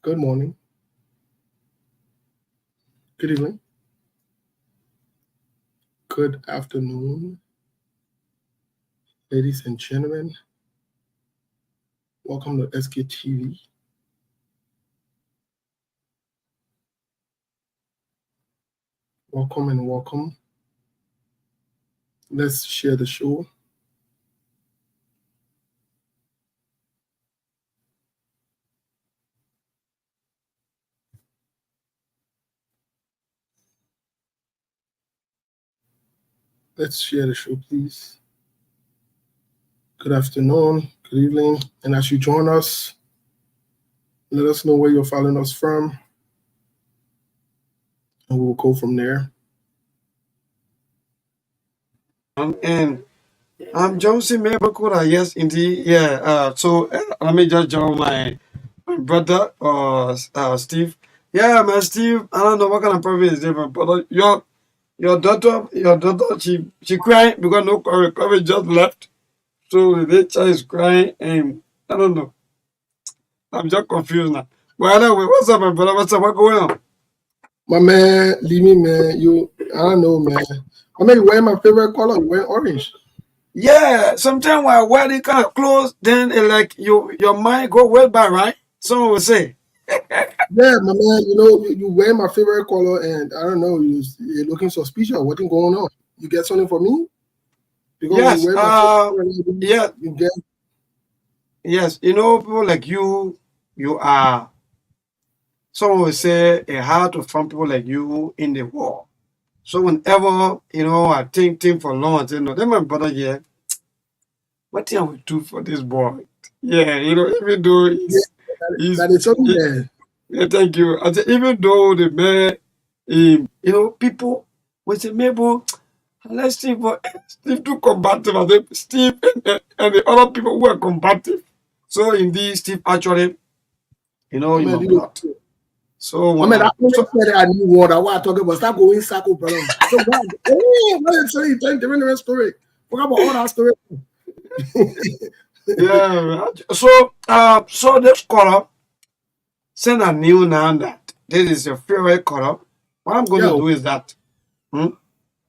Good morning, good evening, good afternoon, ladies and gentlemen. Welcome to SKTV. Welcome and welcome. Let's share the show. Let's share the show, please. Good afternoon, good evening, and as you join us, let us know where you're following us from, and we'll go from there. And I'm Johnson Mabakura, yes, indeed. Yeah. Let me just join my brother Steve. Yeah, man, Steve. I don't know what kind of problem is different, but your daughter, she crying because no coverage just left. So the child is crying, and I don't know. I'm just confused now. Well, anyway, what's up, my brother? What's up? What going on? My man, leave me, man. I don't know, man. I mean, you wearing my favorite color. You wearing orange. Yeah, sometimes when I wear this kind of clothes, then it like your mind go well by, right? Someone will say. Yeah, my man. You wear my favorite color, and I don't know. You're looking suspicious. What's going on? You get something for me? Because when you Yes, wear my favorite color, yeah, you get. yes. People like you are. Someone will say a hard to find people like you in the world. So whenever I think for long, I say no. Then my brother, yeah, what thing I will do for this boy? Yeah, even though Yeah, he's that is something there. yeah, thank you. I say even though the man, people will say maybe let's Steve too combative. I say Steve and the other people who are combative. So indeed, Steve actually, My in man, my blood. So my when man, I I only so said I knew what I was talking about. Start going circle, brother. So why? Why you saying the story? Forget about all that story. yeah, so this color, since I knew now that this is your favorite color, what I'm going to Yo, do is that, hmm,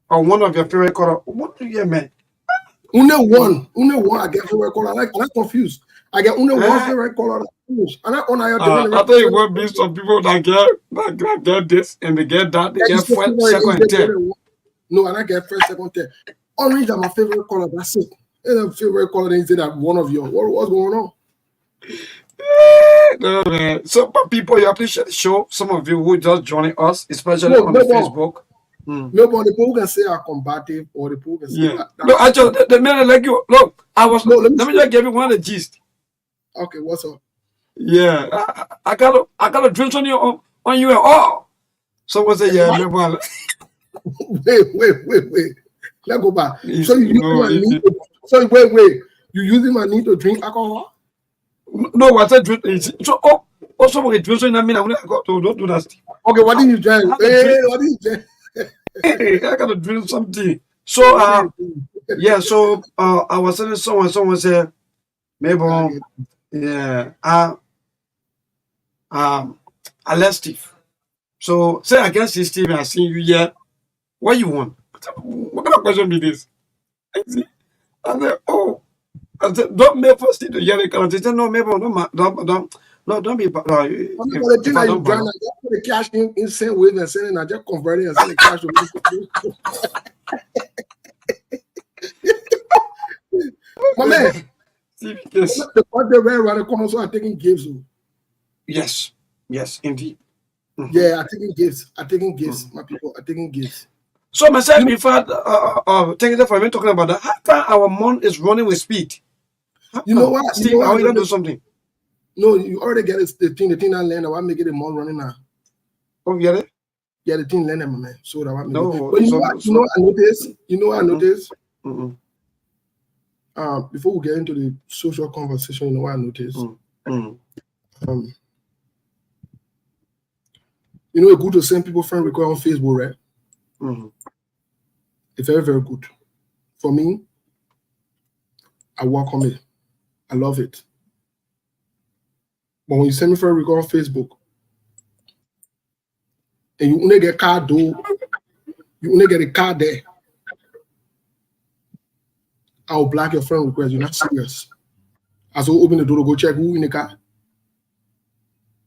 or one of your favorite color. What do you mean? only one. I get favorite color. I'm confused. I get only one Eh, favorite color. And I on your different. I think it will be some people that get this and they get that, they Yeah, you get say first, favorite second, is and the third. better one. No, and I get first, second, third. Orange is my favorite color. That's it. And a favorite color. Then you say that one of yours. What's going on? No, man. So, but people, you appreciate the show. Some of you who just joining us, especially No, on the no one. Facebook. Hmm. No, but the people can say are combative, or the people can say Yeah. that No, are actually, combative. the minute like you look, No, let me let me see. just give you one of the gist. Okay, what's up? Yeah, I got a drink on you on you at all. Someone say, yeah, What? maybe I'll, Wait. Let's go back. So you using my it, knee? So wait. You using my knee to drink alcohol? no, I said drink. So, someone get drink, so I mean, I'm gonna go to don't do that. Okay, what did you drink? I have to Hey, drink. what did you drink? I gotta drink something. Hey, So, what did you drink? yeah. So, I was telling someone said, maybe, Okay, I get it. yeah, um, I left Steve. So, say I can't see Steve. I see you. Yeah, what you want? What kind of question be this? I said, oh. I said, don't make for Steve to yell. I said, no, maybe don't, no, don't be. But the thing If I that you don't drank, bother. I just put the cash in same way and sending, I just converting and send the cash to me. My man, Steve, yes, the part they ran around the corner, so I'm taking gifts. Oh. yes, indeed. Mhm, Yeah, I'm taking gifts. I'm taking gifts. mhm. My people are taking gifts. So You myself, know, in fact, thank you for me talking about that. How come our month is running with speed? How you know come, what? You know Steve? what Are I we gonna do noticed? something? No, you already get it. The thing that land. I want to make it a month running now. Oh, get it? Yeah, the thing land, my man. So that I want to make it. No, But you know so what? no, You know so. what I noticed? You know what I Mm-mm, noticed? mm-mm, Before we get into the social conversation, you know what I noticed? mm, mm. Um, it's good to send people friend request on Facebook, right? Mhm. It's very, very good. For me, I welcome it. I love it. But when you send me friend request on Facebook, and you only get car door, you only get a car there, I'll block your friend request. You're not serious. As I open the door to go check who in the car.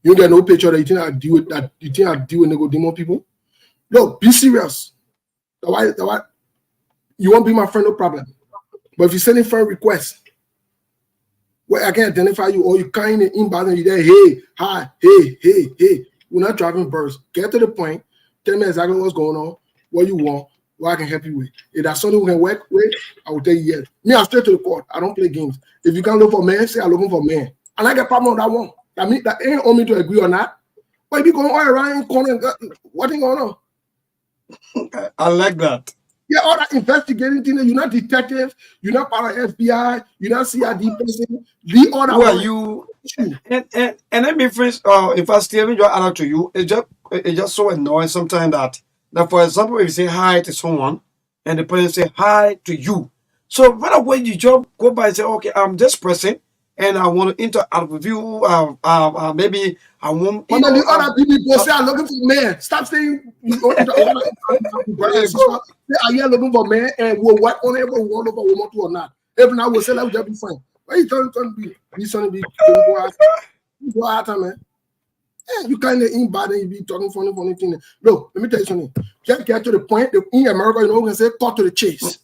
You get no picture that you think I deal with that you think I deal with nego demon people. No, be serious. That's why you won't be my friend, no problem. But if you send a friend request where I can identify you or you kind of inbound and you there, hey, hi, hey, we're not driving birds. Get to the point, tell me exactly what's going on, what you want, what I can help you with. If that's something we can work with, I will tell you yes. Me, I'm straight to the court. I don't play games. If you can't look for men, say I'm looking for men. And I get problem on that one. That mean that ain't on me to agree or not. But if you going all around corner, what is going on? I like that. Yeah, all that investigating thing. You're not detective. You're not part of FBI. You're not CID person. Leave all that. Who are you? And let me first, if I still even add out to you, it's just so annoying sometimes that for example, if you say hi to someone and the person say hi to you, so right away you just go by and say, okay, I'm this person and I want to interact with you. Maybe I want. But then the other people say I'm looking for men. Stop saying you don't are you looking for men and we'll work on it, but we want to look for woman too or not. If not, we'll say let's just be fine. Why you trying to be go out, man? Yeah, you kind of in bad and you be talking funny thing. Look, let me tell you something. Just get to the point. In America, you know, we can say cut to the chase.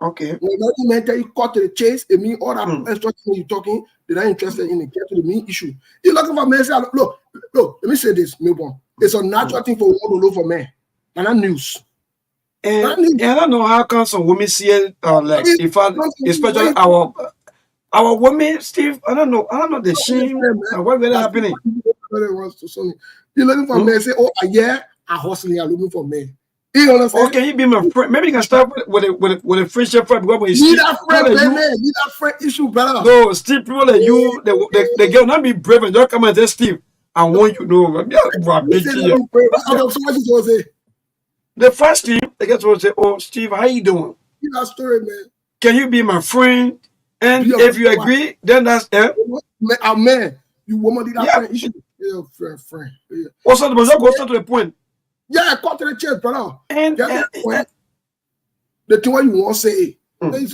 Okay. When men tell you cut to the chase, it means all that extra thing you're talking, they're not interested in it. Get to the main issue. You're looking for men. Say, look, let me say this, Milborn. It's a natural thing for women to look for men. And that news. And I don't know how come some women see it like if I, especially our women, Steve, I don't know the shame. What really happening? You're looking for men, say, oh yeah, I'm hustling, I'm looking for men. You understand? Oh, can you be my friend? Maybe you can start with a friendship friend. Because need that friend, baby. Need that friend issue, brother. No, Steve, people like you, the girl not be brave and just come and say, Steve, I want you to know. The first thing, the guy will say, oh, Steve, how you doing? Give that story, man. Can you be my friend? And if you agree, then that's man. You woman did that friend issue. Yeah, friend. Yeah. Also, the most go to the point. Yeah, cut to the chest, brother. And the thing what you want to say. And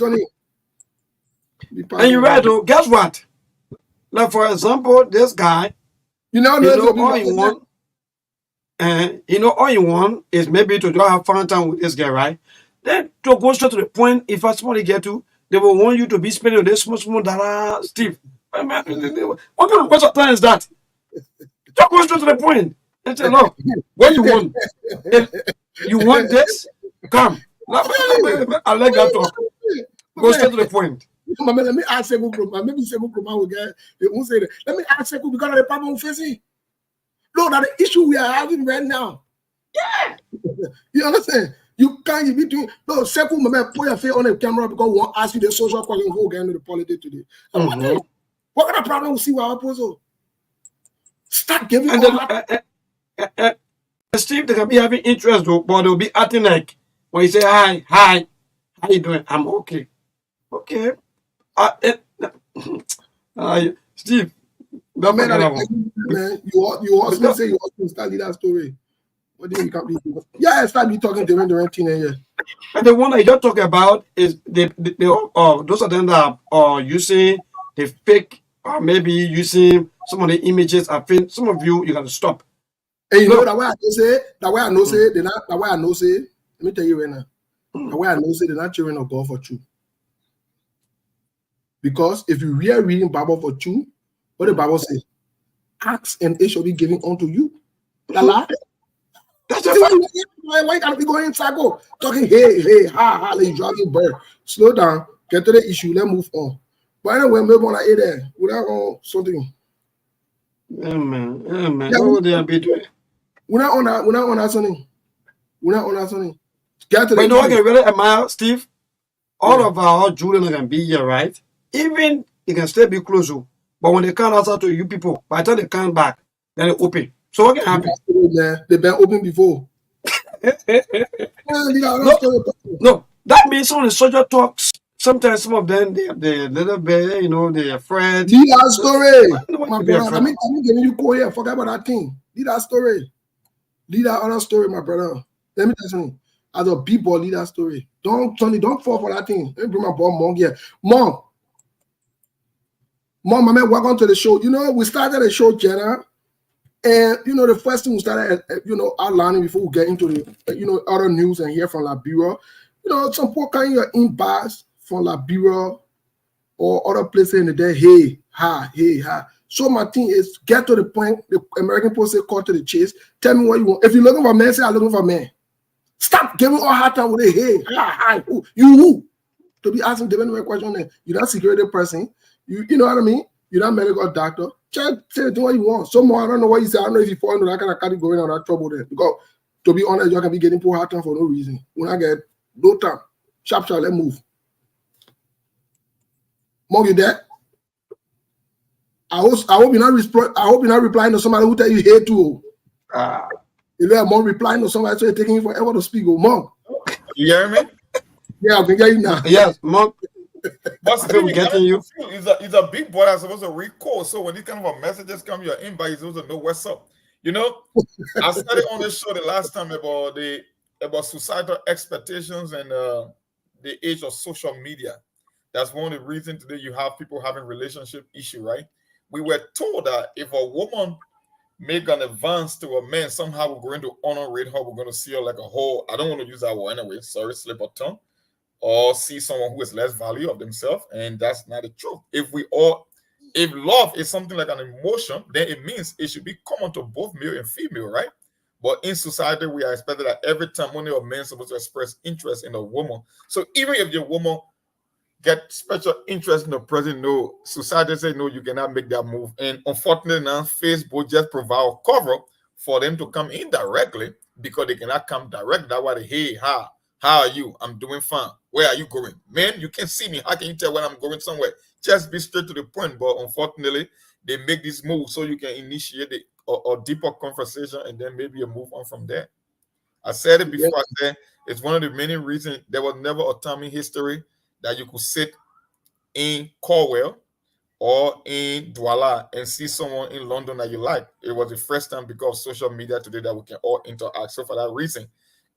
you're right, though. Guess what? Like, for example, this guy, you know all you want. And all you want is maybe to just have fun time with this guy, right? Then to go straight to the point, if I somebody get to, they will want you to be spending this small dollar, Steve. What kind of question time is that? Just go straight to the point. And say, look, what you want? If you want this? Come. I like that talk. Go straight to the point. Let me ask you, maybe Sebu Kuma will get. Let me ask you because of the problem we're facing. Look at the issue we are having right now. Yeah. You understand? You can't be doing no Sebu Mama put your face on the camera because we want to ask you the social question who get into the politics today. What kind of problem we see with our proposal? Start giving Steve, they can be having interest though, but they'll be acting like when you say hi, how you doing? I'm okay. Okay. Steve, man, you also say you also start that story. What do you can't be? Yeah, start be talking different teenagers. And the one I just talk about is those of them that are using the fake or maybe using some of the images. I think some of you gotta stop. And you know that way I say, that way I know say, that way I know say, let me tell you right now, the way I know say they're not children of God for you. Because if you really reading Bible for you, what the Bible says, ask and it shall be given unto you. That's why you gotta be going inside, go talking, hey, ha, like you dragging bird. Slow down, get to the issue, let's move on. But anyway, maybe when I there, without something. Amen. Yeah, what would they be doing? We're not on that something. Get to the issue. Okay, really admire Steve. All of our children can be here, right? Even they can still be close, but when they come outside to you people, by the time they come back, then they open. So what can happen? They've been open before. No, that means some of the soldier talks. Sometimes some of them they little bit, they're afraid. Did that story, my brother? I mean, giving you call here. Forget about that thing. Did that story? Lead that other story, my brother. Let me tell you something. As a b-boy, lead that story. Don't fall for that thing. Let me bring my boy Mom here. Mom, my man, welcome to the show. You know, we started the show, Jenna. And, you know, the first thing we started, outlining before we get into the, other news and hear from Liberia, some poor kind of inbox from Liberia or other places in the day, hey, ha. So my thing is, get to the point, the American Post say, call to the chase, tell me what you want. If you're looking for men, say, I'm looking for men. Stop giving all hard time with a hey, hi, who? You who? To be asking the question, you're not security person, you know what I mean? You're not medical doctor. Just do what you want. Someone, I don't know what you say. I don't know if you fall into that kind of category or that trouble there. Because to be honest, you can be getting poor hard time for no reason. When I get no time, sharp, let's move. Mom, you there? I hope you're not replying to somebody who tell you hey too. If you're mom replying to somebody, so you're taking forever to speak. Oh, Mom. You hear me? Yeah, I can hear you now. Yes, Mom. But I'm getting you. He's a big boy that's supposed to read code. So when these kind of messages come your inbox, he's supposed to know what's up. I started on the show the last time about societal expectations and the age of social media. That's one of the reasons today you have people having relationship issue, right? We were told that if a woman make an advance to a man, somehow we're going to honor rate her. We're going to see her like a whole. I don't want to use that word anyway. Sorry, slip of tongue. Or see someone who is less value of themselves, and that's not the truth. If love is something like an emotion, then it means it should be common to both male and female, right? But in society, we are expected that every time only a man is supposed to express interest in a woman. So even if your woman get special interest in the person, no, society say no, you cannot make that move. And unfortunately now, Facebook just provide a cover for them to come in directly because they cannot come direct. That's why they, hey, hi. How are you? I'm doing fine. Where are you going? Man, you can't see me. How can you tell when I'm going somewhere? Just be straight to the point. But unfortunately, they make this move so you can initiate a deeper conversation and then maybe you move on from there. I said it before. I said it's one of the many reasons there was never a time in history that you could sit in Cornwall or in Douala and see someone in London that you like. It was the first time because of social media today that we can all interact. So for that reason,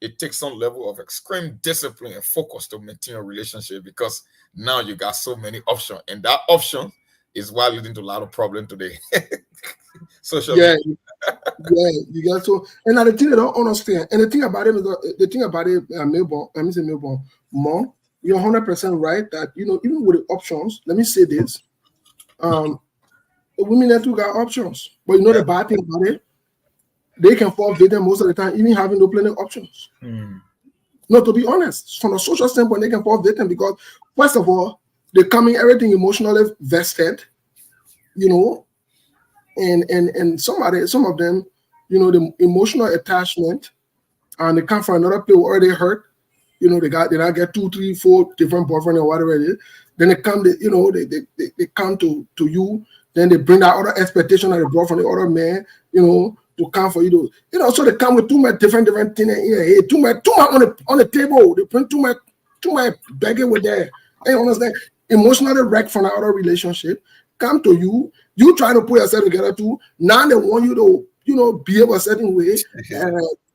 it takes some level of extreme discipline and focus to maintain a relationship because now you got so many options. And that option is why leading to a lot of problems today. Social media. You got so. And now the thing I don't understand, and the thing about it, Melbourne, Mom, you're 100% right that, even with the options, let me say this, the women that got options. But the bad thing about it, they can fall victim most of the time, even having no plenty of options. No, to be honest, from a social standpoint, they can fall victim because, first of all, they're coming everything emotionally vested, and some of them, the emotional attachment, and they come from another place where they hurt. They not get 2, 3, 4 different boyfriends or whatever it is. Then they come, they come to you. Then they bring that other expectation that they brought from the other man, to come for you to, so they come with too much different things here, too much on the table. They bring too much baggage with there. And you understand? Emotionally wrecked from another relationship, come to you. You try to put yourself together too. Now they want you to, behave a certain way.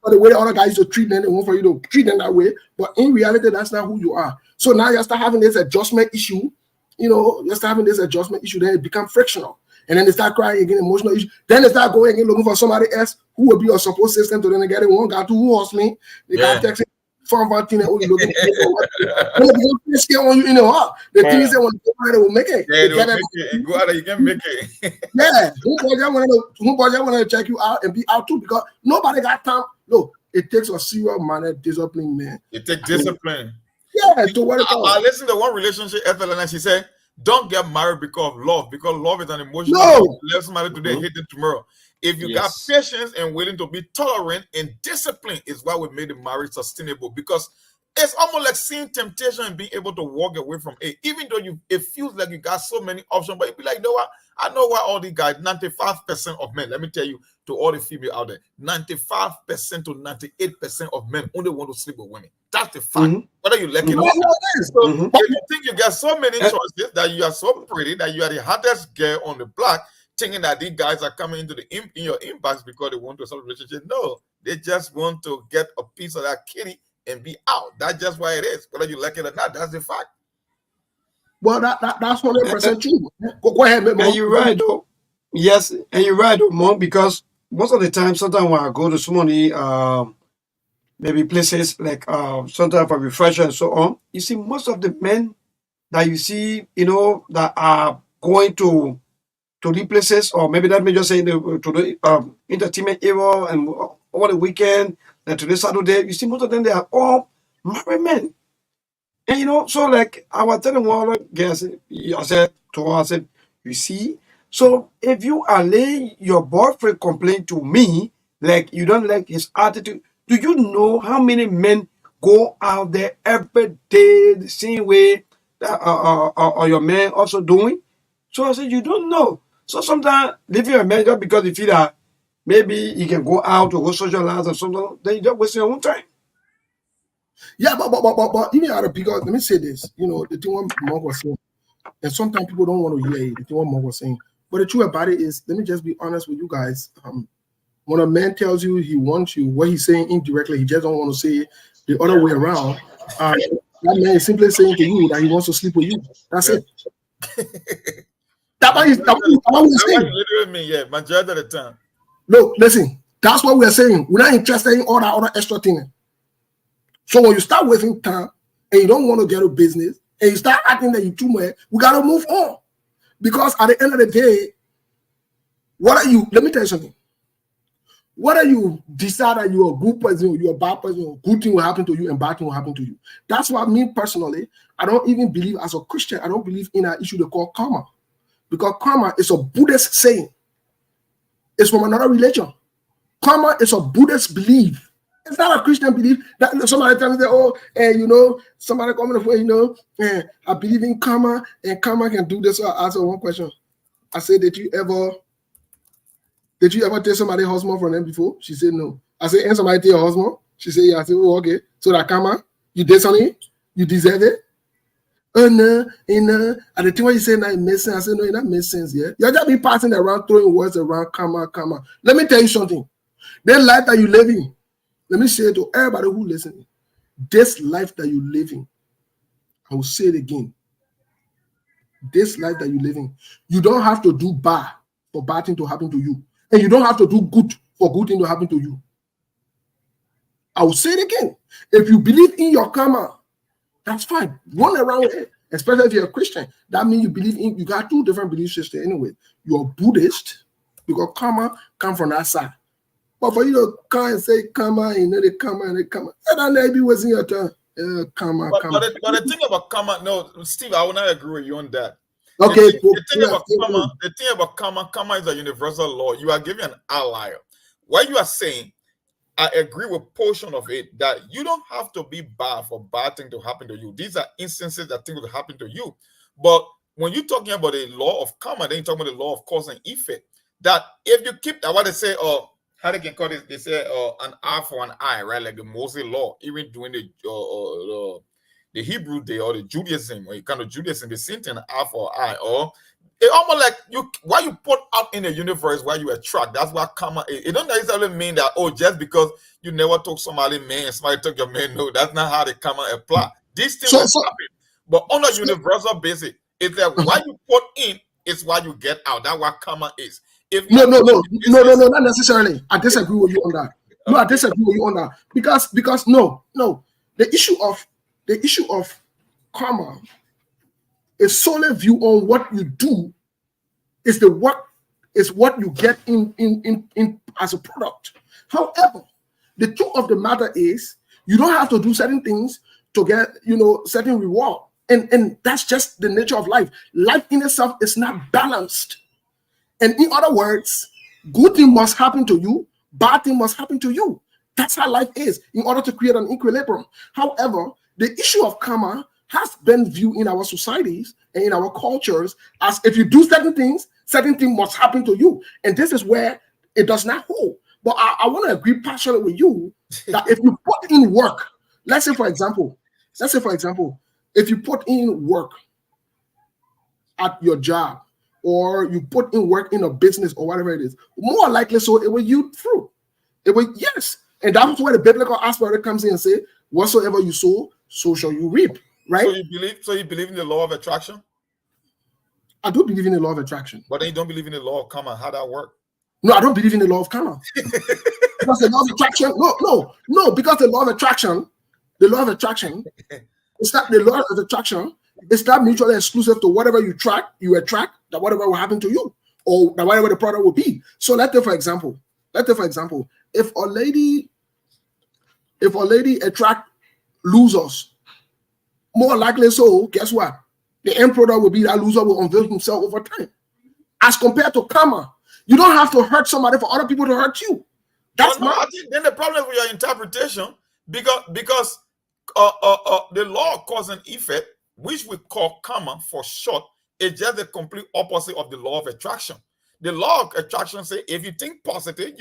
But the way the other guys used to treat them, they want for you to treat them that way. But in reality, that's not who you are. So now you start having this adjustment issue. You start having this adjustment issue. Then it becomes frictional. And then they start crying again, emotional issue. Then they start going again, looking for somebody else who will be a support system to them. Get it. One guy who hustling. They got texting from Valentine. Oh, you looking for when they scare on you in the heart. The thing is that when they will make it. Yeah, they will make it. Go out, you can make it. Yeah. Who want to check you out and be out too because nobody got time. Look, it takes a serious manner discipline, man. It takes discipline. Yeah. To what I listened to one relationship and she said, don't get married because of love is an emotion. No. Let somebody today, hate them tomorrow. If you got patience and willing to be tolerant and discipline is why we made the marriage sustainable because it's almost like seeing temptation and being able to walk away from it. Even though it feels like you got so many options, but you be like, what? I know why all these guys, 95% of men, let me tell you, to all the female out there, 95% to 98% of men only want to sleep with women. That's the fact. Whether you like it or not. So if you think you got so many choices, that you are so pretty, that you are the hottest girl on the block, thinking that these guys are coming into in your inbox because they want to start a relationship. No, they just want to get a piece of that kitty and be out. That's just why it is. Whether you like it or not, that's the fact. Well, that's 100% true. Go ahead, Mo. And you're right, though. Yes, and you're right, though, Mo, because most of the time, sometimes when I go to so many maybe places like sometimes for refresher and so on, you see most of the men that you see, that are going to the places, or maybe that may just say to the entertainment area and over the weekend and to the Saturday, you see most of them, they are all married men. And so like I was telling one of the guys, I said to her, I said, you see, so if you allow your boyfriend complain to me, like you don't like his attitude, do you know how many men go out there every day the same way that or your man also doing? So I said, you don't know. So sometimes leaving a man just because you feel that maybe you can go out or go socialize or something, then you just waste your own time. Yeah, but even out of, because let me say this, the thing what Mark was saying, and sometimes people don't want to hear it, the thing what Mark was saying. But the truth about it is, let me just be honest with you guys. When a man tells you he wants you, what he's saying indirectly, he just don't want to say it the other way around. That man is simply saying to you that he wants to sleep with you. That's it. That's what he's saying. Literally mean, yeah, majority of the time. Look, listen, that's what we're saying. We're not interested in all that other extra thing. So when you start wasting time and you don't want to get a business and you start acting that you're too much, we got to move on. Because at the end of the day, let me tell you something. Whether you decide that you're a good person or you're a bad person, or good thing will happen to you and bad thing will happen to you. That's why me personally, I don't even believe as a Christian, I don't believe in an issue they call karma. Because karma is a Buddhist saying. It's from another religion. Karma is a Buddhist belief. It's not a Christian belief. That somebody tells me, somebody coming up with, I believe in karma and karma can do this. So I asked her one question. I said, did you ever take somebody's husband from them before? She said no. I said, and somebody take your husband? She said, yeah. I said, oh, okay. So that karma, you did something? You deserve it? Oh no, and the thing what you say now it makes sense. I said, no, it not makes sense, yeah. You're just be passing around, throwing words around, karma. Let me tell you something. That life that you living, let me say it to everybody who listening. This life that you living, I will say it again. This life that you living, you don't have to do bad for bad thing to happen to you. And you don't have to do good for good thing to happen to you. I will say it again. If you believe in your karma, that's fine. Run around it, especially if you're a Christian. That means you got two different belief systems anyway. You're Buddhist because karma come from that side. But for you to come and say karma, the karma and the karma, and then they be wasting your time. Karma. But the thing about karma, no, Steve, I will not agree with you on that. Okay. The thing about karma is a universal law. You are giving an outlier. What you are saying, I agree with portion of it that you don't have to be bad for bad thing to happen to you. These are instances that things will happen to you. But when you're talking about the law of karma, then you're talking about the law of cause and effect. That if you keep what they say, how they can call it, they say an eye for an eye, right? Like the Mosaic law, even during the Hebrew day or the Judaism, or kind of Judaism, the same thing, an eye for an eye, or it almost like what you put out in the universe, where you attract. That's what karma is. It don't necessarily mean that just because you never took somebody man, somebody took your man. No, that's not how the karma apply. This thing will happen, but on a universal basis, it's that what you put in is what you get out. That's what karma is. No, not necessarily. I disagree with you on that. No, I disagree with you on that because no, the issue of karma is solely view on what you do is what you get in as a product. However, the truth of the matter is you don't have to do certain things to get certain reward, and that's just the nature of life. Life in itself is not balanced, and in other words, good thing must happen to you, bad thing must happen to you. That's how life is in order to create an equilibrium. However, the issue of karma has been viewed in our societies and in our cultures as if you do certain things must happen to you. And this is where it does not hold. But I want to agree partially with you that if you put in work, let's say for example, if you put in work at your job or you put in work in a business or whatever it is, more likely so it will yield fruit. It will, yes. And that's where the biblical aspect comes in and say, whatsoever you sow, so shall you reap. Right? So you believe in the law of attraction? I do believe in the law of attraction. But then you don't believe in the law of karma. How that work? No, I don't believe in the law of karma. Because the law of attraction, no, because the law of attraction, it's not the law of attraction, it's not mutually exclusive to whatever you attract, that whatever will happen to you, or that whatever the product will be. So let's say, for example, if a lady attract losers, more likely so, guess what? The end product will be that loser will unveil himself over time. As compared to karma, you don't have to hurt somebody for other people to hurt you. That's I think then the problem is with your interpretation, because the law of cause and effect, which we call karma for short, is just the complete opposite of the law of attraction. The law of attraction says if you think positive,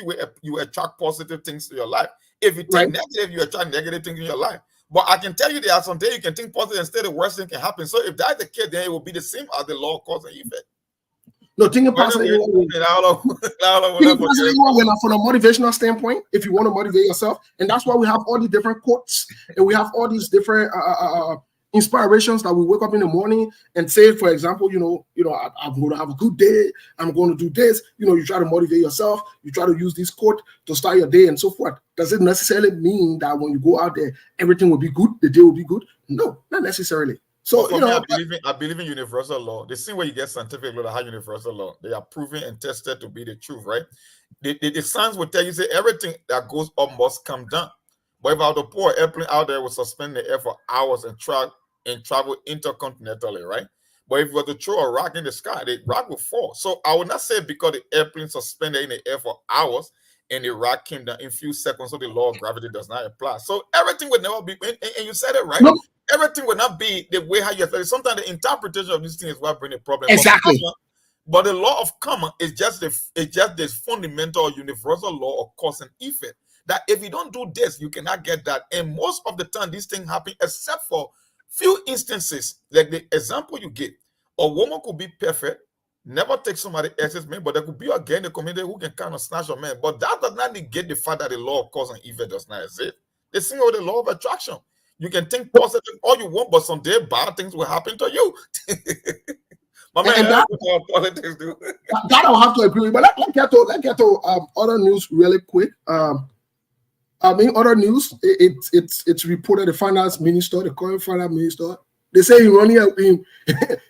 you attract positive things to your life. If you think negative, you attract negative things in your life. But I can tell you there are some days you can think positive and still the worst thing can happen. So if that's the case, then it will be the same as the law of cause and effect. No, thinking positive from a motivational standpoint, if you want to motivate yourself, and that's why we have all these different quotes and we have all these different inspirations that we wake up in the morning and say, for example, I'm going to have a good day, I'm going to do this. You try to motivate yourself, you try to use this quote to start your day and so forth. Does it necessarily mean that when you go out there, everything will be good, the day will be good? No, not necessarily. So for me, I believe in universal law. The same way you get scientific law that have universal law, they are proven and tested to be the truth, right? The science will tell you, say everything that goes up must come down. But if I were to pour an airplane out there, would suspend the air for hours and travel intercontinentally, right? But if you were to throw a rock in the sky, the rock will fall. So I would not say because the airplane suspended in the air for hours and the rock came down in a few seconds, so the law of gravity does not apply. So everything would never be, and you said it right. No. Everything would not be the way how you said it. Sometimes the interpretation of this thing is what brings a problem. Exactly. But the law of karma is just this fundamental universal law of cause and effect. That if you don't do this, you cannot get that. And most of the time, these things happen, except for few instances, like the example you give. A woman could be perfect, never take somebody else's man, but there could be a guy in the community who can kind of snatch a man. But that does not negate the fact that the law of cause and effect does not exist. The same with the law of attraction. You can think positive all you want, but someday bad things will happen to you. My man, that's what politics do. That I'll have to agree with. But let's get to other news really quick. Other news, it's reported the finance minister, the current finance minister, they say he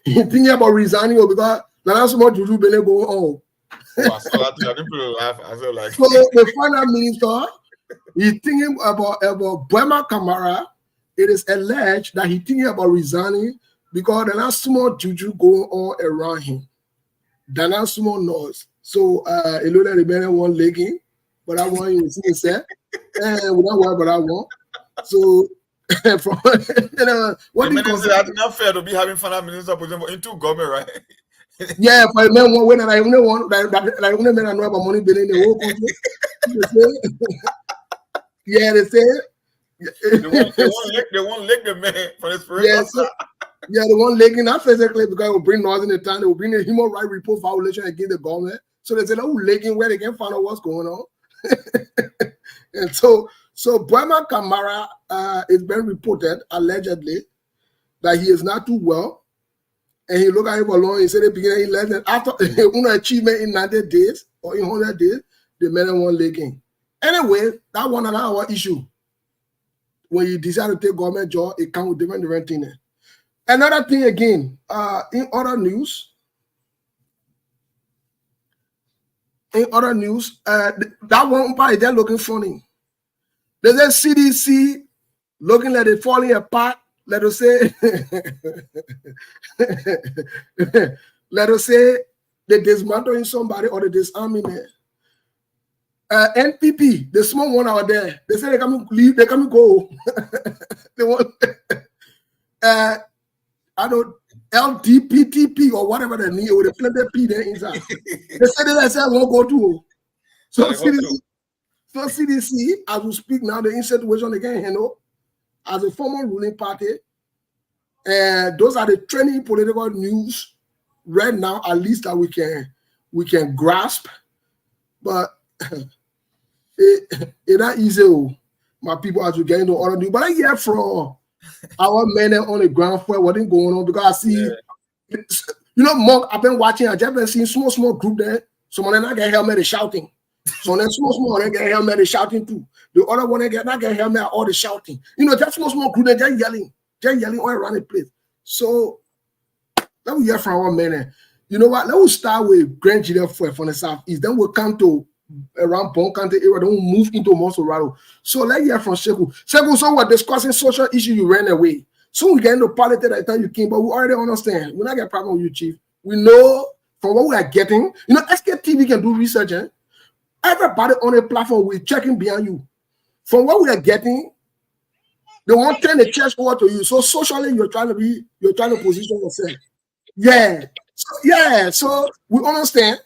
thinking about resigning because now so much juju been going on. I saw that thing. I didn't really laugh. I feel like so the finance minister, he's thinking about Buema Kamara. It is alleged that he's thinking about resigning because there's not so much juju going on around him. There's not so much noise. So it looked like the man one legging, but I want you to see it said. And we don't worry about that one. So from what do you consider? That's not fair to be having finance minister position into government, right? Yeah, for men one way that I only want that only men I know about money being in the whole country. Yeah, they say they won't lick the man for his first. Yeah, so, yeah, the one licking not physically because it will bring noise in the town. They will bring a human rights report violation against the government. So they say, oh, licking where they can find out what's going on. And so Buema Kamara it's been reported allegedly that he is not too well, and he looked at him alone. He said the beginning he left, and after one achievement in 90 days or in 100 days, the man won legging. Anyway, that one another issue. When you decide to take government job, it comes with different things. Another thing again, in other news, that one part they're looking funny. There's a CDC looking like they're falling apart. Let us say, they're dismantling somebody or they're disarming them. NPP, the small one out there, they say they come leave, they come go. They want, I don't LDPTP or whatever they need with the plenty P there inside. They say they won't go to. So CDC, as we speak now, the in situation again, as a former ruling party, those are the trending political news right now, at least that we can grasp, but it not easy. My people as we get into other new, but I hear from our men on the ground for what is going on because I see, Monk, I've been watching, I've just been seeing small group there. Someone not get helmet is shouting. So then small they get helmet is shouting too. The other one they get not get helmet all the shouting. Just small group they just yelling all around the place. So let me hear from our men. You know what? Let us start with Grand Gida from the southeast. Then we'll come to around Bon County area. Then we'll move into Monserrato. So let's hear from Sheku. Sheku, so we're discussing social issue. You ran away. So we get into politics at the time you came, but we already understand. We're not get a problem with you, Chief. We know from what we are getting. SKTV can do research. Everybody on the platform will checking behind you. From what we are getting, they want to turn the church over to you. So socially, you're trying to position yourself. So we understand.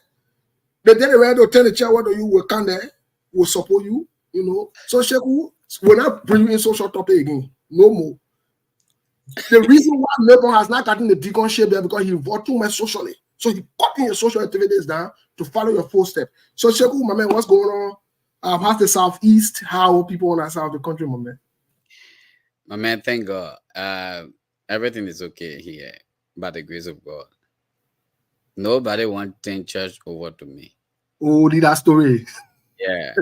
The day they to turn the chair over to you, will come there, will support you. So Sheku, we're not bringing in social topic again. No more. The reason why Melbourne has not gotten the deacon shape there because he voted too much socially. So he cutting your social activities down to follow your footsteps. So Sheku, my man, what's going on? How's the southeast? How are people on that side of the country, my man? My man, thank God. Everything is okay here by the grace of God. Nobody wants to turn church over to me. Oh, did that story? Yeah.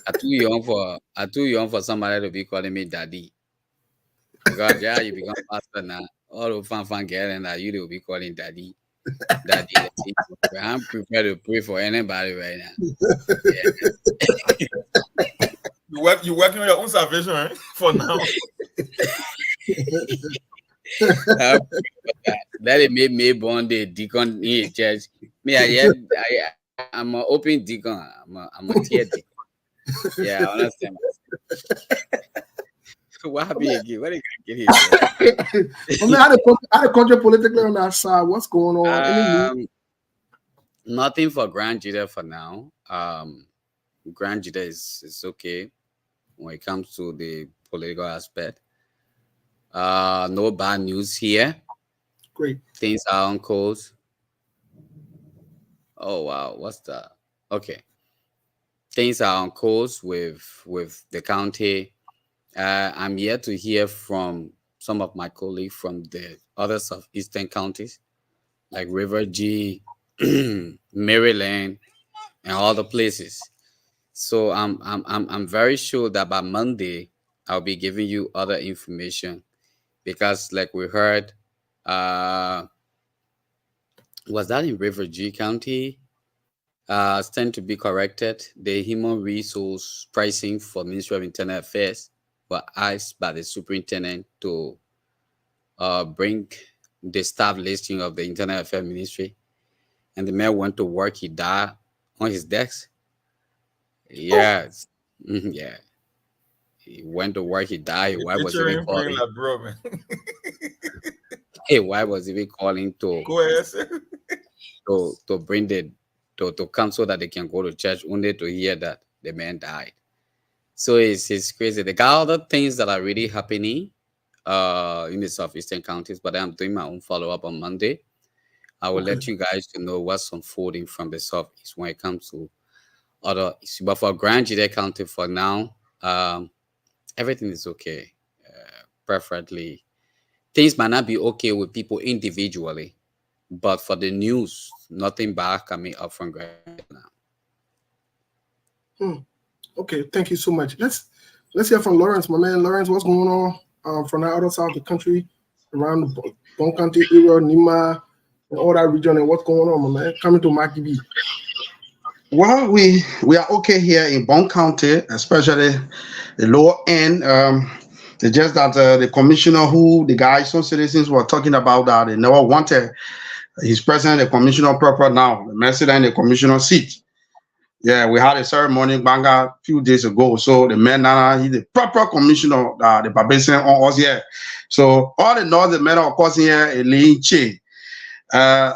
I'm too young for somebody to be calling me daddy. Because you become pastor now. All the fun girl and you will be calling daddy. Daddy. I'm prepared to pray for anybody right now. Yeah. You working on your own salvation, right? For now. That it made me born the deacon in church. I'm an open deacon. I'm a tier deacon. Yeah, I understand. What happened again? What did you get here? How the country politically on that side? What's going on? Nothing for Grand Judah for now. Grand Judah is okay when it comes to the political aspect. No bad news here. Great. Things are on course. Oh wow, what's that? Okay. Things are on course with the county. I'm yet to hear from some of my colleagues from the other southeastern counties, like River G, Maryland, and all the places. So I'm very sure that by Monday I'll be giving you other information. Because like we heard, was that in River G County? Stand to be corrected. The human resource pricing for Ministry of Internal Affairs were asked by the superintendent to bring the staff listing of the Internal Affairs Ministry. And the man went to work, he died on his desk. Yes. Yeah. He went to work, he died. His wife was even calling. His wife was even calling to bring to cancel that they can go to church only to hear that the man died. So it's crazy. They got other things that are really happening in the southeastern counties, but I'm doing my own follow-up on Monday. I will let you guys to know what's unfolding from the southeast when it comes to other issues. But for Grand Judah County for now, everything is okay. Preferably, things might not be okay with people individually, but for the news, nothing bad coming up from Grand Judah now. Okay, thank you so much. Let's hear from Lawrence, my man. Lawrence, what's going on from the other side of the country, around the Bon County area, Nima, and all that region, and what's going on, my man? Coming to Mackie B. Well, we are okay here in Bon County, especially the lower end. It's just that the commissioner some citizens were talking about that they never wanted his president, the commissioner proper now, the man in the commissioner seat. Yeah, we had a ceremony Banga a few days ago. So the man now, he's the proper commissioner, the Babesen on us here. So all the northern men, of course, here, Elaine Che.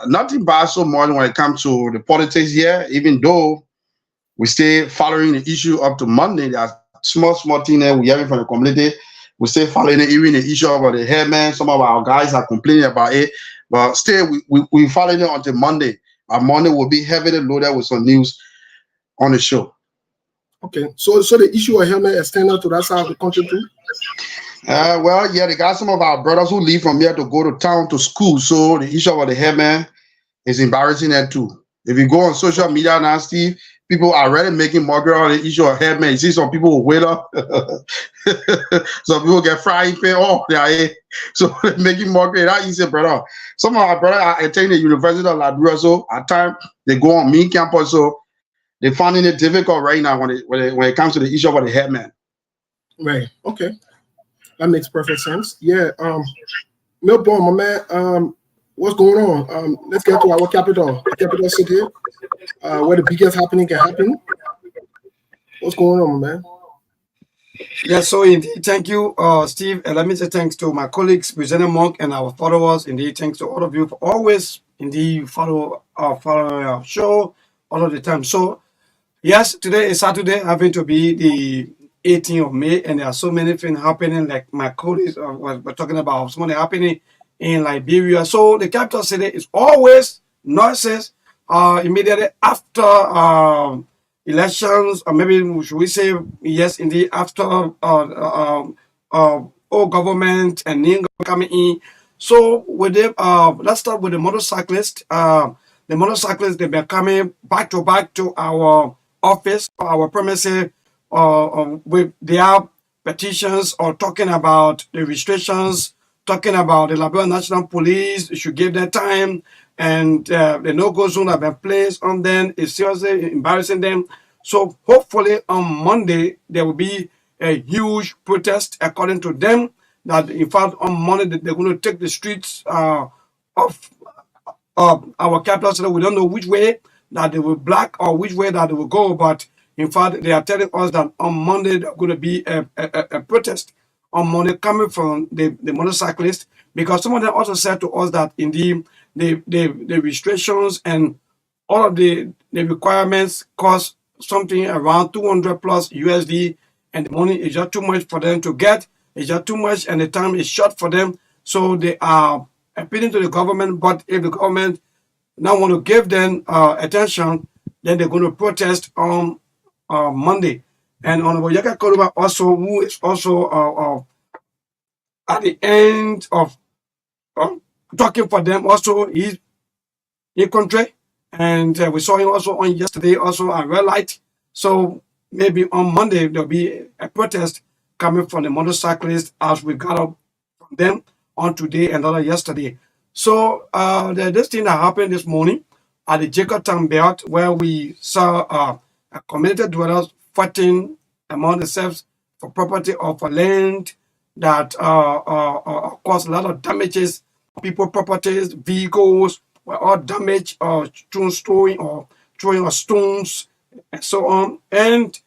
Nothing bad so much when it comes to the politics here, even though we stay following the issue up to Monday. There's small thing that we're hearing from the community. We stay following it, even the issue about the hairmen. Some of our guys are complaining about it. But still, we following it until Monday. On Monday will be heavily loaded with some news on the show. Okay, so the issue of helmet extended to that side of the country too? Well, yeah, they got some of our brothers who leave from here to go to town to school. So the issue of the helmet is embarrassing that too. If you go on social media now, Steve, people are already making mockery on the issue of helmet. You see some people will wait up. Some people get frying pan. Oh, they are here. So they're making mockery. That easy, brother. Some of our brothers are attending the University of Liberia. So at times they go on main campus. So they're finding it difficult right now when it comes to the issue of the helmet. Right. Okay. That makes perfect sense. Yeah. Milborn, my man. What's going on? Let's get to our capital city, where the biggest happening can happen. What's going on, man? Yeah, so indeed, thank you, Steve. And let me say thanks to my colleagues, President Monk, and our followers. Indeed, thanks to all of you for always indeed follow our show all of the time. So yes, today is Saturday, having to be the 18th of May, and there are so many things happening. Like my colleagues were talking about, something happening in Liberia. So the capital city is always noises immediately after elections, or maybe should we say yes, indeed, after old government and new government coming in. So with the let's start with the motorcyclists. The motorcyclists, they've been coming back to our office, our premises, with their petitions or talking about the restrictions, talking about the Liberia National Police. You should give them time, and the no-go zone have been placed on them. It's seriously embarrassing them. So hopefully on Monday there will be a huge protest, according to them. That in fact on Monday they're going to take the streets of our capital city. We don't know which way that they will block or which way that they will go, but in fact they are telling us that on Monday there's going to be a protest on Monday coming from the motorcyclists, because some of them also said to us that indeed the restrictions and all of the requirements cost something around 200 plus USD, and the money is just too much for them to get. It's just too much, and the time is short for them. So they are appealing to the government, but if the government now want to give them attention, then they're going to protest on Monday. And Honorable Yaka Koruba also, who is also at the end of talking for them, also he's in country, and we saw him also on yesterday, also at red light. So maybe on Monday there'll be a protest coming from the motorcyclists, as we got up from them on today and other yesterday. So this thing that happened this morning at the Jacob Belt, where we saw a community dwellers fighting among themselves for property or for land that caused a lot of damages. People, properties, vehicles were all damaged, or throwing of stones and so on. And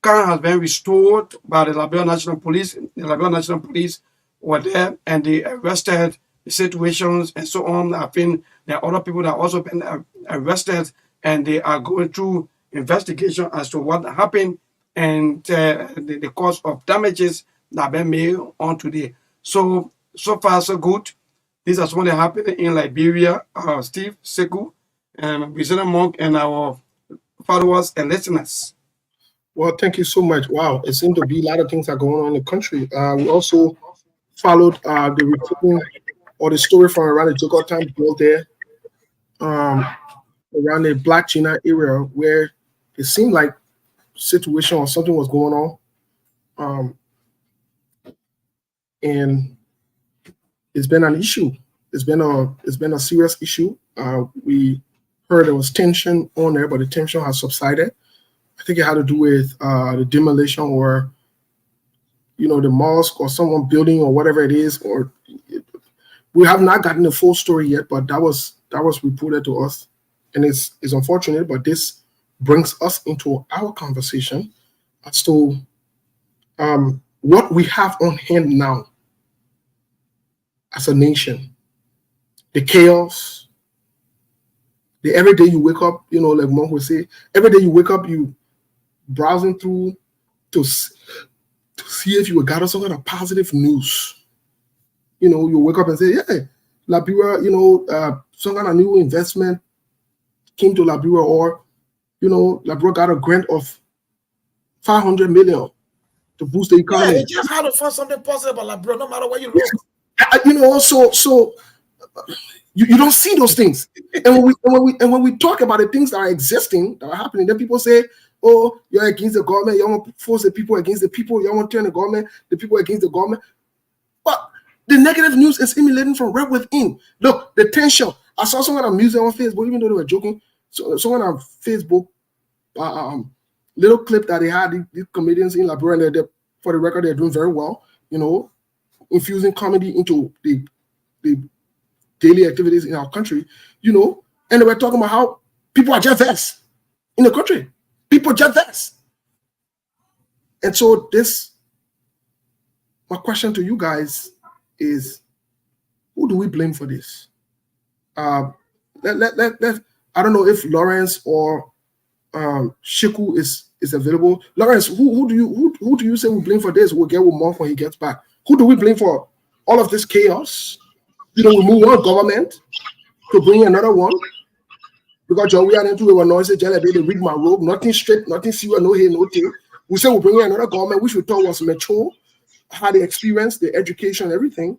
calm has been restored by the Liberia National Police. The Liberia National Police were there and they arrested the situations and so on. I think there are other people that have also been arrested, and they are going through investigation as to what happened and the cause of damages that have been made on today. So far so good. These are something happening in Liberia. Steve, Sekou, and President Monk, and our followers and listeners. Well, thank you so much. Wow, it seems to be a lot of things are going on in the country. We also followed the reporting or the story from around the Jogotan Belt there, around the Black China area, where it seemed like situation or something was going on, and it's been an issue. It's been a serious issue. We heard there was tension on there, but the tension has subsided. I think it had to do with the demolition, or the mosque, or someone building, or whatever it is. Or we have not gotten the full story yet, but that was reported to us, and it's unfortunate. But this brings us into our conversation as to what we have on hand now as a nation. The chaos. Every day you wake up, like Monk would say, every day you wake up, you browsing through to see if you got some kind of positive news. You wake up and say, yeah, Liberia, some kind of new investment came to Liberia, or Liberia got a grant of 500 million to boost the Yeah, economy. it's just hard to find something positive about Liberia, no matter where you look. So you don't see those things. And when we talk about the things that are existing, that are happening, then people say, "Oh, you're against the government. You want to force the people against the people. You want to turn the people against the government." But the negative news is emanating from right within. Look, the tension. I saw someone on music on Facebook, even though they were joking. So someone on Facebook, little clip that they had, these comedians in Liberia, and for the record, they're doing very well. Infusing comedy into the daily activities in our country. And they were talking about how people are just vexed in the country. People just vexed. And so my question to you guys is, who do we blame for this? I don't know if Lawrence or Shiku is available. Lawrence, who do you say we blame for this? We'll get with Monk when he gets back. Who do we blame for all of this chaos? We move one government to bring another one. Because we are into a noisy jail, they read my robe, nothing straight, nothing serious, no hair, no tail. We say we bring in another government, which we thought was mature, had the experience, the education, everything.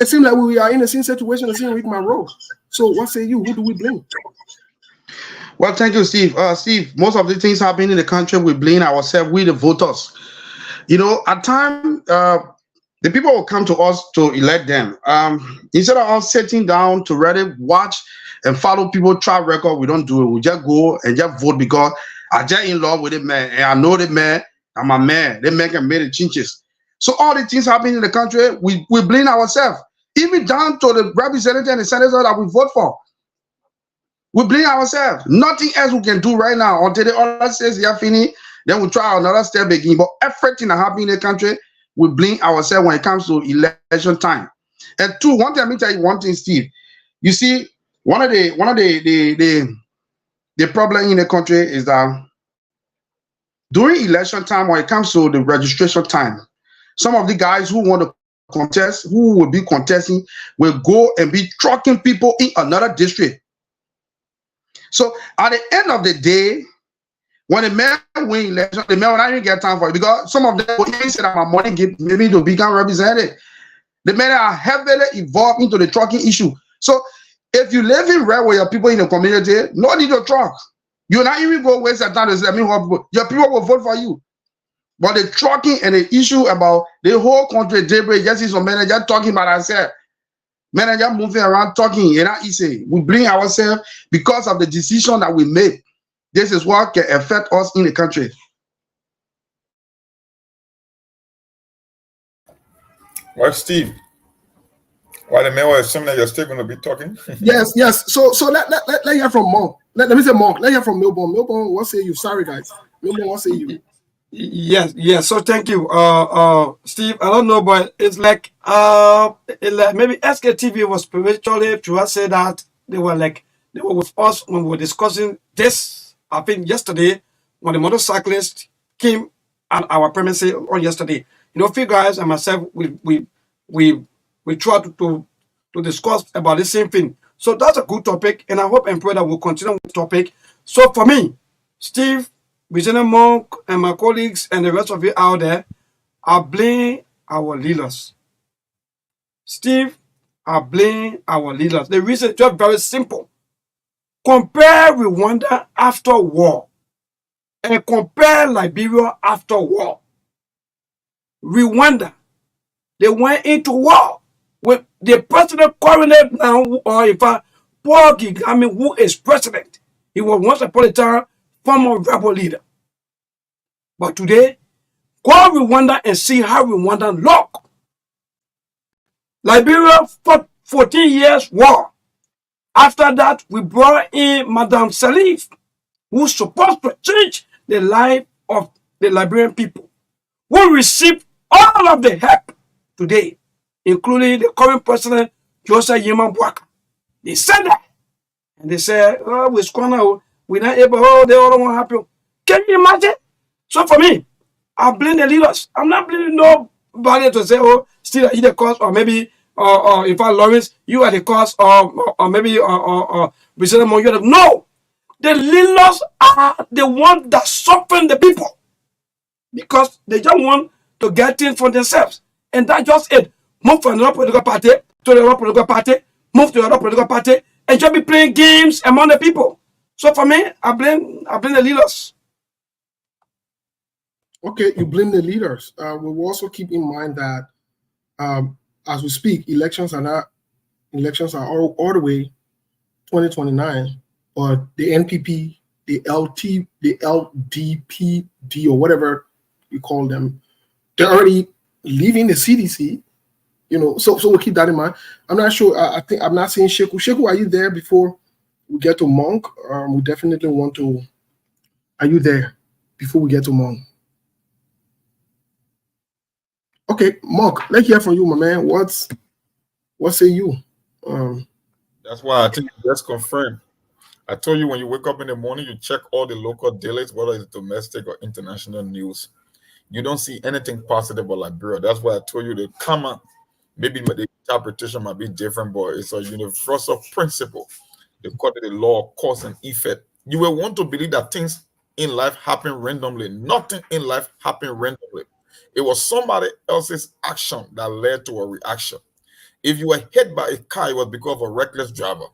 It seems like we are in the same situation as in read my robe. So what say you? Who do we blame? Well, thank you, Steve. Steve, most of the things happening in the country, we blame ourselves, we the voters. At times, the people will come to us to elect them. Instead of us sitting down to really watch and follow people track record, we don't do it. We just go and just vote because I just in love with the man, and I know the man, I'm my man. The man can make the changes. So all the things happening in the country, we blame ourselves. Even down to the representative and the senator that we vote for. We blame ourselves. Nothing else we can do right now until the other says they are finished. Then we try another step again. But everything that happens in the country, we blame ourselves when it comes to election time. And two, one thing, let me tell you one thing, Steve. You see, one of the problem in the country is that during election time, when it comes to the registration time, some of the guys who want to contest, who will be contesting, will go and be trucking people in another district. So at the end of the day, when the man win election, the man will not even get time for it because some of them will even say that my money give maybe to become represented. The men are heavily involved into the trucking issue. So if you live in red with your people in the community, no need to truck. You're not even go waste your time to say, your people will vote for you. But the trucking and the issue about the whole country, daybreak, just see some manager talking about ourselves. Manager moving around talking, you know, easy. We blame ourselves because of the decision that we made. This is what can affect us in the country. Well, Steve, while the man was assuming that you're still going to be talking. Yes. So let hear from Monk. Let me say Monk. Let hear from Melbourne. Melbourne, what say you? Sorry, guys. Melbourne, what say you? Yes. So thank you, Steve. I don't know, but it's like maybe SKTV was spiritually to us say that they were with us when we were discussing this. I think yesterday when the motorcyclist came at our premises on yesterday. Few guys and myself, we try to discuss about the same thing. So that's a good topic, and I hope and pray that we'll continue with the topic. So for me, Steve, Virginia Monk, and my colleagues, and the rest of you out there, I blame our leaders. Steve, I blame our leaders. The reason is just very simple. Compare Rwanda after war, and compare Liberia after war. Rwanda, they went into war with the president currently now, or in fact, Paul Kagame, who is president. He was once upon a time former rebel leader. But today, go Rwanda and see how Rwanda look. Liberia fought 14 years war. After that, we brought in Madame Salif, who's supposed to change the life of the Liberian people, who received all of the help today, including the current president, Joseph Yeman Bwaka. They said that. And they said, oh, we're not able, they all don't want to happen. Can you imagine? So for me, I blame the leaders. I'm not blaming nobody to say, oh, still either cause or maybe or in fact, Lawrence, you are the cause, or maybe President Mo, you're the, no. The leaders are the ones that suffering the people because they just want to get things for themselves. And that's just it. Move from another political party to another political party, move to another political party, and just be playing games among the people. So for me, I blame the leaders. Okay, you blame the leaders. We will also keep in mind that as we speak, elections are all the way 2029, but the NPP, the LDPD, or whatever you call them, they're already leaving the CDC. You know, so we'll keep that in mind. I'm not sure. I think I'm not saying Sheku. Sheku, are you there before we get to Monk? We definitely want to. Are you there before we get to Monk? Okay, Monk, let's hear from you, my man. What say you? That's why I think you just confirmed. I told you when you wake up in the morning, you check all the local dailies, whether it's domestic or international news. You don't see anything positive about Liberia. That's why I told you the common, maybe the interpretation might be different, but it's a universal principle. They call it the law of cause and effect. You will want to believe that things in life happen randomly. Nothing in life happened randomly. It was somebody else's action that led to a reaction. If you were hit by a car, it was because of a reckless driver,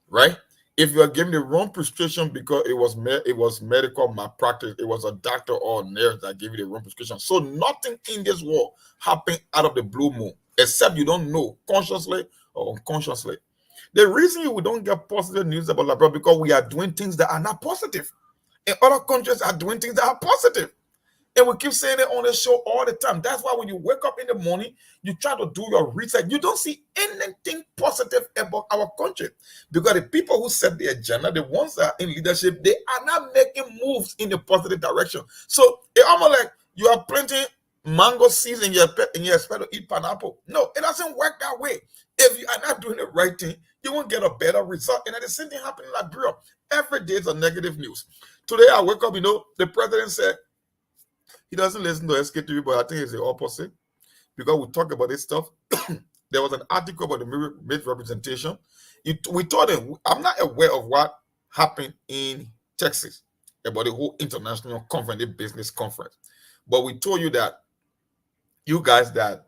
right? If you are given the wrong prescription because it was medical malpractice, it was a doctor or a nurse that gave you the wrong prescription. So nothing in this world happened out of the blue moon, except you don't know consciously or unconsciously. The reason we don't get positive news about Liberia because we are doing things that are not positive. And other countries are doing things that are positive. And we keep saying it on the show all the time. That's why when you wake up in the morning, you try to do your research. You don't see anything positive about our country. Because the people who set the agenda, the ones that are in leadership, they are not making moves in the positive direction. So it's almost like you are planting mango seeds and you expect to eat pineapple. No, it doesn't work that way. If you are not doing the right thing, you won't get a better result. And the same thing happened in Liberia. Every day is a negative news. Today I wake up, the president said, he doesn't listen to SK3, but I think it's the opposite because we talk about this stuff. There was an article about the misrepresentation. We told him, I'm not aware of what happened in Texas about the whole international conference, the business conference. But we told you that, you guys, that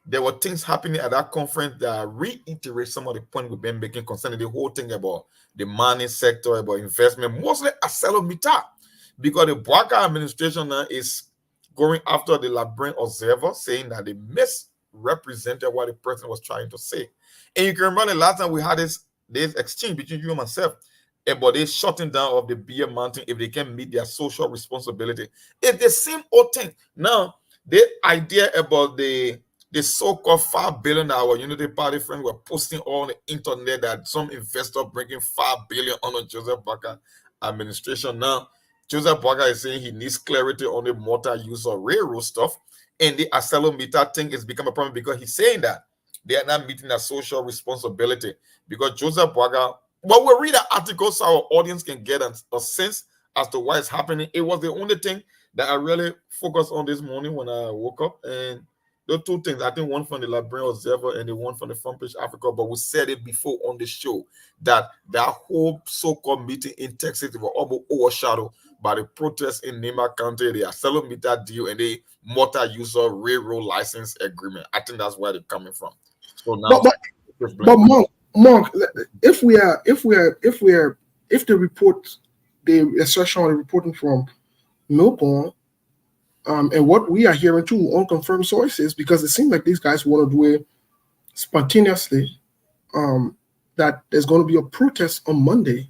there were things happening at that conference that reiterate some of the points we've been making concerning the whole thing about the mining sector, about investment, mostly ArcelorMittal. Because the Bwaka administration now is going after the Liberian Observer, saying that they misrepresented what the president was trying to say. And you can remember the last time we had this exchange between you and myself about they shutting down of the beer mountain if they can meet their social responsibility. It's the same old thing. Now, the idea about the so-called $5 billion our Unity Party friends were posting on the internet that some investor bringing $5 billion on the Joseph Baka administration. Now, Joseph Baka is saying he needs clarity on the multi-use of railroad stuff. And the ArcelorMittal thing is become a problem because he's saying that they are not meeting their social responsibility. Because Joseph Baka, well, we'll read an article so our audience can get a sense as to why it's happening. It was the only thing that I really focused on this morning when I woke up. And the two things, I think one from the Liberian Observer and the one from the Front Page Africa, but we said it before on the show that whole so-called meeting in Texas was almost overshadowed by the protests in Nema County, the ArcelorMittal deal, and the multi-user railroad license agreement. I think that's where they're coming from. So now, but Mark, if the report, the assertion or the reporting from Melbourne, and what we are hearing too, unconfirmed sources, because it seems like these guys want to do it spontaneously, that there's going to be a protest on Monday.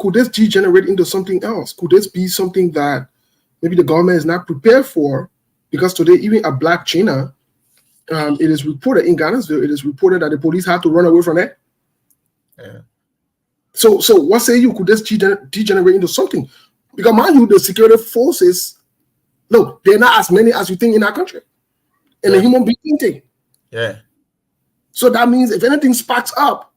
Could this degenerate into something else? Could this be something that maybe the government is not prepared for? Because today, even at Black China, it is reported in Ghana's, it is reported that the police had to run away from it. Yeah. So what say you? Could this degenerate into something? Because mind you, the security forces, look, they're not as many as you think in our country. And the human being thing. Yeah. So that means if anything sparks up,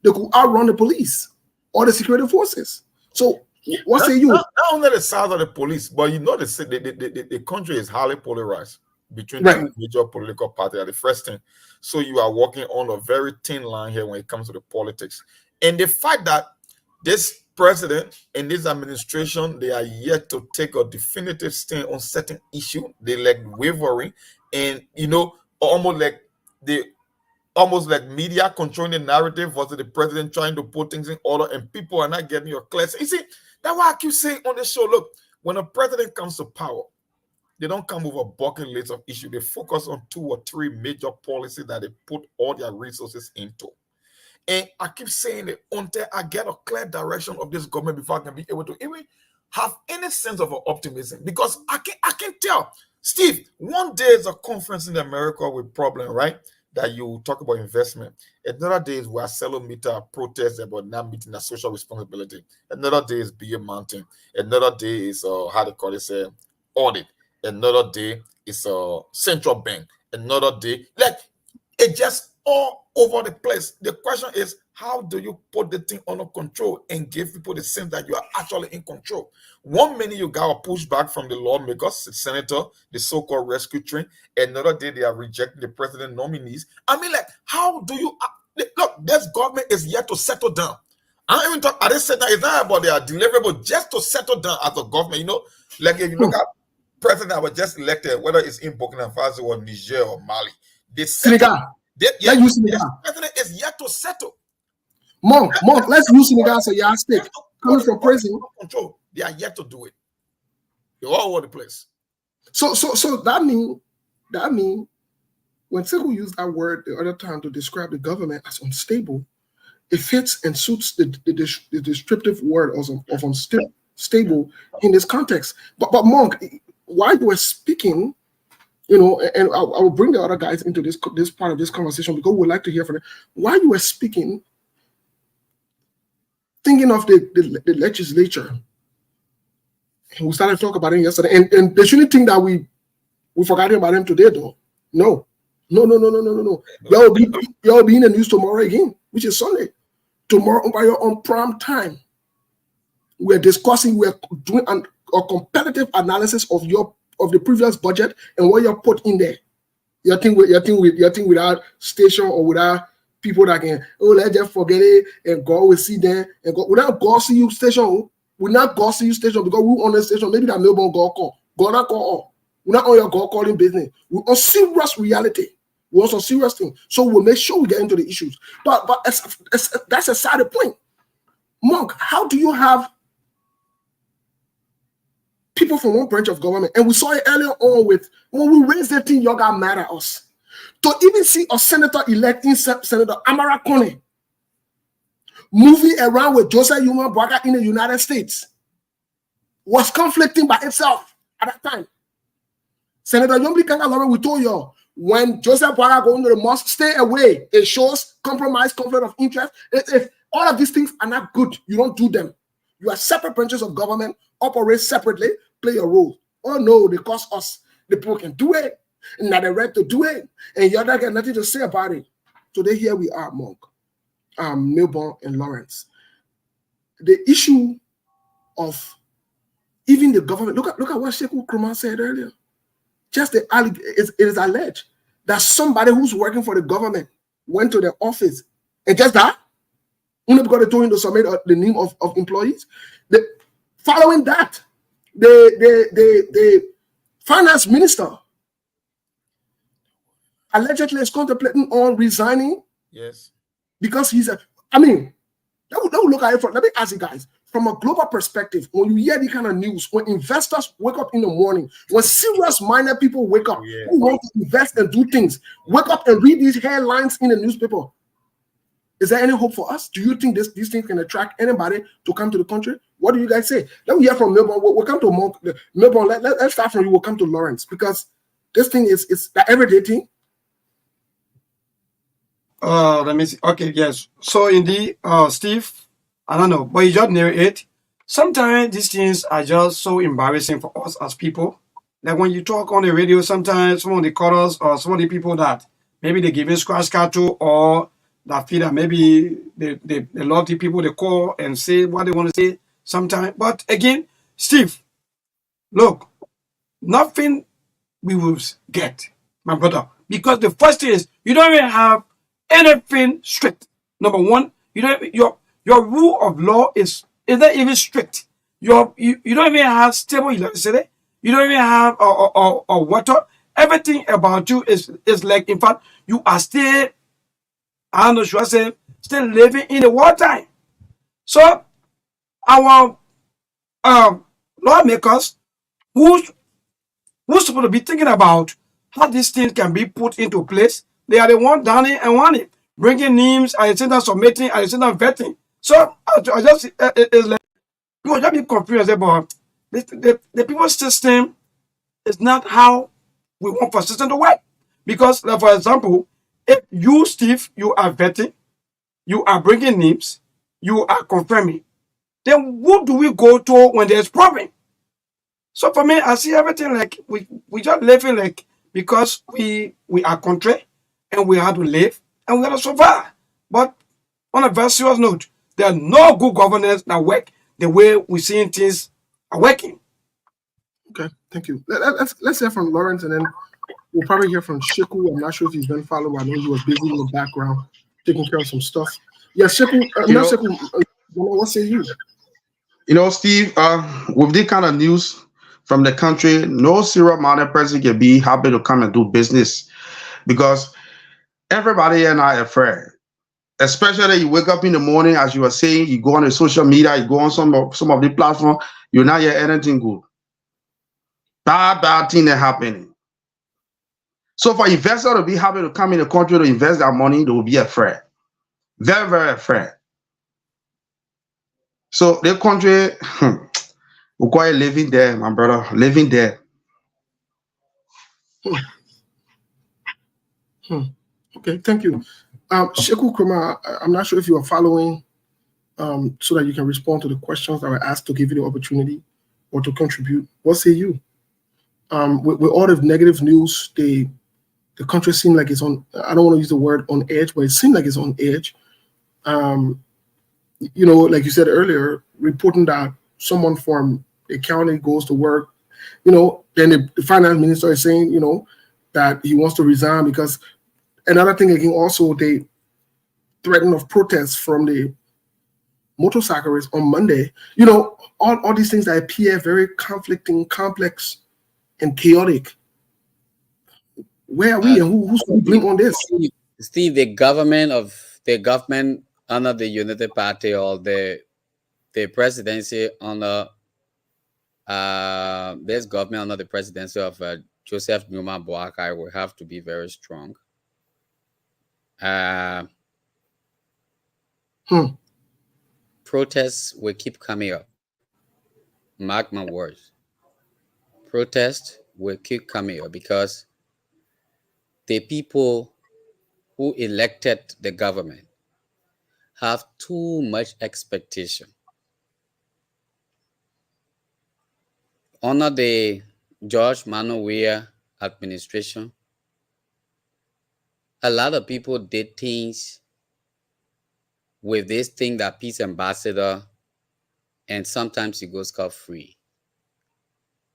they could outrun the police or the security forces. So what say you? Not only the size of the police, but the country is highly polarized. between Right. two major political parties. The first thing. So you are walking on a very thin line here when it comes to the politics. And the fact that this president and this administration, they are yet to take a definitive stand on certain issue. They like wavering, and almost like media controlling the narrative versus the president trying to put things in order, and people are not getting your class. You see, that's why I keep saying on the show, look, when a president comes to power, they don't come with a bucket list of issues. They focus on 2 or 3 major policies that they put all their resources into. And I keep saying it until I get a clear direction of this government before I can be able to even have any sense of optimism. Because I can tell, Steve, one day is a conference in America with problem, right? That you talk about investment. Another day is where Meter protests about not meeting their social responsibility. Another day is BA Mountain. Another day is how they call it, audit. Another day is central bank. Another day, like it just all over the place. The question is, how do you put the thing under control and give people the sense that you are actually in control? One minute you got a pushback from the lawmakers, the senator, the so-called rescue train. Another day they are rejecting the president nominees. I mean, like, how do you look? This government is yet to settle down. I don't even talk. I didn't say that it's not about their deliverable, just to settle down as a government. Like if you look at president that was just elected, whether it's in Burkina Faso or Niger or Mali, they settle. Senegal. President is yet to settle. Monk, let's use Senegal as a yardstick. Coming from prison. Control. They are yet to do it. They're all over the place. So that mean when Sekou used that word the other time to describe the government as unstable, it fits and suits the descriptive word of unstable in this context. But Monk, while you were speaking, and I will bring the other guys into this part of this conversation because we'd like to hear from them. While you were speaking, thinking of the legislature, and we started to talk about it yesterday, and they shouldn't think that we forgot about them today, though. No. You'll be in the news tomorrow again, which is Sunday. Tomorrow by your own prime time. We're doing a competitive analysis of the previous budget and what you put in there. You think without station or without people that can let's just forget it and God will see them and God without God see you station. We're not God see you station because we're on the station. Maybe that Melbourne God call. God not call all. We're not on your God calling business. We're on serious reality. We're on some serious thing. So we'll make sure we get into the issues. But that's a side point. Monk, how do you have people from one branch of government, and we saw it earlier on with when we raised that thing, y'all got mad at us. To even see a senator electing Senator Amara Kone moving around with Joseph Yuma Braga in the United States was conflicting by itself at that time. Senator Yombi Kangalore, we told y'all, when Joseph Braga go into the mosque, stay away. It shows compromise, conflict of interest. If all of these things are not good, you don't do them. You are separate branches of government, operate separately, play your role. Oh no, they cost us. The people can do it, and not the right to do it, and you're not got nothing to say about it. Today here we are, Monk, Milburn, and Lawrence. The issue of even the government. Look at what Sekou Nkrumah said earlier. Just it is alleged that somebody who's working for the government went to the office and just that. Only because they told him to submit the name of employees. Following that, the finance minister allegedly is contemplating on resigning. Yes. Because he's let me look at it from, let me ask you guys, from a global perspective, when you hear the kind of news, when investors wake up in the morning, when serious-minded people wake up, who want to invest and do things, wake up and read these headlines in the newspaper, is there any hope for us? Do you think these things can attract anybody to come to the country? What do you guys say? Let me hear from Melbourne. We'll come to Melbourne. Let's start from you. We'll come to Lawrence because this thing is the everyday thing. Let me see. Okay, yes. So indeed, Steve, I don't know, but you just nailed it. Sometimes these things are just so embarrassing for us as people. Like when you talk on the radio, sometimes some of the callers or some of the people that maybe they give you scratch cattle or that feel that maybe they love the people they call and say what they want to say sometimes. But again, Steve, look, nothing we will get, my brother. Because the first thing is you don't even have anything strict. Number one, you don't your rule of law is not even strict. You don't even have stable electricity. You don't even have water. Everything about you is like, in fact, you are still, I don't know, should I say, still living in the wartime. So our lawmakers who who's supposed to be thinking about how this thing can be put into place, they are the one down it and want it, bringing names, at the same time submitting, at the same time vetting. So I just it's like people just be confused about the people system is not how we want for system to work. Because, like, for example, if you, Steve, you are vetting, you are bringing names, you are confirming, then who do we go to when there's problem? So for me, I see everything like we just living like, because we are country and we have to live and we have to survive. But on a very serious note, there's no good governance that work the way we seeing things are working. Okay, thank you. Let's hear from Lawrence, and then we'll probably hear from Shiku. I'm not sure if he's been followed. I know he was busy in the background taking care of some stuff. Yeah, Shiku. Not Shiku. What say you? Steve, with this kind of news from the country, no serious-minded person can be happy to come and do business, because everybody here now is afraid. Especially you wake up in the morning, as you were saying, you go on the social media, you go on some of the platform, you're not hear anything good. Bad thing is happening. So for investors to be happy to come in the country to invest their money, they will be afraid. Very, very afraid. So the country, we're quite living there, my brother, living there. Okay, thank you. Sheku Kruma, I'm not sure if you are following, so that you can respond to the questions that were asked, to give you the opportunity or to contribute. What say you? With all the negative news, the country seems like it's on, I don't want to use the word on edge, but it seems like it's on edge. Like you said earlier, reporting that someone from a county goes to work, then the finance minister is saying, that he wants to resign, because another thing again, also they threaten of protests from the motorcyclists on Monday. All these things that appear very conflicting, complex, and chaotic. Where are we, and who's to blame on this? Steve, the government under the Unity Party, or the presidency under this government under the presidency of Joseph Numa Boakai will have to be very strong. Protests will keep coming up. Mark my words. Protests will keep coming up, because the people who elected the government have too much expectation. Under the George Manuel administration, a lot of people did things with this thing that peace ambassador, and sometimes it goes scot-free.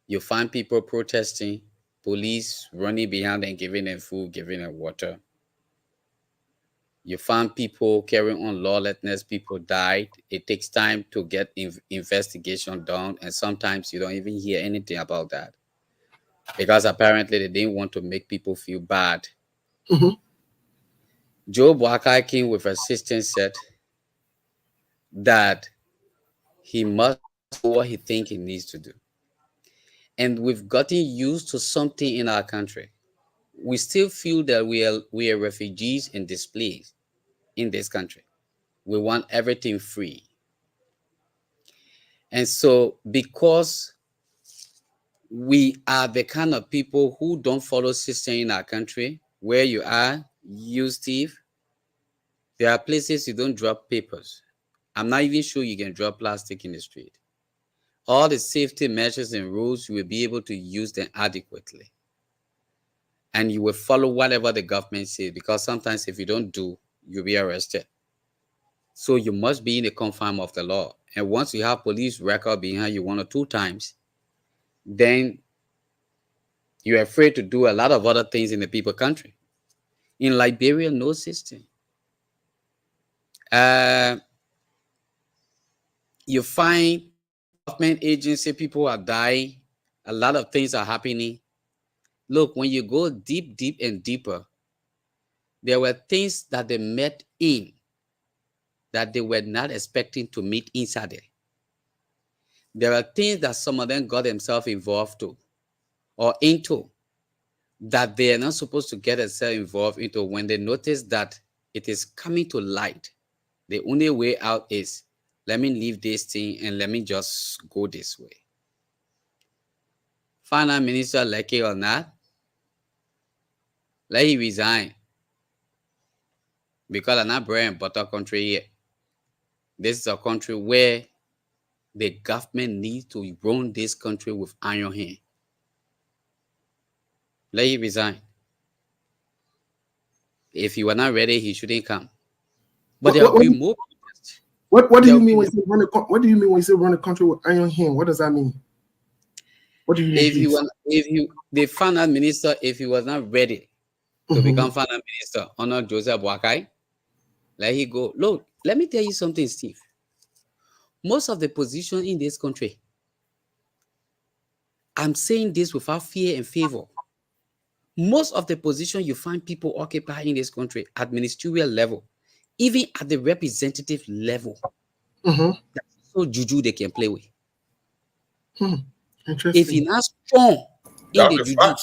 You find people protesting, police running behind them, giving them food, giving them water. You find people carrying on lawlessness, people died. It takes time to get investigation done, and sometimes you don't even hear anything about that, because apparently they didn't want to make people feel bad. Joe Boakai came with assistance, said that he must do what he thinks he needs to do. And we've gotten used to something in our country. We still feel that we are refugees and displaced in this country. We want everything free. And so, because we are the kind of people who don't follow system in our country, where you are, you, Steve, there are places you don't drop papers. I'm not even sure you can drop plastic in the street. All the safety measures and rules, you will be able to use them adequately. And you will follow whatever the government says, because sometimes if you don't do, you'll be arrested. So you must be in the confines of the law. And once you have police record behind you 1 or 2 times, then You're afraid to do a lot of other things in the people country. In Liberia, no system. You find government agency, people are dying. A lot of things are happening. Look, when you go deep, deep and deeper, there were things that they met in that they were not expecting to meet inside there. There are things that some of them got themselves involved to or into that they are not supposed to get themselves involved into. When they notice that it is coming to light, the only way out is, let me leave this thing and let me just go this way. Finance minister, like it or not, let him resign. Because I'm not bread and butter country yet. This is a country where the government needs to run this country with iron hand. Let him resign. If he were not ready, he shouldn't come. But there will be more. What do you mean when you say run a what do you mean when you say run a country with iron hand? What does that mean? What do you mean? The finance minister, if he was not ready to become finance minister under Joseph Boakai, let he go. Look, let me tell you something, Steve. Most of the positions in this country, I'm saying this without fear and favor. Most of the positions you find people occupy in this country at ministerial level, even at the representative level, that's so juju they can play with. Interesting. If you're not strong in the juju,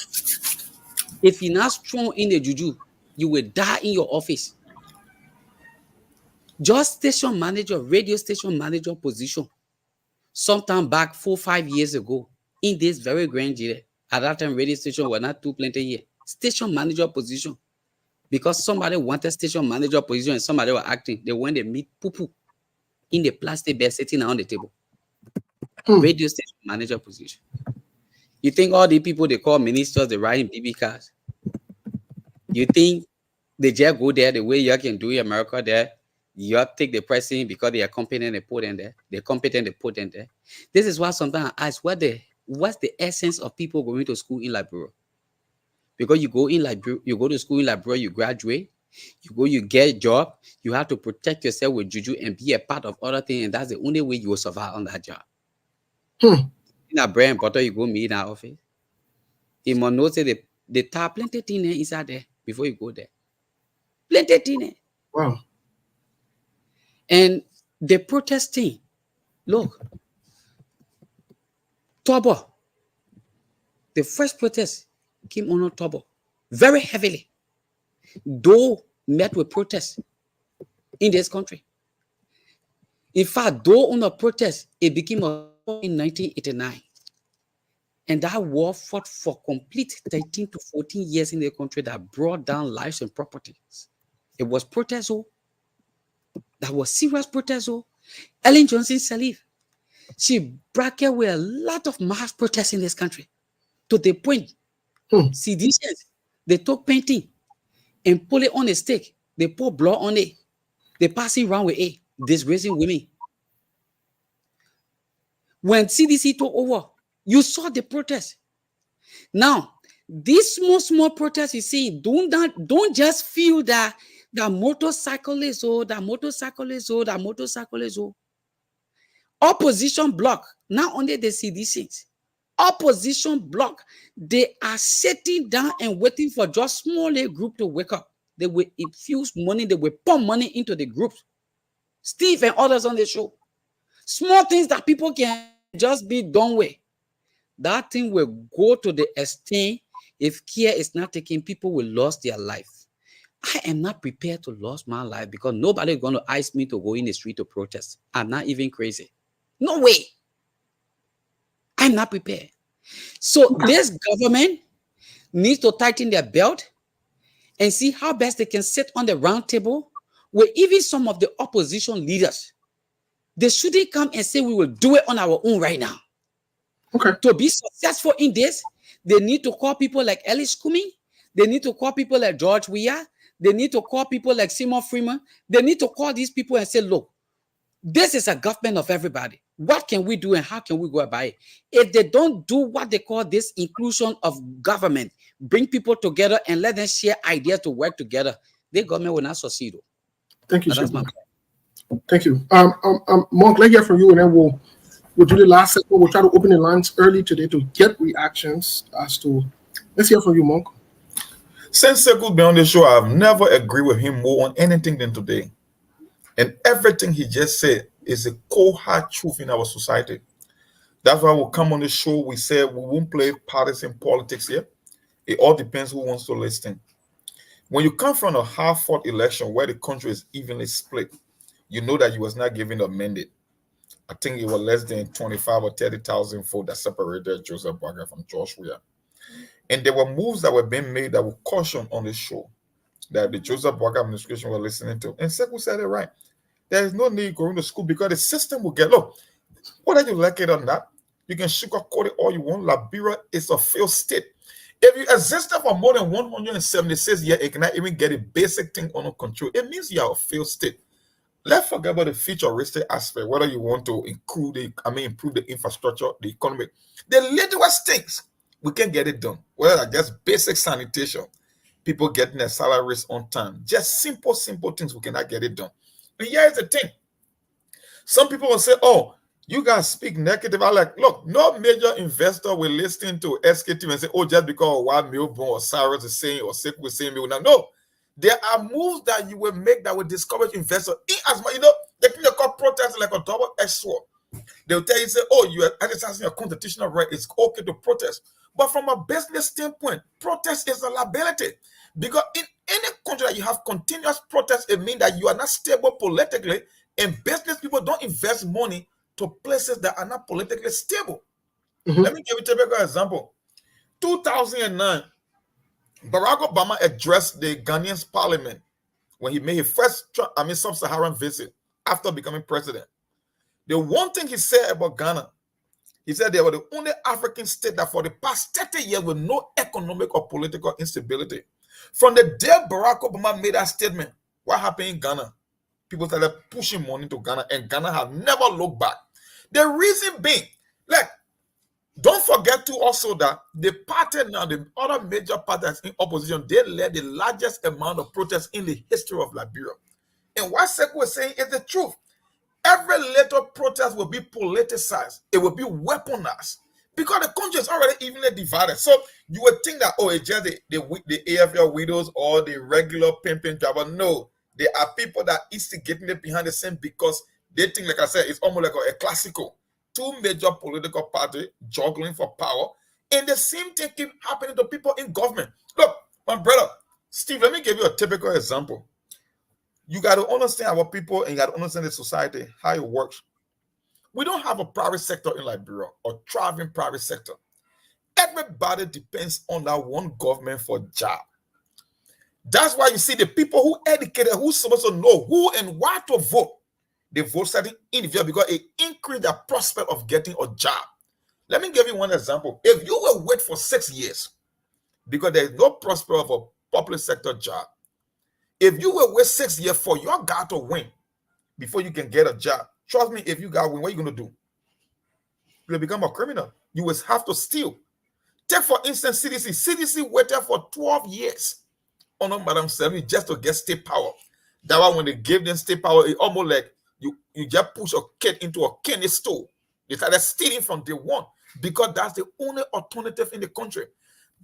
if you're not strong in the juju, you will die in your office. Just station manager, radio station manager position, sometime back 4-5 years ago, in this very grand year, at that time radio station were not too plenty here. Station manager position, because somebody wanted station manager position and somebody were acting, they went to meet poo-poo in the plastic bag sitting on the table. Radio station manager position. You think all the people they call ministers, they riding BB cars? You think they just go there the way you can do in America there? You have to take the president because they are competent, they put in there. They're competent, they put in there. This is why sometimes I ask, what's the essence of people going to school in Liberia? Because you go in Liberia, you go to school in Liberia, you graduate, you get a job, you have to protect yourself with juju and be a part of other things, and that's the only way you will survive on that job. In that bread and butter, you go meet in our office. You must know say they tap plenty things inside there before you go there. Plenty things. Wow. And the protesting, look, Tobo, the first protest came on Tobo very heavily, though met with protests in this country. In fact, though on a protest, it became a war in 1989. And that war fought for complete 13 to 14 years in the country that brought down lives and properties. It was protest. That was serious protest. Ellen Johnson Sirleaf, she bracketed with a lot of mass protests in this country to the point, seditious, they took painting and put it on a stick. They put blood on it. They pass it around with it, disgracing women. When CDC took over, you saw the protest. Now, this small protest you see, don't just feel that motorcyclists opposition bloc, not only the CDCs, opposition bloc, they are sitting down and waiting for just small group to wake up. They will infuse money, they will pump money into the groups. Steve and others on the show. Small things that people can just be done with. That thing will go to the extent, if care is not taken, people will lose their life. I am not prepared to lose my life because nobody is going to ask me to go in the street to protest. I'm not even crazy. No way. I'm not prepared. So this government needs to tighten their belt and see how best they can sit on the round table with even some of the opposition leaders. They shouldn't come and say we will do it on our own right now. Okay. To be successful in this, they need to call people like Ellis Kumi. They need to call people like George Weah. They need to call people like Simon Freeman. They need to call these people and say, look, this is a government of everybody. What can we do and how can we go about it? If they don't do what they call this inclusion of government, bring people together and let them share ideas to work together, the government will not succeed. Thank you, But that's Chief. my Thank you. Mark, let's hear from you, and then we'll do the last segment. We'll try to open the lines early today to get reactions as to. Let's hear from you, Mark. Since Seku's been on the show, I've never agreed with him more on anything than today. And everything he just said is a cold hard truth in our society. That's why we'll come on the show. We say we won't play partisan politics here. It all depends who wants to listen. When you come from a hard-fought election where the country is evenly split, you know that you was not given a mandate. I think it was less than 25 or 30,000 votes that separated Joseph Boakai from George Weah. And there were moves that were being made that were cautioned on the show that the Joseph Boakai administration were listening to. And Sekou said it right. There is no need going to school because the system will get, look, whether you like it or not, you can sugarcoat it all you want. Liberia is a failed state. If you existed for more than 176 years, it cannot even get a basic thing under control. It means you are a failed state. Let's forget about the futuristic aspect, whether you want to improve the infrastructure, the economy. The littlest things, we can get it done. Whether that's just basic sanitation, people getting their salaries on time. Just simple things, we cannot get it done. And here's the thing. Some people will say, oh, you guys speak negative. I like, look, no major investor will listen to SKT and say, oh, just because why Milburn or Cyrus is saying or Sekou is saying, no. There are moves that you will make that will discourage investors. As much, they can call protest like a double-edged sword. They'll tell you, say, oh, you are exercising your constitutional right. It's okay to protest. But from a business standpoint, protest is a liability. Because in any country that you have continuous protest, it means that you are not stable politically, and business people don't invest money to places that are not politically stable. Let me give you a typical example. 2009, Barack Obama addressed the Ghanaian parliament when he made his first sub-Saharan visit after becoming president. The one thing he said about Ghana, he said they were the only African state that for the past 30 years with no economic or political instability. From the day Barack Obama made that statement, what happened in Ghana? People started pushing money to Ghana, and Ghana have never looked back. The reason being, don't forget to also that the party now, the other major parties in opposition, they led the largest amount of protests in the history of Liberia. And what Sekou was saying is the truth. Every little protest will be politicized. It will be weaponized because the country is already evenly divided. So you would think that, oh, it's just the AFL widows or the regular pimping driver. No, there are people that instigating it behind the scene because they think, like I said, it's almost like a classical. Two major political parties juggling for power, and the same thing keep happening to people in government. Look, my brother, Steve, let me give you a typical example. You got to understand our people and you got to understand the society, how it works. We don't have a private sector in Liberia or thriving private sector. Everybody depends on that one government for job. That's why you see the people who educated, who's supposed to know who and why to vote. They vote certain individual because it increased the prospect of getting a job. Let me give you one example. If you will wait for 6 years because there is no prospect of a public sector job, if you will wait 6 years for your guy to win before you can get a job, trust me, if you got win, what are you going to do? You'll become a criminal. You will have to steal. Take, for instance, CDC. CDC waited for 12 years on Madam Selmy just to get state power. That why when they gave them state power, it almost like you just push a kid into a candy store. They started stealing from day one because that's the only alternative in the country.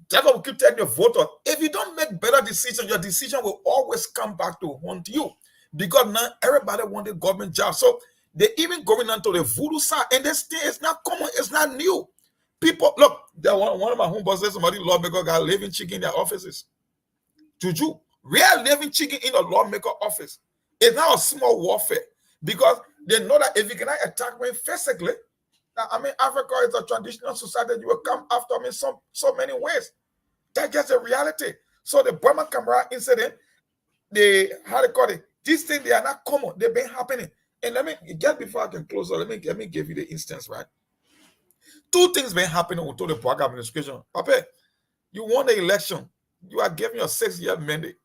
That's why we keep telling your voter, if you don't make better decisions, your decision will always come back to haunt you. Because now everybody wants a government job. So they're even going on to the voodoo side, and this thing is not common, it's not new. People, look, one of my home bosses, somebody lawmaker got living chicken in their offices. Juju, real living chicken in a lawmaker office. It's not a small warfare. Because they know that if you cannot attack me physically, Africa is a traditional society. You will come after me so many ways. That's just a reality. So the Burma Camara incident, how they call it, these things, they are not common. They've been happening. And let me, just before I can close, let me give you the instance, right? 2 things been happening until the Boakai administration. Papa, you won the election. You are given your 6-year mandate.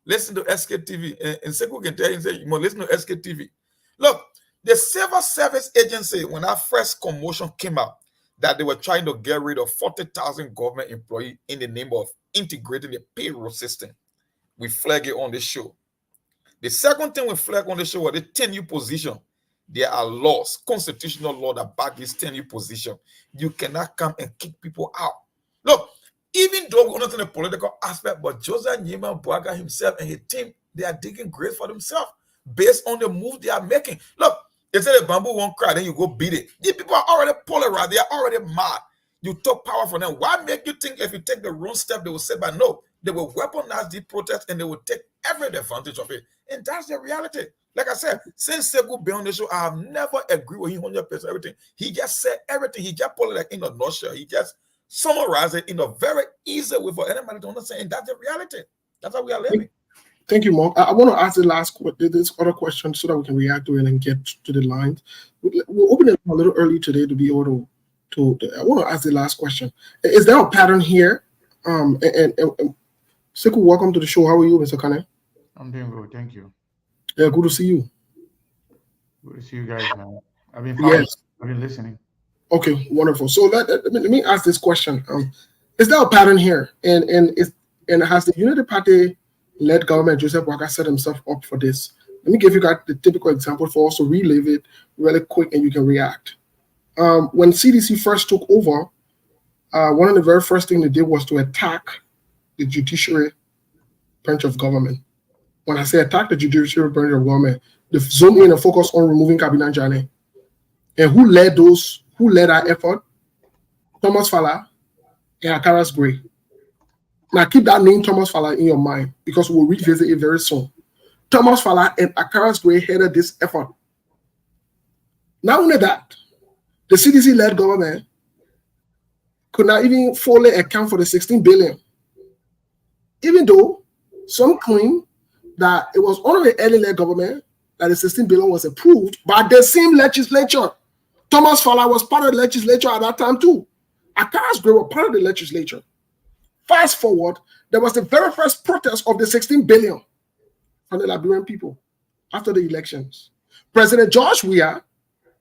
Listen to SKTV. And Sekou can tell you, say, you must listen to SKTV. Look, The Civil Service Agency, when that first commotion came out, that they were trying to get rid of 40,000 government employees in the name of integrating the payroll system, we flag it on the show. The second thing we flag on the show was the tenure position. There are laws, constitutional law that back this tenure position. You cannot come and kick people out. Look, even though we're not in the political aspect, but Joseph Nyema Boaga himself and his team, they are digging grave for themselves based on the move they are making. Look, they say the bamboo won't cry, then you go beat it. These people are already polarized. They are already mad. You took power from them. Why make you think if you take the wrong step, they will say, but no, they will weaponize the protest and they will take every advantage of it. And that's the reality. Like I said, since Sekou been on the show, I have never agreed with him 100% everything. He just said everything. He just put it like in a nutshell. He just summarized it in a very easy way for anybody to understand. And that's the reality. That's how we are living. Thank you, Mark. I want to ask this other question so that we can react to it and get to the lines. We'll open it a little early today to be able to I want to ask the last question. Is there a pattern here? And Sekou, welcome to the show. How are you, Mr. Kane? I'm doing good, thank you. Yeah, good to see you. Good to see you guys, man. I've been following. Yes. I've been listening. Okay, wonderful. So let me ask this question. Is there a pattern here? And has the Unity Party led government, Joseph Boaga, set himself up for this? Let me give you guys the typical example for us to relive it really quick and you can react. When CDC first took over, one of the very first things they did was to attack the judiciary branch of government. When I say attack the judiciary branch of government, they zone in and focus on removing Kabila Njane. And who led that effort? Thomas Fala and Akaras Gray. Now keep that name Thomas Fala in your mind because we'll revisit it very soon. Thomas Fala and Akaras Gray headed this effort. Not only that, the CDC-led government could not even fully account for the 16 billion. Even though some claim that it was only the early-led government that the 16 billion was approved by the same legislature. Thomas Fala was part of the legislature at that time too. Akaras Gray were part of the legislature. Fast forward, there was the very first protest of the 16 billion from the Liberian people after the elections. President George Weah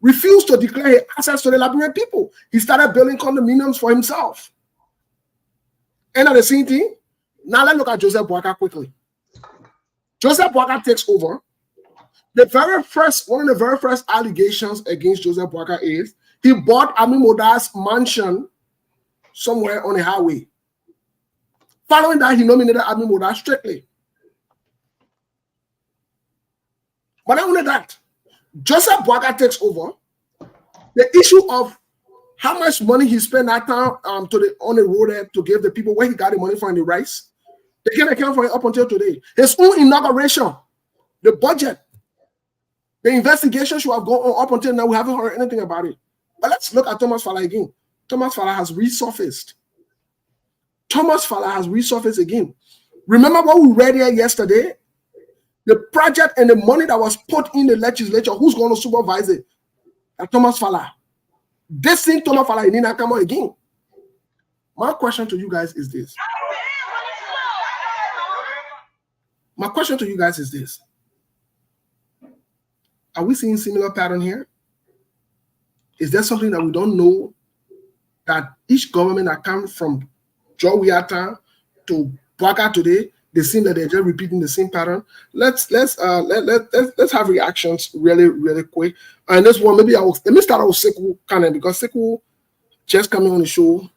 refused to declare access to the Liberian people. He started building condominiums for himself. And at the same thing, now let's look at Joseph Boaga quickly. Joseph Boaga takes over. One of the very first allegations against Joseph Boaga is he bought Ami Moda's mansion somewhere on a highway. Following that, he nominated Ami Moda strictly. But not only that, Joseph Boaga takes over. The issue of how much money he spent that time on the road there to give the people where he got the money from the rice, they can't account for it up until today. His own inauguration, the budget, the investigation should have gone on up until now. We haven't heard anything about it. But let's look at Thomas Fala again. Thomas Fala has resurfaced. Thomas Fala has resurfaced again. Remember what we read here yesterday? The project and the money that was put in the legislature, who's going to supervise it? Thomas Fala. This thing, Thomas Fala, he didn't come out again. My question to you guys is this. Are we seeing similar pattern here? Is there something that we don't know that each government that comes from Joe Wiata to Boaga today, they seem that they're just repeating the same pattern? Let's have reactions really quick. And this one, let me start out with Sekou Kane because Sekou just coming on the show.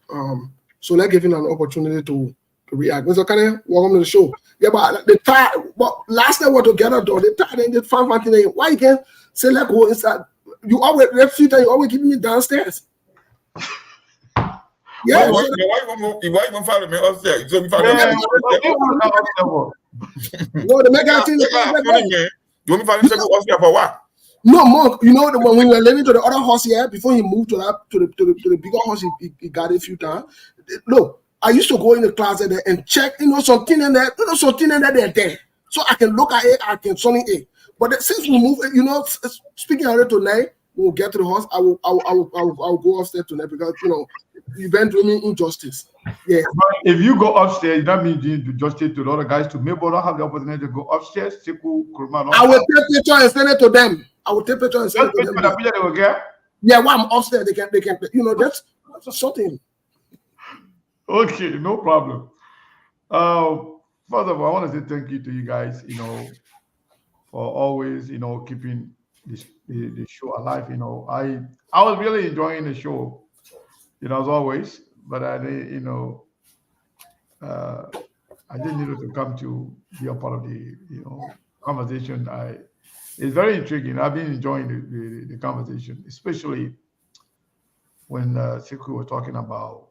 So let's give him an opportunity to react. Mr. Kane, welcome to the show. Yeah, but last night we were together though. They tied and they found one thing. Why you can't say let go inside? You always keep me downstairs. Yeah. Why you follow me upstairs? So follow me no, the mega thing. You want me follow Sekou upstairs for what? No, Monk. You know when we were living to the other horse here before he moved to the bigger horse, he got it a few times. Look. I used to go in the closet there and check, something in there, they're there. So I can look at it, I can something it. But since we move, speaking of it tonight, when we get to the house, I will go upstairs tonight because you've been doing injustice. Yeah. But if you go upstairs, that means you do justice to the other guys to maybe don't have the opportunity to go upstairs. I will take picture and send it to them. I will take picture and send it to them. They will get. Yeah, while I'm upstairs, they can, you know, that's something. Okay, no problem. First of all, I want to say thank you to you guys, you know, for always, you know, keeping this the show alive. You know, I was really enjoying the show, you know, as always. But I, you know, I just needed to come to be a part of the, you know, conversation. It's very intriguing. I've been enjoying the conversation, especially when Siku was talking about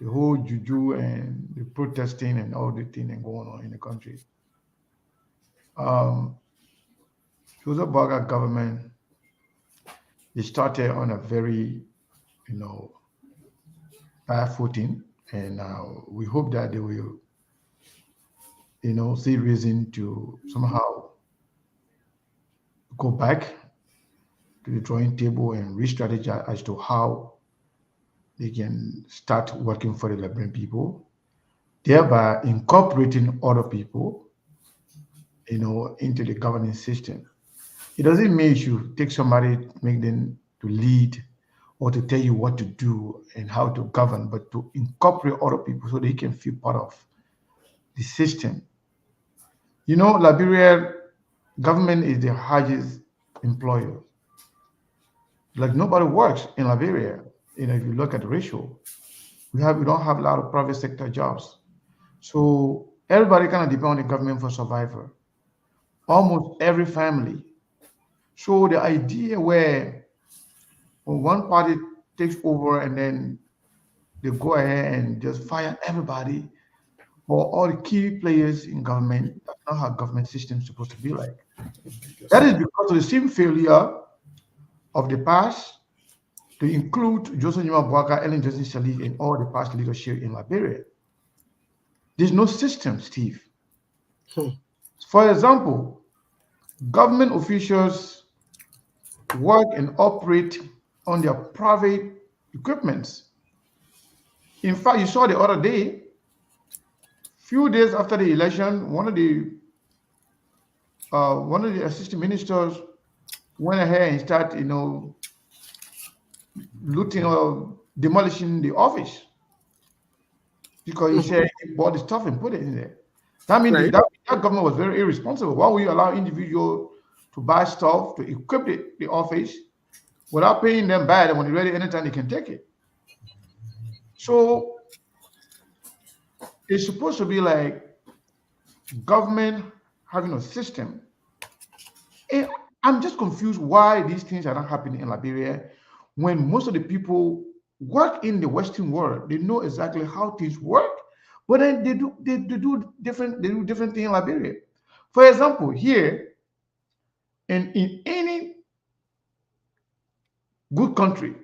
the whole juju and the protesting and all the thing going on in the country. Joseph Boaga government, they started on a very, you know, bad footing, and we hope that they will, you know, see reason to somehow go back to the drawing table and re-strategize as to how they can start working for the Liberian people, thereby incorporating other people, you know, into the governing system. It doesn't mean you take somebody, make them to lead or to tell you what to do and how to govern, but to incorporate other people so they can feel part of the system. You know, Liberia government is the highest employer. Like nobody works in Liberia. You know, if you look at the ratio, we don't have a lot of private sector jobs. So everybody kind of depend on the government for survival. Almost every family. So the idea where when one party takes over and then they go ahead and just fire everybody or all the key players in government, that's not how government system is supposed to be like. That is because of the same failure of the past to include Joseph Nima Boaga, Ellen Johnson Sirleaf, and all the past leadership in Liberia. There's no system, Steve. For example, government officials work and operate on their private equipments. In fact, you saw the other day, few days after the election, one of the assistant ministers went ahead and started, you know, looting or demolishing the office because he said he bought the stuff and put it in there. That means that government was very irresponsible. Why would you allow individuals to buy stuff to equip the office without paying them back, and when they're ready, anytime they can take it? So it's supposed to be like government having a system. And I'm just confused why these things are not happening in Liberia when most of the people work in the Western world. They know exactly how things work, but then they do different things in Liberia. For example, here and in any good country,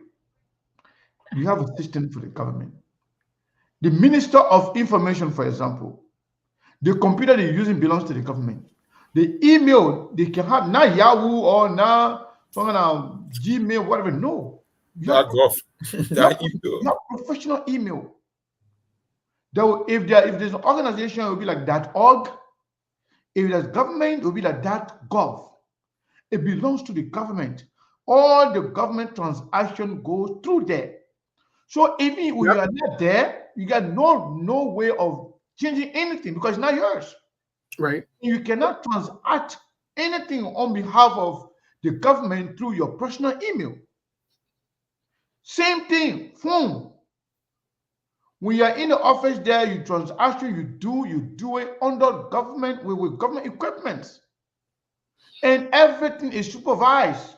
you have a system for the government. The Minister of Information, for example, the computer they're using belongs to the government. The email they can have, not Yahoo or not Gmail, whatever. No. You have professional email. If there's an organization, it will be like .org. If there's government, it will be like .gov. It belongs to the government. All the government transaction goes through there. So even when you are not there, you got no way of changing anything because it's not yours. Right. You cannot transact anything on behalf of the government through your personal email. Same thing, phone. When you are in the office there, you transaction, you do it under government with government equipment. And everything is supervised.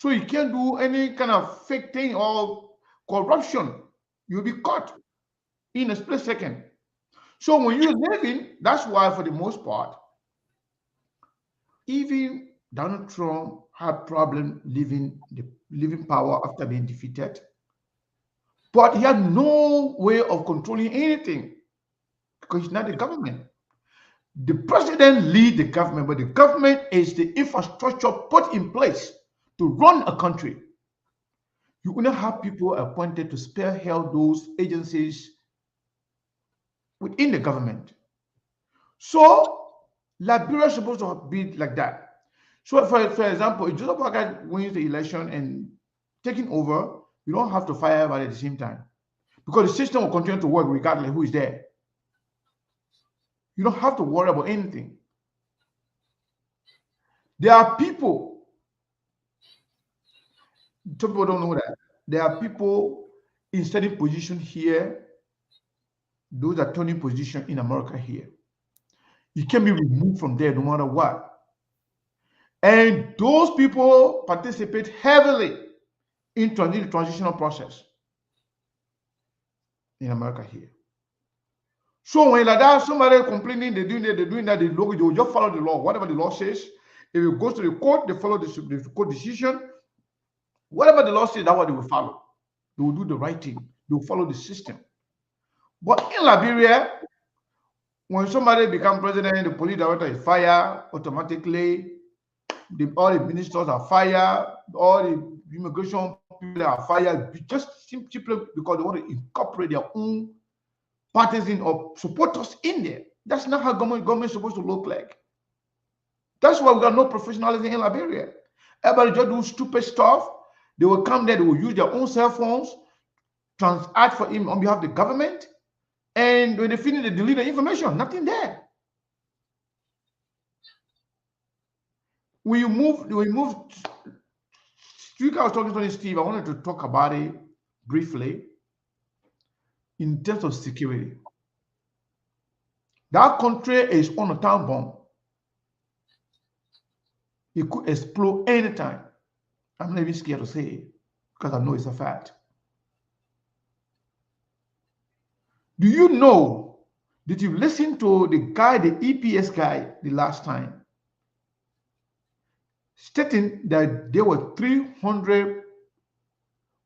So you can't do any kind of fake thing or corruption. You'll be caught in a split second. So when you're living, that's why for the most part, even Donald Trump had problem leaving power after being defeated. But he had no way of controlling anything because he's not the government. The president leads the government, but the government is the infrastructure put in place to run a country. You only have people appointed to spearhead those agencies within the government. So Liberia is supposed to be like that. So for example, if Joseph Boakai wins the election and taking over, you don't have to fire everybody at the same time, because the system will continue to work regardless of who is there. You don't have to worry about anything. There are people, some people don't know that. There are people in certain position here, those are turning position in America here. You can be removed from there no matter what. And those people participate heavily in the transitional process in America here. So when like that, somebody complaining, they're doing that, they will just follow the law. Whatever the law says, if it goes to the court, they follow the court decision. Whatever the law says, that's what they will follow. They will do the right thing. They will follow the system. But in Liberia, when somebody becomes president, the police director is fired automatically. All the ministers are fired. All the immigration people are fired, just simply because they want to incorporate their own partisan or supporters in there. That's not how government is supposed to look like. That's why we got no professionalism in Liberia. Everybody just do stupid stuff. They will come there, they will use their own cell phones, transact for him on behalf of the government, and when they finish, they delete the information. Nothing there. We moved. I was talking to Steve. I wanted to talk about it briefly in terms of security. That country is on a time bomb. It could explode anytime. I'm not even scared to say it because I know it's a fact. Do you know that you listened to the guy, the EPS guy, the last time, stating that there were 300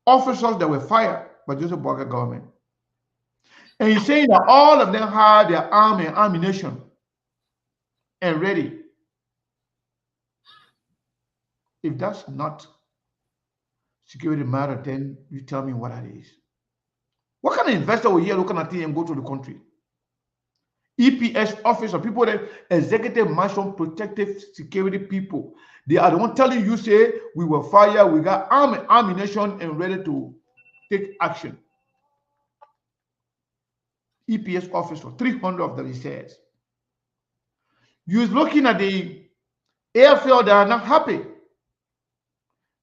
officers that were fired by Joseph Boakai government? And he's saying that all of them had their arm and ammunition and ready. If that's not security matter, then you tell me what that is. What kind of investor will here looking at it and go to the country? EPS officer, people that executive mansion protective security people, they are the one telling you, say, we were fired, we got arm and ammunition and ready to take action. EPS officer, 300 of them, he says. You're looking at the airfield, they are not happy.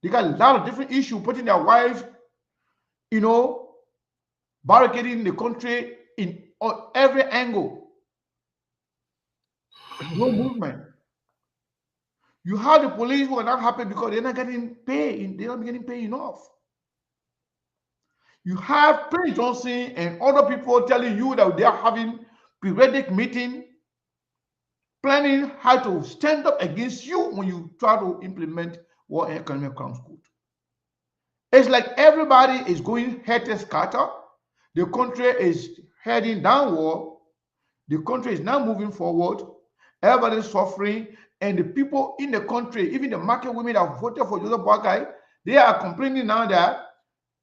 They got a lot of different issues, putting their wives, barricading the country in every angle. No movement. You have the police who are not happy because they're not getting paid. They're not getting paid enough. You have Prince Johnson and other people telling you that they are having periodic meeting, planning how to stand up against you when you try to implement War and Economic Crimes Code. It's like everybody is going head-to-scatter. The country is heading downward. The country is now moving forward. Everybody is suffering. And the people in the country, even the market women that voted for Joseph Boakai, they are complaining now that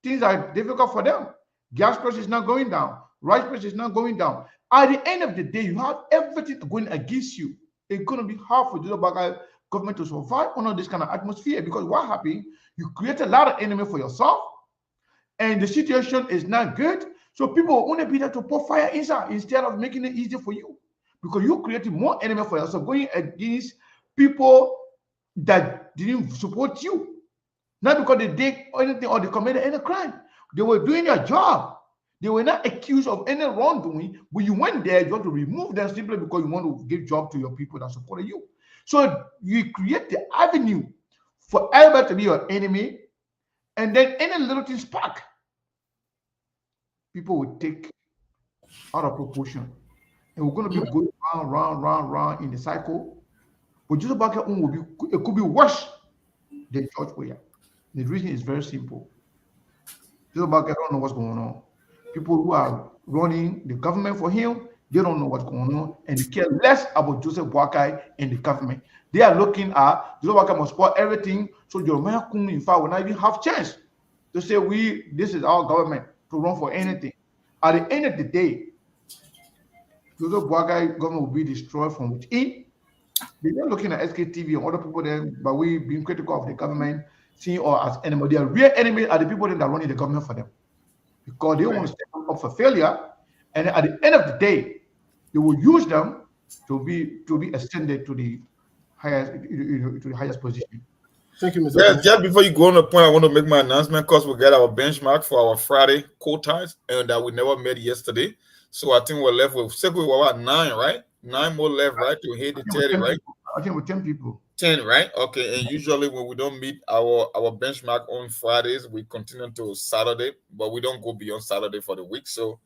things are difficult for them. Gas price is not going down. Rice price is not going down. At the end of the day, you have everything going against you. It's going to be hard for Joseph Boakai government to survive under this kind of atmosphere, because what happened? You create a lot of enemy for yourself, and the situation is not good. So people will only be there to pour fire inside instead of making it easy for you, because you created more enemy for yourself, going against people that didn't support you, not because they did anything or they committed any crime. They were doing their job. They were not accused of any wrongdoing, but you went there, you want to remove them simply because you want to give job to your people that supported you. So you create the avenue for everybody to be your enemy, and then any little thing spark, people will take out of proportion. And we're going to be going round in the cycle. But Joseph Boakai will be, it could be worse than George Weah. The reason is very simple. Joseph Boakai don't know what's going on. People who are running the government for him, they don't know what's going on, and they care less about Joseph Boakai and the government. They are looking at Joseph Boakai must spoil everything, so Jeremiah Kum, in fact, will not even have chance. to say this is our government to run for anything. At the end of the day, Joseph Boakai government will be destroyed from within. They're looking at SKTV and other people there, but we being critical of the government, seeing us as enemy. Their real enemy are the people that are running the government for them, because they want to set them up for failure. And at the end of the day, they will use them to be ascended to the highest position. Thank you, Mr. Yeah, just before you go on the point, I want to make my announcement because we get our benchmark for our Friday quotas and that we never made yesterday. So I think we're left with we're about 9, right? 9 more left, right? To hit the 30, right? I think with 10 people. 10, right? Okay. And usually when we don't meet our benchmark on Fridays, we continue to Saturday, but we don't go beyond Saturday for the week. So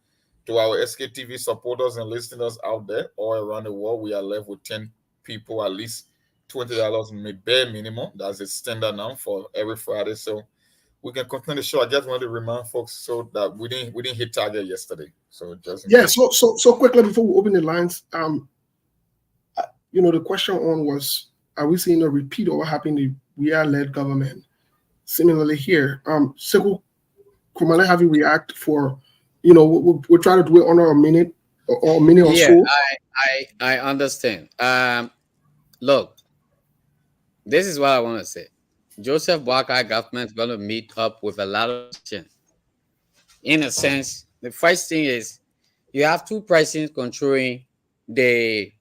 to our SKTV supporters and listeners out there all around the world, we are left with 10 people, at least $20 bare minimum. That's a standard now for every Friday. So we can continue the show. I just want to remind folks so that we didn't hit target yesterday. So just so quickly before we open the lines, the question on was, are we seeing a repeat of what happened in the Weah-led government? Similarly here, Sekou Kumale, have you react for, we'll try to do it under a minute or a minute or so. I understand. Look, this is what I want to say. Joseph Boakai government is going to meet up with a lot of questions. In a sense, the first thing is you have two presidents controlling the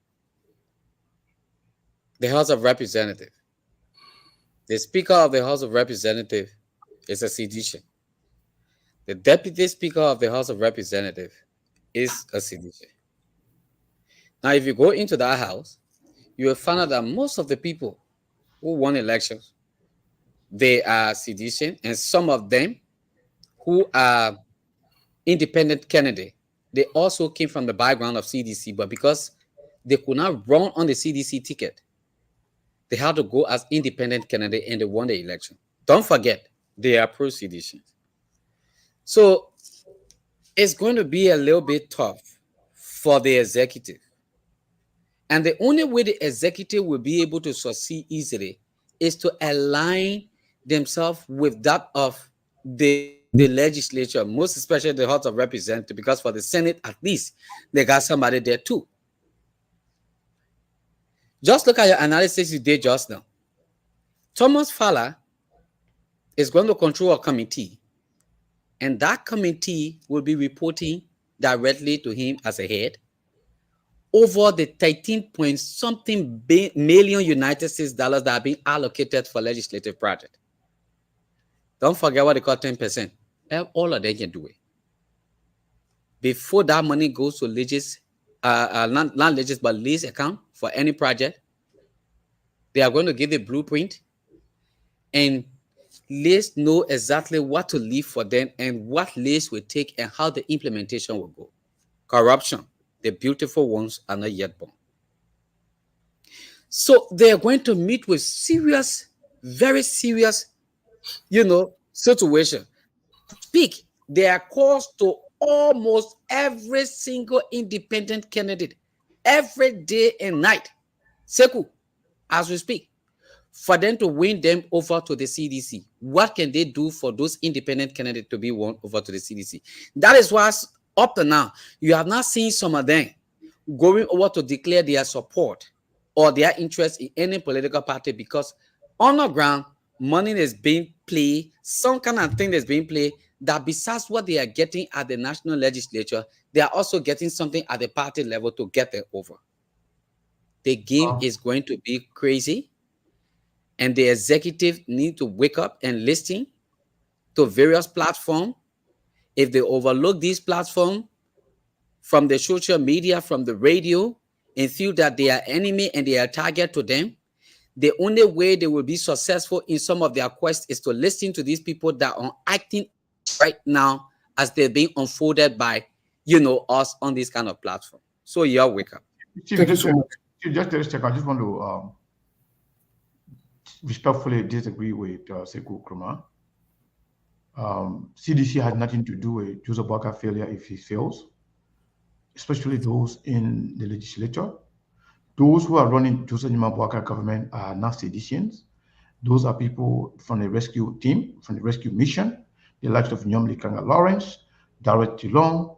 House of Representatives. The Speaker of the House of Representatives is a sedition. The Deputy Speaker of the House of Representatives is a sedition. Now, if you go into that house, you will find out that most of the people who won elections, they are sedition, and some of them who are independent candidates, they also came from the background of CDC, but because they could not run on the CDC ticket, they had to go as independent candidate and they won the election. Don't forget, they are pro-sedition. So it's going to be a little bit tough for the executive. And the only way the executive will be able to succeed easily is to align themselves with that of the legislature, most especially the House of Representatives, because for the Senate, at least, they got somebody there too. Just look at your analysis you did just now. Thomas Fowler is going to control a committee, and that committee will be reporting directly to him as a head over the 13-point-something million United States dollars that are being allocated for legislative project. Don't forget what they call 10%. All of them can do it. Before that money goes to not legis, but lease account for any project, they are going to give the blueprint, and lease know exactly what to leave for them and what lease will take and how the implementation will go. Corruption. The beautiful ones are not yet born. So they are going to meet with serious, very serious, situation. To speak, there are calls to almost every single independent candidate every day and night, Sekou, as we speak, for them to win them over to the CDC. What can they do for those independent candidates to be won over to the CDC? That is why up to now, you have not seen some of them going over to declare their support or their interest in any political party, because on the ground, money is being played, some kind of thing is being played, that besides what they are getting at the national legislature, they are also getting something at the party level to get them over. The game is going to be crazy, and the executive need to wake up and listen to various platforms. If they overlook these platforms from the social media, from the radio, and feel that they are enemy and they are target to them, the only way they will be successful in some of their quests is to listen to these people that are acting right now as they're being unfolded by, us on this kind of platform. So wake up. Chief, just a second. I just want to respectfully disagree with Sekou Kruma. CDC has nothing to do with Joseph Boakai failure if he fails, especially those in the legislature. Those who are running Joseph Boakai government are not seditions. Those are people from the rescue team, from the rescue mission. the likes of Nyomli Kanga Lawrence, Darrell Tilong,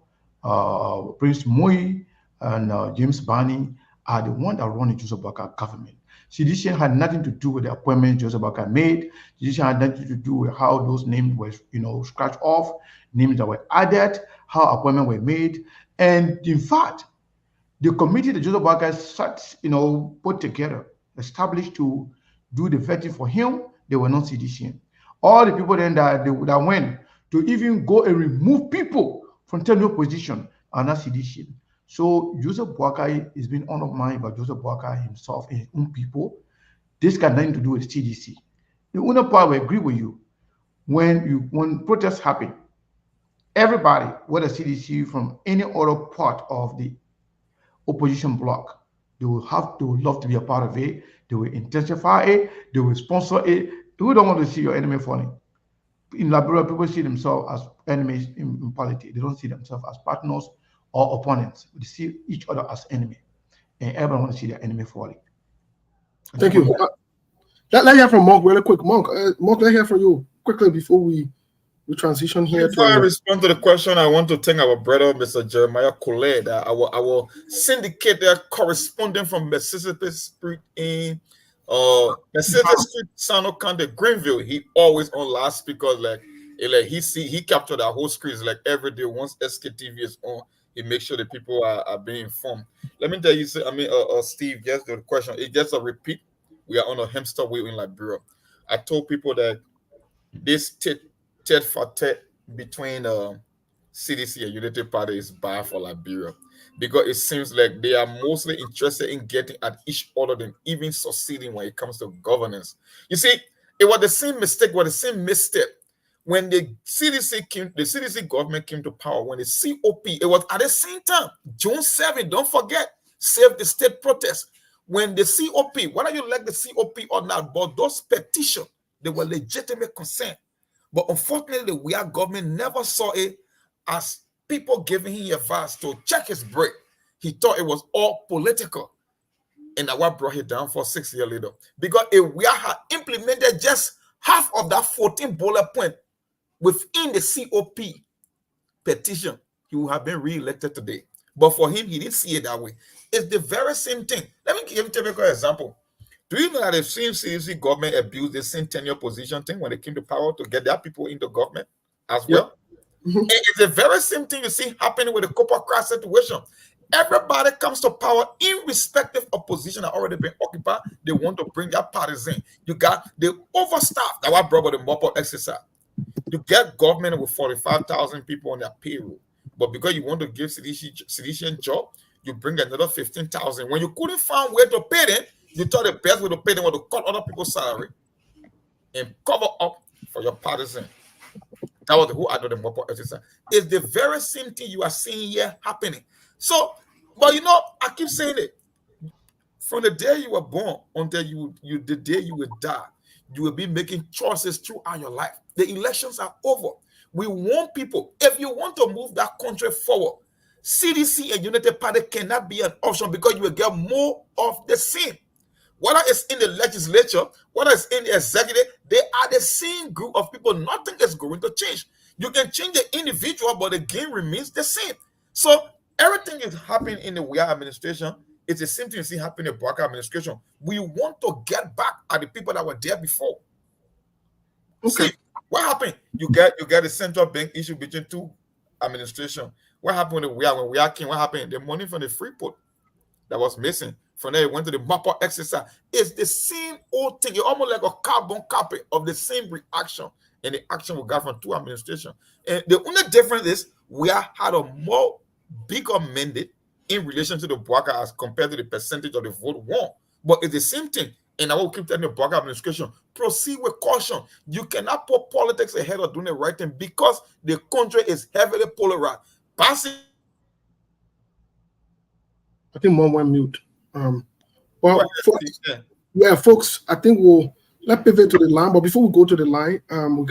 Prince Moi, and James Barney are the ones that run the Joseph Boakai government. Sedition had nothing to do with the appointment Joseph Boakai made. Sedition had nothing to do with how those names were, scratched off, names that were added, how appointments were made. And in fact, the committee that Joseph Boakai sat, put together, established to do the vetting for him, they were not Sedition. All the people then that went to even go and remove people from tenure position are not Sedition. So Joseph Boakai is being undermined by Joseph Boakai himself and his own people. This got nothing to do with CDC. The other part will agree with you. When protests happen, everybody, whether CDC from any other part of the opposition bloc, they will love to be a part of it. They will intensify it. They will sponsor it. We don't want to see your enemy falling. In Liberia, people see themselves as enemies in politics. They don't see themselves as partners or opponents. They see each other as enemy, and everyone wants to see their enemy falling. Thank you. Let's hear from Monk really quick. Monk, let's hear from you quickly before we transition here. Before I respond to the question, I want to thank our brother, Mr. Jeremiah Collet, our syndicate there, correspondent from Mississippi Street in Mississippi Street, Sano County, Greenville. He always on last because he captured that whole screen like every day. Once SKTV is on, he makes sure the people are being informed. Let me tell you, Steve, just the question. It's just a repeat. We are on a hamster wheel in Liberia. I told people that this tit for tat between CDC and Unity Party is bad for Liberia because it seems like they are mostly interested in getting at each other than even succeeding when it comes to governance. You see, it was the same mistake, misstep when the CDC government came to power. When the COP, it was at the same time, June 7th, don't forget, Save the State protest. When the COP, whether you like the COP or not, but those petitions, they were legitimate concern. But unfortunately, our government never saw it as people giving him advice to check his break. He thought it was all political. And that what brought it down for 6 years later. Because if we had implemented just half of that 14 bullet point within the COP petition, he would have been re-elected today. But for him, he didn't see it that way. It's the very same thing. Let me give you a typical example. Do you know that the same CDC government abused the same tenure position thing when they came to power to get their people into government as well? Yep. It's the very same thing you see happening with the copper crash situation. Everybody comes to power irrespective of position that already been occupied. They want to bring their parties in. You got the overstaff that was brought by the mop-up exercise. You get government with 45,000 people on their payroll. But because you want to give CDC job, you bring another 15,000. When you couldn't find where to pay them, you thought the best way to pay them was to cut other people's salary and cover up for your partisan. That was the whole idea of the mop-up exercise. It's the very same thing you are seeing here happening. So, but I keep saying it. From the day you were born until the day you will die, you will be making choices throughout your life. The elections are over. We want people. If you want to move that country forward, CDC and Unity Party cannot be an option because you will get more of the same. Whether it's in the legislature, whether it's in the executive, they are the same group of people. Nothing is going to change. You can change the individual, but the game remains the same. So everything is happening in the WIA administration. It's the same thing you see happening in the Boakai administration. We want to get back at the people that were there before. Okay. See, what happened? You get the central bank issue between two administrations. What happened when WIA came? What happened? The money from the Freeport that was missing. From there, it went to the mop-up exercise. It's the same old thing. It's almost like a carbon copy of the same reaction and the action we got from two administrations. And the only difference is we had a more bigger mandate in relation to the Boakai as compared to the percentage of the vote won. But it's the same thing. And I will keep telling the Boakai administration, proceed with caution. You cannot put politics ahead of doing the right thing because the country is heavily polarized. Passing. I think Mom went mute. Folks, I think let's pivot to the line. But before we go to the line, we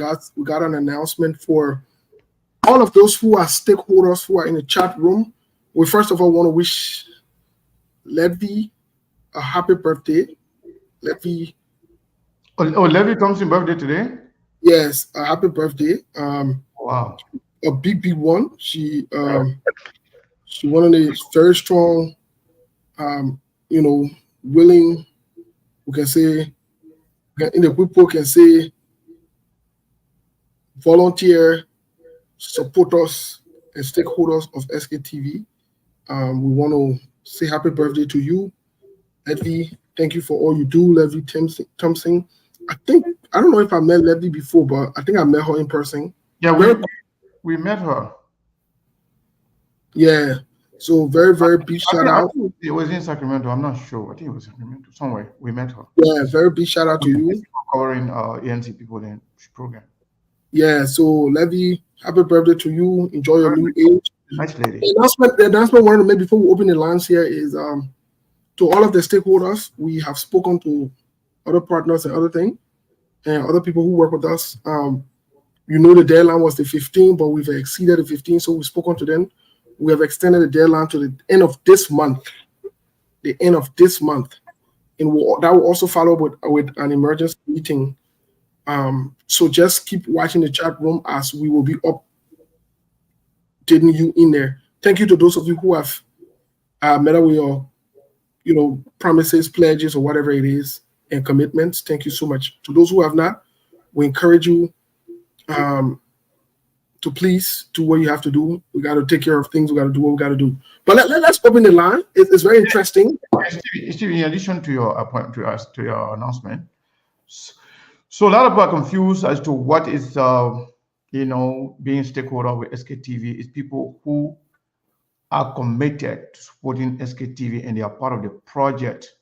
got an announcement for all of those who are stakeholders who are in the chat room. We first of all want to wish Levy a happy birthday. Levy. Levy comes in birthday today? Yes, happy birthday. Wow. A big one. She one of the very strong, you know, willing. We can say in the people can say volunteer supporters and stakeholders of SKTV. We want to say happy birthday to you, Levy. Thank you for all you do, Levy Thompson. I don't know if I met Levy before, but I think I met her in person. Yeah, Very, we met her. yeah. So very big shout out. It was in Sacramento. I'm not sure. I think it was Sacramento somewhere. We met her. Yeah, very big shout out to you. Covering ANC people in program. Yeah, so Levy, happy birthday to you. Enjoy your new age. Nice lady. The announcement I wanted to make before we open the lines here is to all of the stakeholders. We have spoken to other partners and other things, and other people who work with us. You know, the deadline was the 15th, but we've exceeded the 15th, so we've spoken to them. We have extended the deadline to the end of this month. The end of this month, and that will also follow with an emergency meeting. So just keep watching the chat room as we will be updating you in there. Thank you to those of you who have met up with your, promises, pledges, or whatever it is, and commitments. Thank you so much. To those who have not, we encourage you to please do what you have to do. We got to take care of things. We got to do what we got to do. But let's open the line. It's very interesting. Steve, in addition to your to your announcement, so a lot of people are confused as to what is being stakeholder with SKTV is people who are committed to supporting SKTV and they are part of the project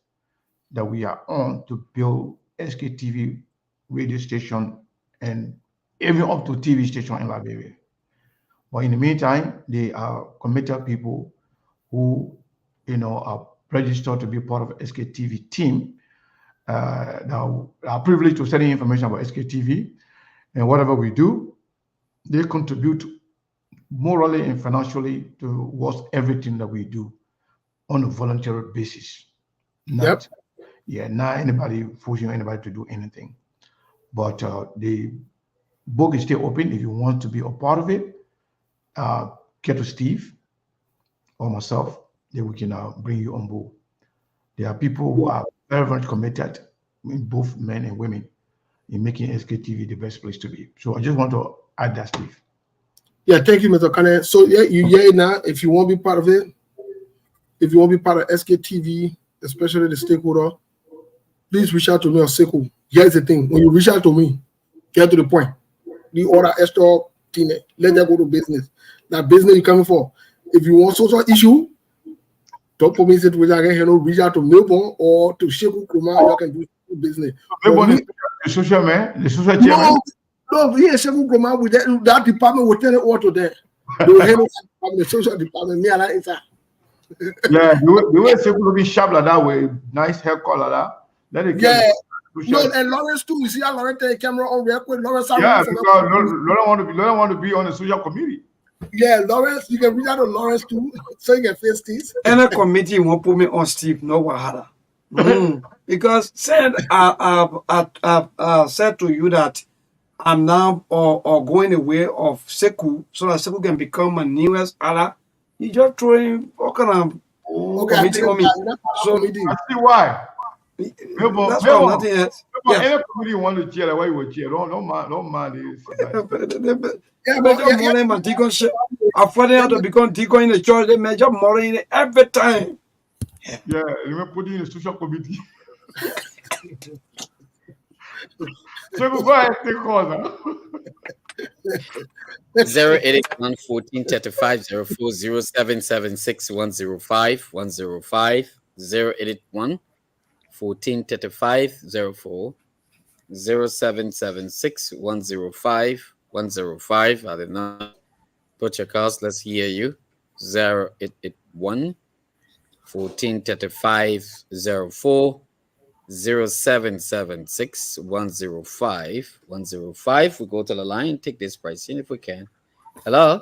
that we are on to build SKTV radio station and even up to TV station in Liberia. But in the meantime, they are committed people who, are registered to be part of SKTV team. Now, are privileged to study information about SKTV, and whatever we do, they contribute morally and financially towards everything that we do on a voluntary basis. Not anybody forcing anybody to do anything. But the book is still open. If you want to be a part of it, get to Steve or myself, then we can bring you on board. There are people who are very committed, both men and women, in making SKTV the best place to be. So I just want to add that, Steve. Yeah, thank you, Mr. Kane. So now, if you want to be part of it, if you want to be part of SKTV, especially the stakeholder, please reach out to me or Sekou. Here's the thing: when you reach out to me, get to the point. The order extra thing, let them go to business. That business you're coming for. If you want social issue, don't put me in situation reach out to Melbourne or to Sekou Kuma. You can do business. Melbourne is the social man, the social chairman. No, we Sekou Kuma with that department will tell it all to them. They will handle the social department. Me and that inside. Yeah, the way Sekou looking sharp like that way, nice haircut like that. No, and Lawrence too. You see how Lawrence take camera on record. Lawrence, because Lawrence want to be on the social committee. Yeah, Lawrence, you can reach out to Lawrence too, so you can face this. Any committee won't put me on Steve, no wahala. Because said I said to you that I'm now or going the way of Sekou, so that Sekou can become my newest ally. You just throwing all kind of committee on me. So I see why. That's why nothing else. Any committee want to cheer, why you will cheer? Don't mind this. Morning, my deacon shit. I find out to become deacon in the church. They measure morning every time. Yeah, you put in a social committee. So go ahead, take calls. 081 1435 04 0776 105 105 081 1435 04 0776 105 105 are the numbers. Put your calls, let's hear you. 0881 1435 04 0776 105 105. We go to the line, take this pricing if we can. Hello?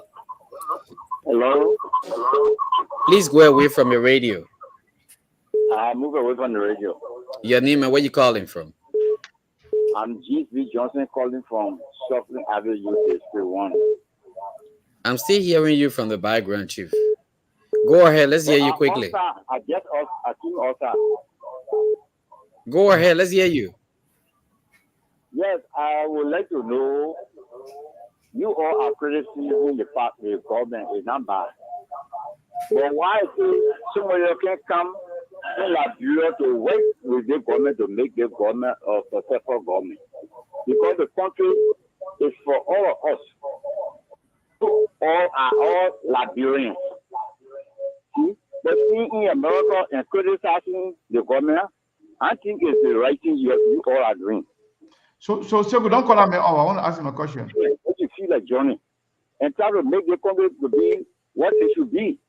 Hello? Please go away from your radio. I move away from the radio. Your name and where you calling from? I'm G.V. Johnson calling from Suffering Avenue, District 1. I'm still hearing you from the background, Chief. Go ahead. Let's hear you quickly. I just also. Go ahead. Let's hear you. Yes, I would like to know, you all are criticizing the government is not bad. But why is somebody can come in Liberia to work with the government to make the government a successful government? Because the country is for all of us. All are all Liberians. See? But in America and criticizing the government, I think it's the right thing you all are doing. So don't call me. Oh, I want to ask him a question. What you feel like Johnny, and try to make the country to be what it should be.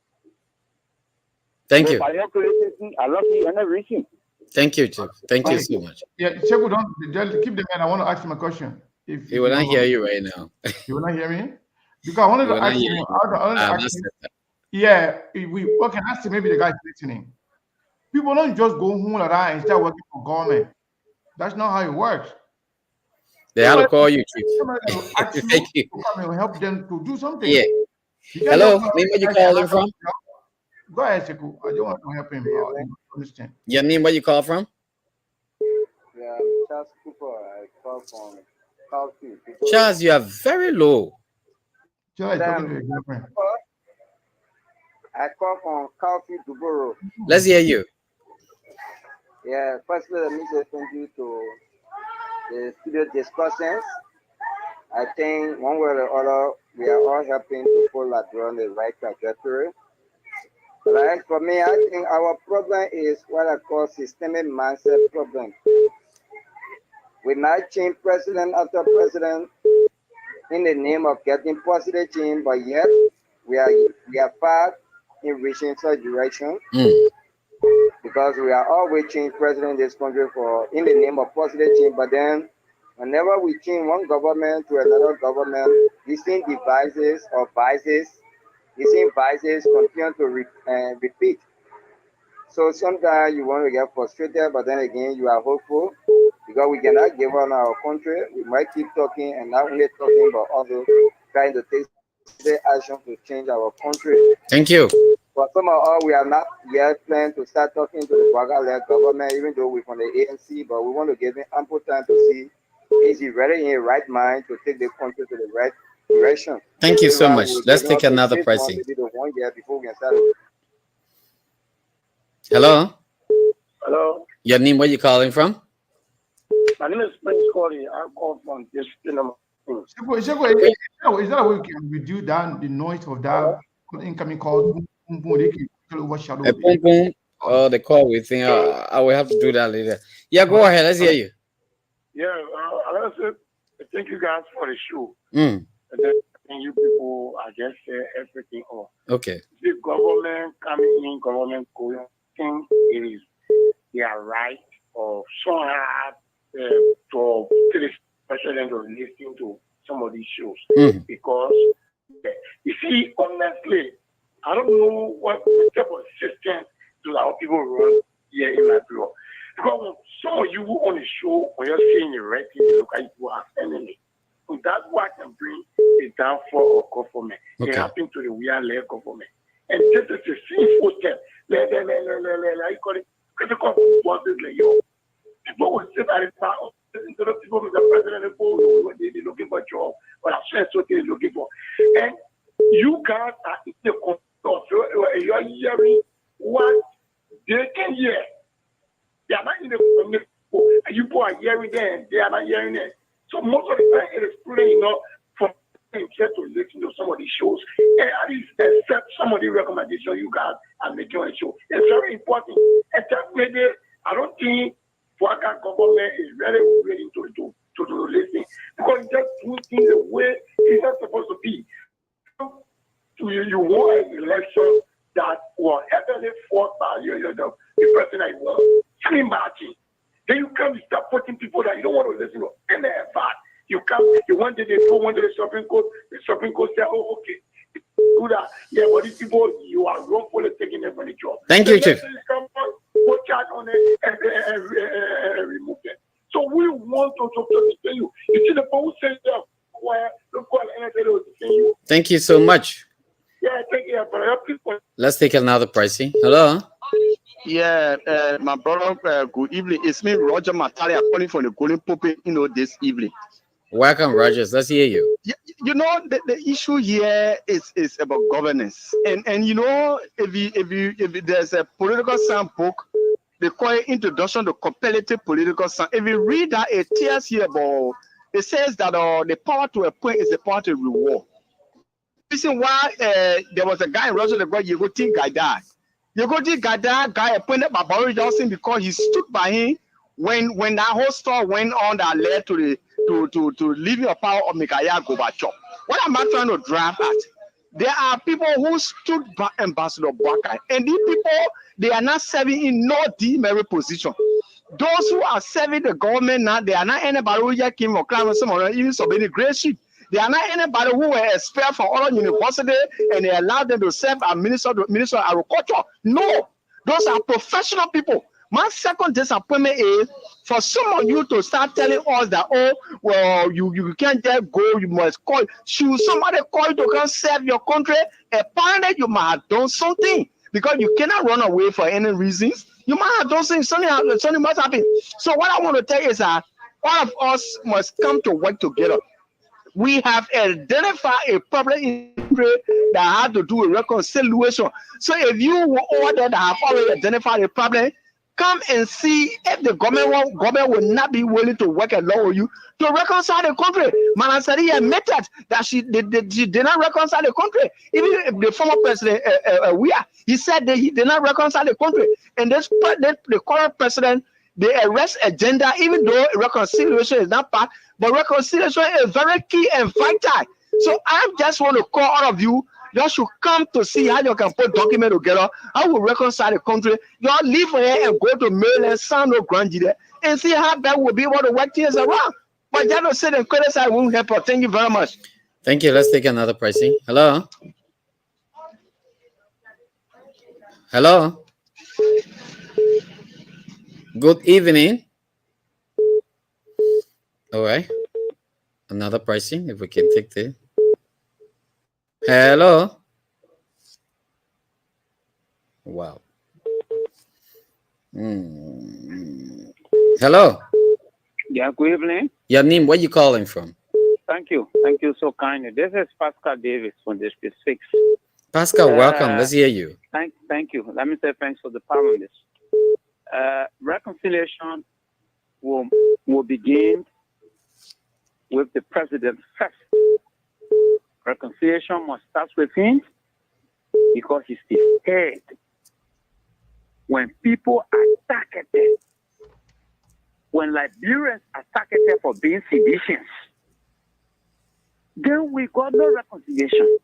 Thank you. By your criticism, I love you and everything. Thank you, Chief. Thank you so much. Yeah, Segu, don't keep the man. I want to ask him a question. If He will not hear you right now. He will not hear me? Because I wanted to ask him. I wanted to ask him. Yeah, we can ask him, maybe the guy's listening. People don't just go home like that and start working for government. That's not how it works. They have to call you, Chief. Thank you. To come and help them to do something. Yeah. Hello, name where you calling from? Go ahead, Sekou. I don't want to help him understand. Your name, where you call from? Yeah, Charles Cooper. I call from Calfi. Charles, you are very low. Charles, talking to your girlfriend. I call from Calfi Duboro. Let's hear you. Yeah, firstly, let me say thank you to the studio discussions. I think one way or the other, we are all helping to pull that on the right trajectory. But for me, I think our problem is what I call systemic mindset problem. We might change president after president in the name of getting positive change, but yet we are far in reaching such direction because we are always change president in this country for in the name of positive change. But then, whenever we change one government to another government, these same devices or vices, these same vices continue to repeat. So sometimes you want to get frustrated, but then again, you are hopeful because we cannot give on our country. We might keep talking and not only talking, but also trying to take the action to change our country. Thank you. But somehow we are not yet planned to start talking to the Baga-led government, even though we're from the ANC, but we want to give him ample time to see is he really in the right mind to take the country to the right direction. Thank you so much. Let's take another person. Hello. Hello. Your name, where you calling from? My name is Prince Corey. I call from district number 2. Is that a way we can reduce down the noise of that incoming call? Boom, boom, they can overshadow. Boom, boom. Oh, the call we think I will have to do that later. Yeah, go ahead. Let's hear you. Yeah, I want to say thank you guys for the show. Mm. And then you people, I just say everything off. Okay. The government coming in, government going, think it is their right or somehow to the president to listen to some of these shows. Because you see, honestly, I don't know what type of system do our people run here in Liberia. Because some of you on the show, when you're saying the right thing, you look at you as enemy. So that's what can bring the downfall of government. It happened to the real government. And this is a sinful step. I call it critical forces like you. People will sit at the top. Instead of people with the president, they're looking for a job, but I'm sure what they're looking for. And you guys are in the control. You are hearing what they can hear. They are not in the community. And you people are hearing them, they are not hearing them. So most of the time, it is playing from here to listen to some of these shows and at least accept some of the recommendations you guys are making on the show. It's very important. And definitely, I don't think Waka government is very ready to listen because just doing things the way it's not supposed to be. You want an election that will heavily fought by the person that you want. Scream marching. Then you come and start putting people that you don't want to listen to. And they're bad. You come, you want to go one to the Supreme Court say, oh, okay. Do that. Yeah, but these people, you are wrongfully taking them from the job. Thank you, Chief. Come on, put charge on it and remove them. So we want want to defend you. You see the phone saying that why look what and I said to defend you. Thank you so much. Yeah, thank you, but Let's take another pricing. Hello. Yeah, my brother, good evening. It's me, Roger Matalia, calling from the Golden Pulpit, this evening. Welcome, Rogers. Let's hear you. You know, the issue here is about governance. And if there's a political science book, they call it Introduction to Competitive Political Science. If you read that, it tells here about, it says that the power to appoint is the power to reward. The reason why there was a guy in Russia that got Yegoti Gaidar. Yegoti Gaidar guy appointed by Boris Johnson because he stood by him when that whole story went on that led to leaving the power of Mikhail Gorbachev. What am I trying to drive at? There are people who stood by Ambassador Baka, and these people, they are not serving in no demerit position. Those who are serving the government now, they are not anybody who just came from crime, someone even submitting great shit. They are not anybody who were expelled from other university and they allowed them to serve as Minister of Agriculture. No, those are professional people. My second disappointment is for some of you to start telling us that, oh, well, you can't just go, you must call. Should somebody call you to come serve your country? Apparently, you might have done something because you cannot run away for any reasons. You might have done something, something must happen. So what I want to tell you is that all of us must come to work together. We have identified a problem in the country that has to do with reconciliation. So if you order that have already identified a problem, come and see if the government will not be willing to work along with you to reconcile the country. Manasari admitted that she did not reconcile the country. Even if the former president, he said that he did not reconcile the country. And the current president, the arrest agenda, even though reconciliation is not part, but reconciliation is very key and vital. So I just want to call all of you. You should come to see how you can put documents together. How we reconcile the country. You all leave here and go to Maryland, San no Grande, and see how that will be able to work things around. But just to sit and criticize won't help us. Thank you very much. Thank you. Let's take another pricing. Hello. Hello. Good evening. All right. Another pricing, if we can take the. Hello. Wow. Hello. Yeah, good evening. Your name, where you calling from? Thank you. Thank you so kindly. This is Pascal Davis from District 6. Pascal, welcome. Let's hear you. Thank you. Let me say thanks for the power on this. Reconciliation will begin with the president first. Reconciliation must start with him because he's the head. When people are targeted, when Liberians are targeted for being seditious, then we got no reconciliation.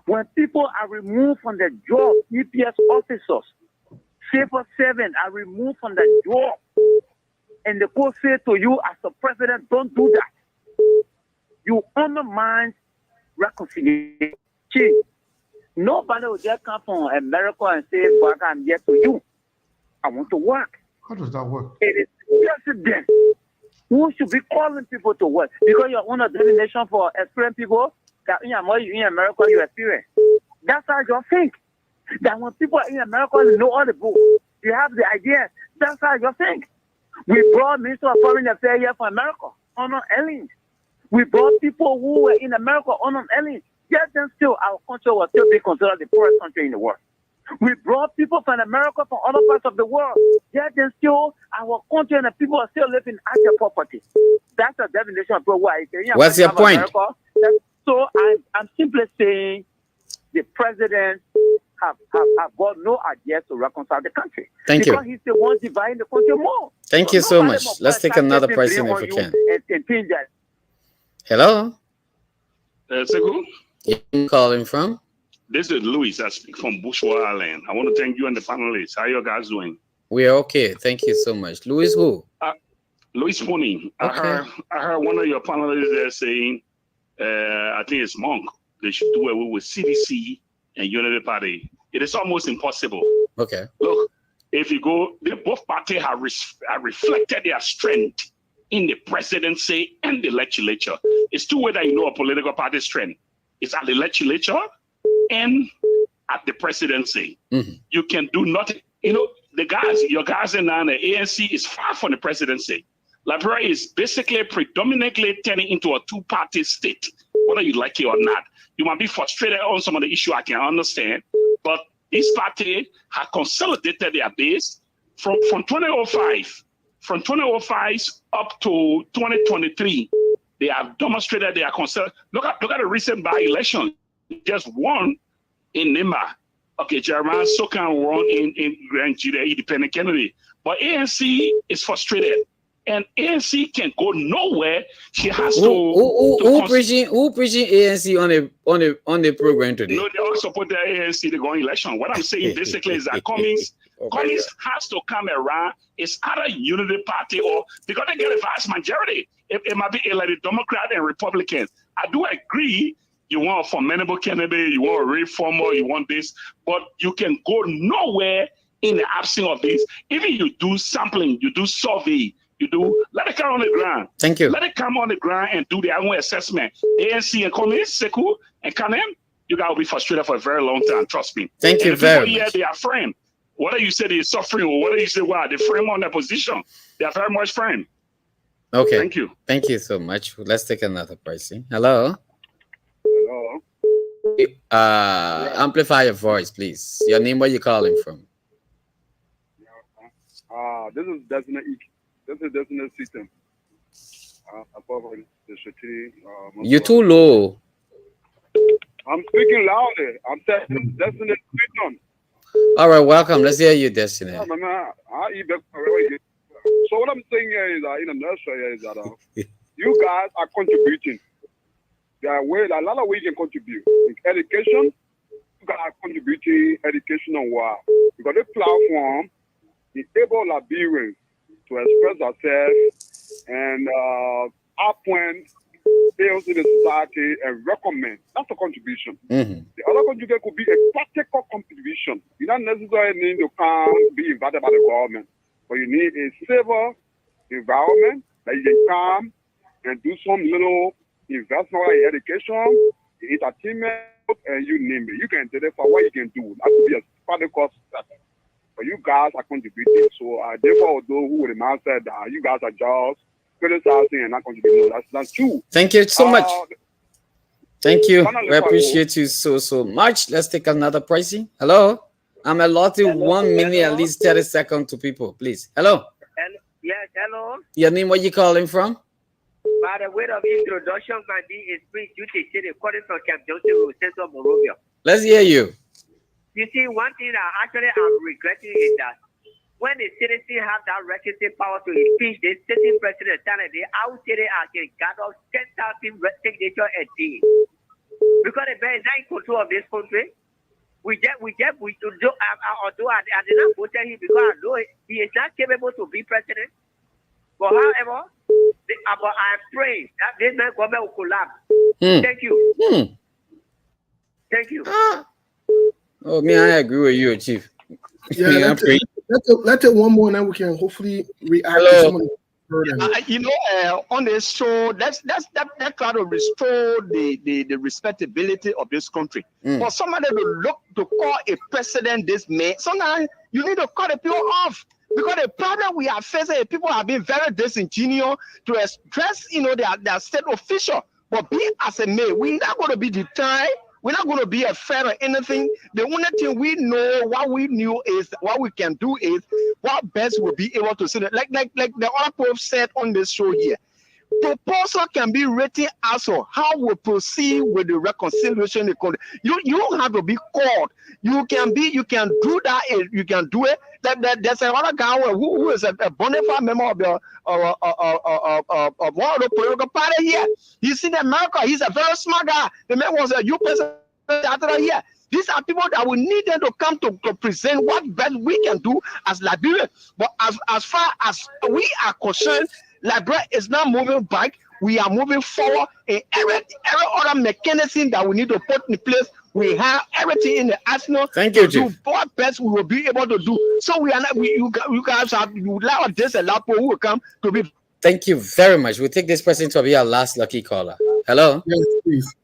When people are removed from the job, EPS officers, civil servants are removed from the job, and the court say to you as a president, don't do that. You undermine reconciliation. Nobody will just come from America and say, "But I'm here to you. I want to work." How does that work? It is president who should be calling people to work because you're on a destination for experienced people that in America you experience. That's how you think. That when people are in America, they know all the books. You have the idea. That's how you think. We brought Minister of Foreign Affairs here from America on aliens. We brought people who were in America on aliens. Yet then still, our country will still be considered the poorest country in the world. We brought people from America from other parts of the world. Yet then still, our country and the people are still living at their property. That's a definition of why. What's your point? So I'm simply saying the president have got no idea to reconcile the country. Thank you. Because he's the one dividing the country more. Thank you so much. Let's take another person if we can. Hello. Segu? You calling from? This is Louis. I speak from Bushwa Island. I want to thank you and the panelists. How you guys doing? We are okay. Thank you so much. Louis who? Louis Pony. Okay. I heard one of your panelists there saying, I think it's Monk, they should do away with CDC and Unity Party. It is almost impossible. Okay. Look, if you go, both parties have reflected their strength in the presidency and the legislature. It's two ways that you know a political party strength. It's at the legislature and at the presidency. You can do nothing. You know, your guys in the ANC is far from the presidency. Liberia is basically predominantly turning into a two-party state, whether you like it or not. You might be frustrated on some of the issue, I can understand, but this party have consolidated their base from 2005. From 2005 up to 2023, they have demonstrated they are concerned. Look at the recent by-election. Just won in Nima. Okay, Jeremiah Sokan won in Grand Judah independent candidate. But ANC is frustrated. And ANC can go nowhere. She has who preaching ANC on the program today? No, they all support the ANC to go in election. What I'm saying basically is that Cummings has to come around. It's either unity party or because they get a vast majority. It might be like the Democrat and Republicans. I do agree. You want a formidable candidate, you want a reformer, you want this, but you can go nowhere in the absence of this. Even you do sampling, you do survey. Let it come on the ground. Thank you. Let it come on the ground and do their own assessment. ANC and Communist, Sekou and Kanem, you guys will be frustrated for a very long time. Trust me. Thank you very much. They are framed. Whether you say they're suffering or whether you say, wow, they frame on their position, they are very much framed. Okay. Thank you. Thank you so much. Let's take another pricing. Hello. Hello. Amplify your voice, please. Your name, where you calling from? This is Desmond. This is Desmond System. You're too low. I'm speaking loudly. I'm saying Destiny System. All right, welcome. Let's hear you, Destiny. So what I'm saying here is that in a nutshell is that you guys are contributing. There are a lot of ways you can contribute. In education, you guys are contributing education on what? Because this platform enable Liberians to express ourselves and appoint those in the society and recommend. That's a contribution. The other contribution could be a practical contribution. You don't necessarily need to come be invited by the government, but you need a civil environment that you can come and do some little investment in education, entertainment, and you name it. You can identify what you can do. That could be a practical step. But you guys are contributing. So I therefore those who would have said that you guys are just criticizing and not contributing. That's true. Thank you so much. Thank you. We appreciate you so much. Let's take another pricing. Hello. I'm allotting 1 minute, at least 30 seconds to people, please. Hello. Yes, hello. Your name, where you calling from? By the way of introduction, my name is Prince Duty City, calling from Camp Joseph, Central Monrovia. Let's hear you. You see, one thing that actually I'm regretting is that when the citizens have that requisite power to impeach the sitting president, they outstate it as a got of 10,000 signature a day. Because the bear is not in control of this country. Although I did not vote him because I know he is not capable to be president. But however, I pray that this man government will collapse. Thank you. Thank you. Oh, me, I agree with you, Chief. Yeah, let's take one more, and then we can hopefully react to some of the on this show, let's try to restore the respectability of this country. For somebody to look to call a president this man, sometimes you need to cut the people off. Because the problem we are facing is people have been very disingenuous to express, their state official. But be as a man, we're not going to be deterred. We're not going to be afraid of anything. The only thing we know, what we can do is what best will be able to see that. Like the other pope said on this show here. Proposal can be written also how we proceed with the reconciliation. You don't have to be called. You can do that. You can do it. There's another guy who is a bona fide member of one of the political party here. He's in America. He's a very smart guy. The man was a U.S. senator here. These are people that we need them to come to present what best we can do as Liberia. But as far as we are concerned, Liberia is not moving back. We are moving forward in every other mechanism that we need to put in place. We have everything in the arsenal. Thank you, Chief. What best we will be able to do. So we are not. You guys have. You allow this a lot of people who will come to be Thank you very much. We'll take this person to be our last lucky caller. Hello? Yes, please.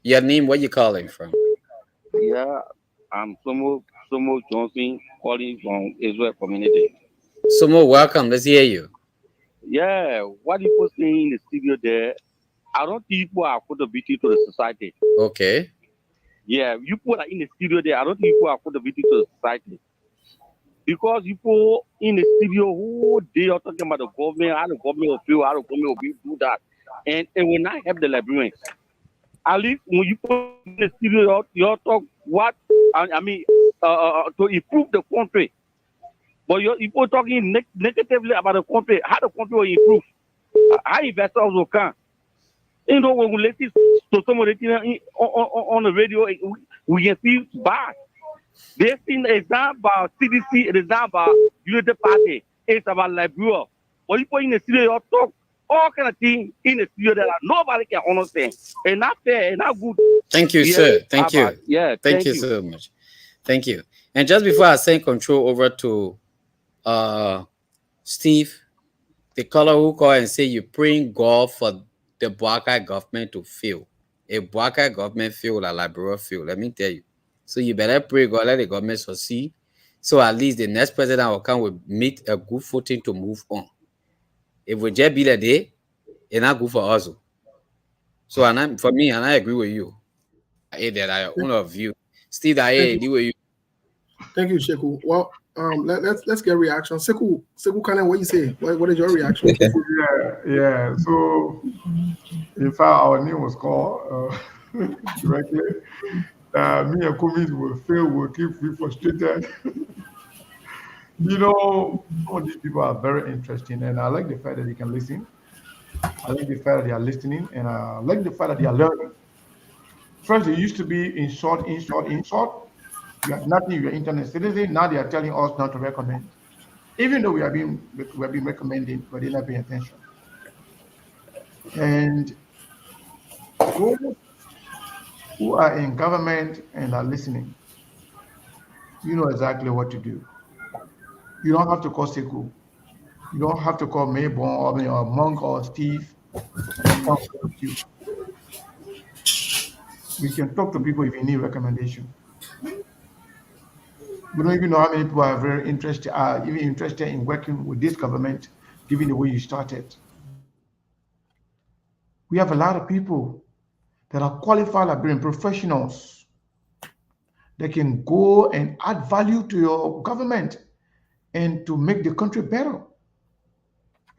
Your name, where you calling from? Yeah, I'm Somo Johnson calling from Israel community. Sumo, welcome. Let's hear you. Yeah, what people saying in the studio there, I don't think people are contributing to the society. Okay. Yeah, you people are in the studio there, I don't think people are contributing to the society. Because people in the studio who they are talking about the government, how the government will feel, how the government will do that. And it will not help the Liberians. At least when you put in the studio, you talk what, I mean, to improve the country. But you're people talking negatively about the country, how the country will improve, how investors will come. You know, when we listen to somebody on the radio, we can feel bad. They think it's not about CDC, it is not about Unity Party, it's about Liberia. But people in the studio talk all kind of things in the studio that nobody can understand. And not fair, and not good. Thank you, sir. Thank you. Yeah, thank you so much. Thank you. And just before I send control over to Steve, the caller who call and say you praying God for the Boakai government to fail. If Boakai government fail, like Liberia fail, let me tell you. So you better pray God, let the government succeed. So at least the next president will come will meet a good footing to move on. If we just be the day, it's not good for us. So for me, and I agree with you. That I own a view. Steve, I agree with you. Thank you, Sheku. Well, let's get reaction. Seku Kane, what you say? What is your reaction? Yeah. So, in fact, our name was called directly. Me and Kumis will fail. Will keep frustrated. You know, all these people are very interesting, and I like the fact that they can listen. I like the fact that they are listening, and I like the fact that they are learning. First, they used to be insult. You have nothing, you're internet citizen. Now they are telling us not to recommend. Even though we have been recommending, but they're not paying attention. And those who are in government and are listening, you know exactly what to do. You don't have to call Sekou. You don't have to call Maybon or Monk or Steve to come with you. We can talk to people if you need recommendation. We don't even know how many people are very interested, are even interested in working with this government, given the way you started. We have a lot of people that are qualified Liberian professionals that can go and add value to your government and to make the country better.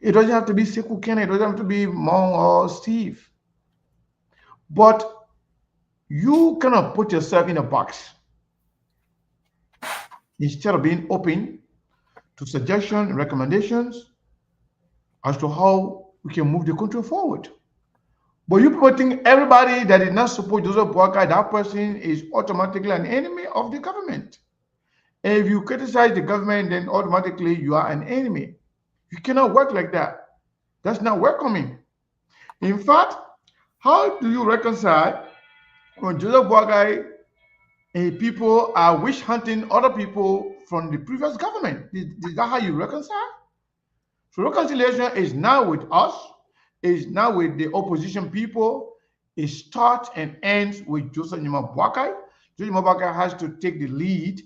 It doesn't have to be Sekou Kene, it doesn't have to be Mong or Steve. But you cannot put yourself in a box. Instead of being open to suggestions and recommendations as to how we can move the country forward. But you people think everybody that did not support Joseph Boakai, that person is automatically an enemy of the government. And if you criticize the government, then automatically you are an enemy. You cannot work like that. That's not welcoming. In fact, how do you reconcile when Joseph Boakai and people are wish hunting other people from the previous government? Is that how you reconcile? So reconciliation is now with us, is now with the opposition people. It starts and ends with Joseph Nyuma Boakai. Joseph Nyuma Boakai has to take the lead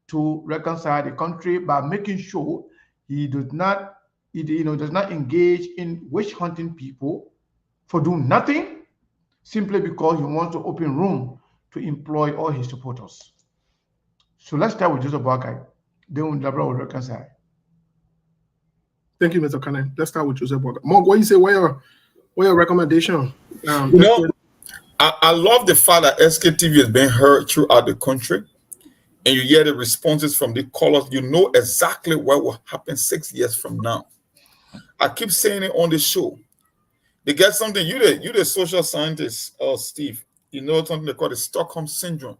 to reconcile the country by making sure he does not engage in witch hunting people for doing nothing, simply because he wants to open room to employ all his supporters. So let's start with Joseph Boakai. Then Labra will reconcile. Thank you, Mr. Kane. Let's start with Joseph Boakai. Mark, what you say? What your recommendation? I love the fact that SKTV has been heard throughout the country, and you hear the responses from the callers. You know exactly what will happen 6 years from now. I keep saying it on the show. They get something. You the social scientist, Steve. You know something they call the Stockholm syndrome.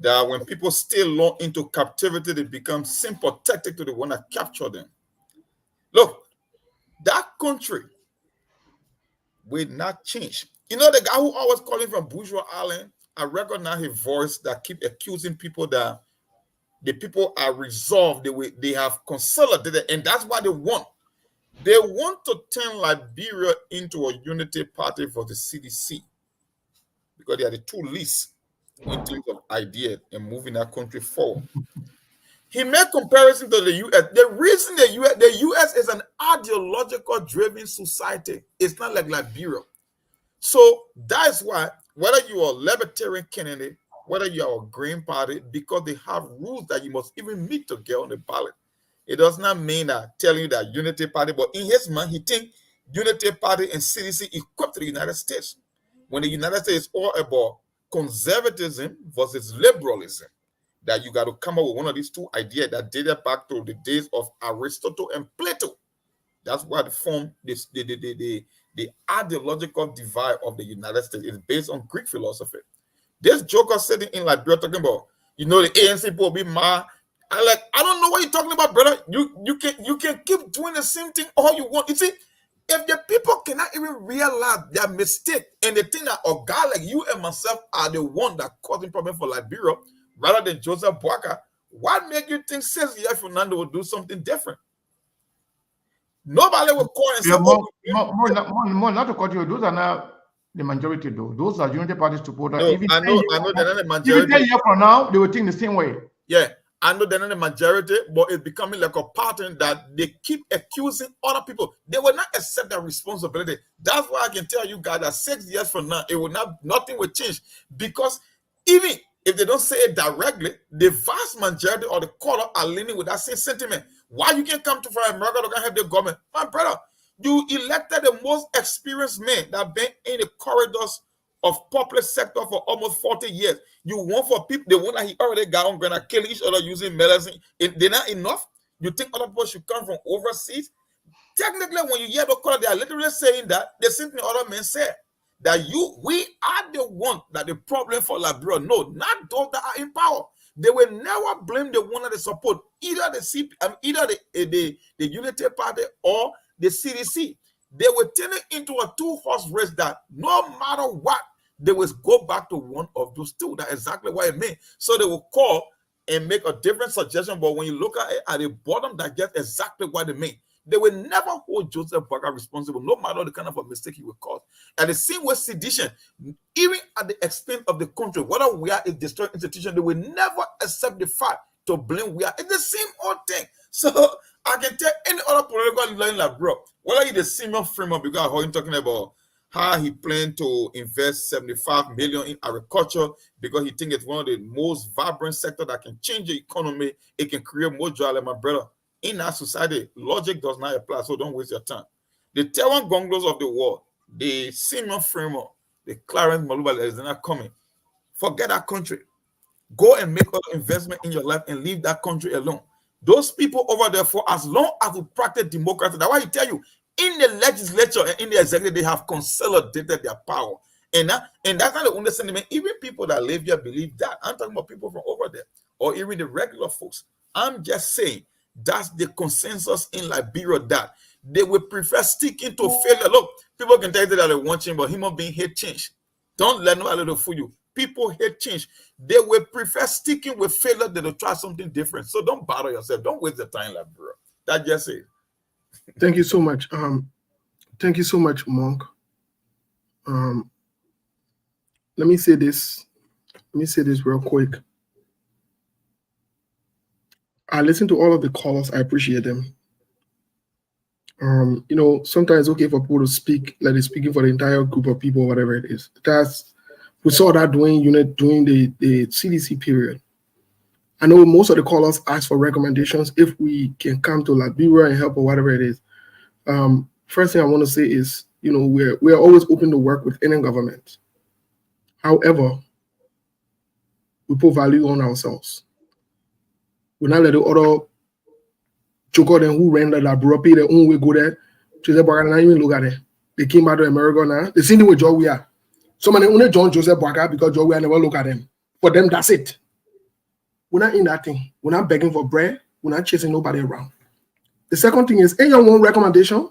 That when people stay long into captivity, they become sympathetic to the one that captured them. Look, that country will not change. You know the guy who always calling from Bourgeois Island? I recognize his voice that keep accusing people that the people are resolved. They have consolidated, and that's what they want. They want to turn Liberia into a unity party for the CDC because they are the two least in terms of ideas and moving that country forward. He made comparison to the U.S. The reason the U.S. is an ideological driven society. It's not like Liberia. So that's why whether you are a libertarian candidate, whether you are a Green Party, because they have rules that you must even meet to get on the ballot. It does not mean that telling you that Unity Party, but in his mind, he thinks Unity Party and CDC equipped to the United States. When the United States is all about conservatism versus liberalism, that you got to come up with one of these two ideas that dated back to the days of Aristotle and Plato. That's why the form the ideological divide of the United States is based on Greek philosophy. This joker sitting in Liberia talking about, the ANC people be mad. I don't know what you're talking about, brother. You can keep doing the same thing all you want. You see, if the people cannot even realize their mistake and they think that a guy like you and myself are the one that causing problem for Liberia rather than Joseph Boakai, what make you think 6 years from now they will do something different? Nobody will call and say, more not to cut you. Those are not the majority, though. Those are Unity Party supporters. No, Even I know they're not the majority. Even 10 years from now, they will think the same way. Yeah, I know they're not the majority, but it's becoming like a pattern that they keep accusing other people. They will not accept that responsibility. That's why I can tell you guys that 6 years from now, nothing will change. Because even if they don't say it directly, the vast majority of the color are leaning with that same sentiment. Why you can't come to America to help the government? My brother, you elected the most experienced man that been in the corridors of public sector for almost 40 years. You want for people, the one that he already got on gonna kill each other using medicine. They're not enough. You think other people should come from overseas? Technically, when you hear the color, they are literally saying that the same thing other men said. That we are the one that the problem for Liberia. No, not those that are in power. They will never blame the one that they support, either the Unity Party or the CDC. They will turn it into a two-horse race that no matter what, they will go back to one of those two. That's exactly what it means. So they will call and make a different suggestion, but when you look at it at the bottom, that gets exactly what it means. They will never hold Joseph Boakai responsible, no matter the kind of a mistake he will cause. And the same with sedition, even at the expense of the country, whether we are a destroyed institution, they will never accept the fact to blame we are. It's the same old thing. So I can tell any other political leader like bro, whether he's the Simeon Freeman, because how he's talking about how he planned to invest 75 million in agriculture because he thinks it's one of the most vibrant sectors that can change the economy. It can create more jobs, like my brother. In our society, logic does not apply, so don't waste your time. The Taiwan Gonglos of the world, the Simeon Freeman, the Clarence Maluba is not coming. Forget that country. Go and make other investment in your life and leave that country alone. Those people over there, for as long as we practice democracy, that's why I tell you, in the legislature and in the executive, they have consolidated their power. And that's not the only sentiment. Even people that live here believe that. I'm talking about people from over there, or even the regular folks. I'm just saying, that's the consensus in Liberia, that they will prefer sticking to failure. Look, people can tell you that they want change, but human being hate change. Don't let nobody fool you. People hate change. They will prefer sticking with failure than to try something different. So don't bother yourself. Don't waste the time, Liberia. That's just it. Thank you so much. Thank you so much, Monk. Let me say this. Let me say this real quick. I listen to all of the callers. I appreciate them. Sometimes it's okay for people to speak, like they're speaking for the entire group of people, whatever it is. We saw that during the CDC period. I know most of the callers ask for recommendations if we can come to Liberia and help or whatever it is. First thing I want to say is, we're always open to work with any government. However, we put value on ourselves. We not let the other choker them who ran the Liberia pay their own way go there. Joseph Boakai not even look at it. They came back to America now. They seen it with Joe we are. So many only John Joseph Boakai because Joe we are never look at them. For them, that's it. We're not in that thing. We're not begging for bread. We're not chasing nobody around. The second thing is, your one recommendation.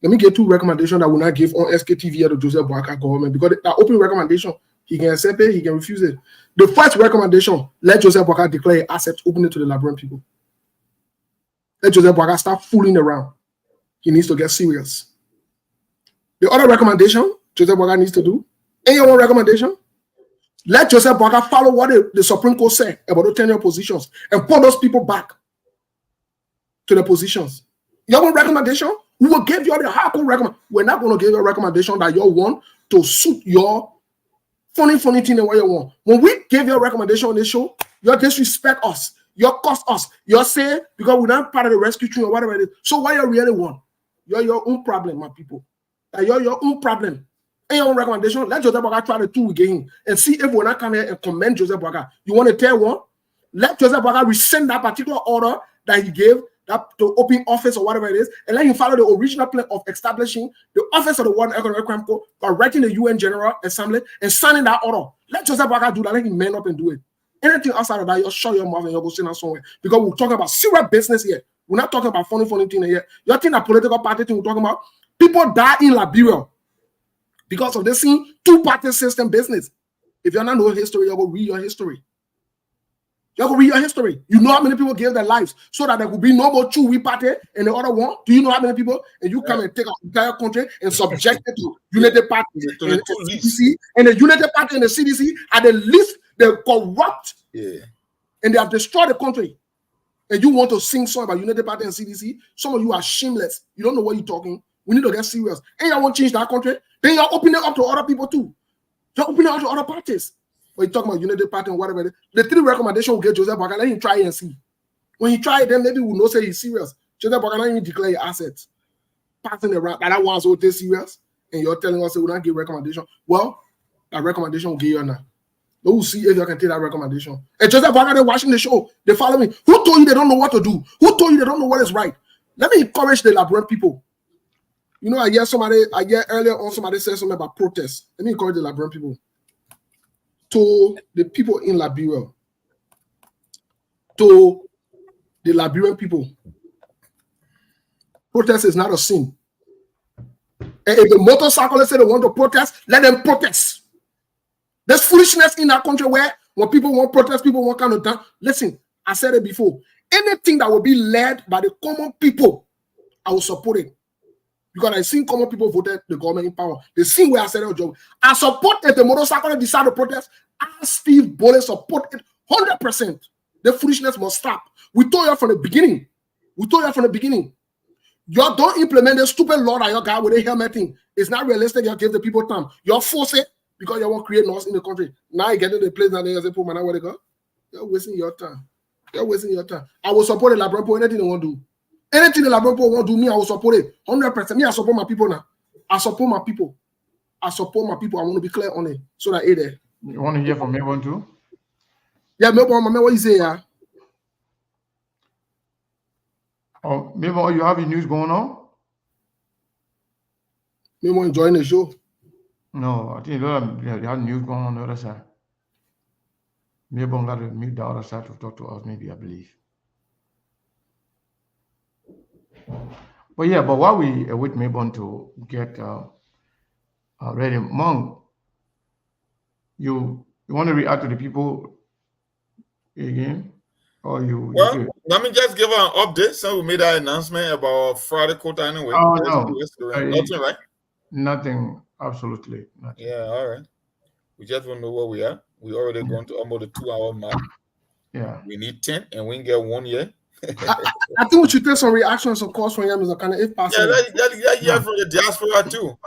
Let me get two recommendations that will not give on SKTV to Joseph Boakai government, because that open recommendation, he can accept it, he can refuse it. The first recommendation, let Joseph Boakai declare assets open it to the Liberian people. Let Joseph Boakai start fooling around. he needs to get serious. The other recommendation Joseph Boakai needs to do, any one recommendation, let Joseph Boakai follow what the Supreme Court said about the tenure positions and put those people back to the positions. Your one recommendation, we will give you the hardcore recommendation. We're not going to give you a recommendation that you want to suit your funny thing and what you want. When we give you a recommendation on this show, you disrespect us, you cost us, you say because we're not part of the rescue team or whatever it is. So what you really want? You're your own problem, my people. You're your own problem. And your own recommendation, let Joseph Boakai try the two again and see if we're not coming here and commend Joseph Boakai. You want to tell one? Let Joseph Boakai rescind that particular order that he gave that to open office or whatever it is, and let him follow the original plan of establishing the office of the World Economic Crime Court by writing the UN General Assembly and signing that order. Let Joseph Boakai do that. Let him man up and do it. Anything outside of that, you'll shut your mouth and you'll go sit down somewhere. Because we're talking about serious business here. We're not talking about funny thing here. You're thinking that political party thing we're talking about. People die in Liberia because of this two-party system business. If you're not know history, you'll go read your history. You go read your history. You know how many people gave their lives so that there could be no more two-we party and the other one. Do you know how many people? And you come and take our entire country and subject it to Unity Party and the CDC. And the Unity Party and the CDC are the least, they're corrupt. Yeah. And they have destroyed the country. And you want to sing song about Unity Party and CDC? Some of you are shameless. You don't know what you're talking. We need to get serious. And you want to change that country? Then you're opening it up to other people too. You're opening it up to other parties. When you talk about Unity Party and whatever, the three recommendations will get Joseph Boakai. Let him try and see. When he try it, then maybe we'll know say he's serious. Joseph Boakai, let him declare your assets. Passing around that one's so serious, and you're telling us we don't give recommendation. Well, that recommendation will give you now. But we'll see if you can take that recommendation. And Joseph Boakai, they're watching the show. They follow me. Who told you they don't know what to do? Who told you they don't know what is right? Let me encourage the Liberian people. You know, I hear earlier on somebody said something about protests. Let me encourage the Liberian people. To the people in Liberia, to the Liberian people, protest is not a sin. And if the motorcyclists say they want to protest, let them protest. There's foolishness in our country where when people want protest, people want kind of down. Listen, I said it before. Anything that will be led by the common people, I will support it. Because I seen common people voted the government in power. They see where I said our job. I support if the motorcyclists decide to protest. I, Steve Boley, support it 100%. The foolishness must stop. We told you from the beginning. Y'all don't implement the stupid law that you got with the helmet thing. It's not realistic. You give the people time. Y'all force it because you want to create noise in the country. Now you get to the place that they say, "Put man, where they go?" You're wasting your time. I will support the Liberian people. Anything they want to do. Anything the Liberian people want to do, me, I will support it 100%. Me, I support my people now. I support my people. I want to be clear on it so that it there. You want to hear from Melbourne too? Yeah, Melbourne, what you say, yeah? Oh, Melbourne, you have your news going on? Melbourne enjoying the show? No, I think you have news going on the other side. Melbourne got to mute the other side to talk to us, maybe, I believe. But yeah, but while we wait Melbourne to get ready, Monk, you want to react to the people again, or you? Well, let me just give an update. So we made that announcement about Friday quota anyway. Oh no, nothing, right? Nothing, absolutely nothing. Yeah, all right. We just want to know where we are. We already gone to almost the 2-hour mark. Yeah. We need 10, and we can get 1 year. I think we should take some reactions, of course, from Mr. Kana, if possible. Yeah, from the diaspora too.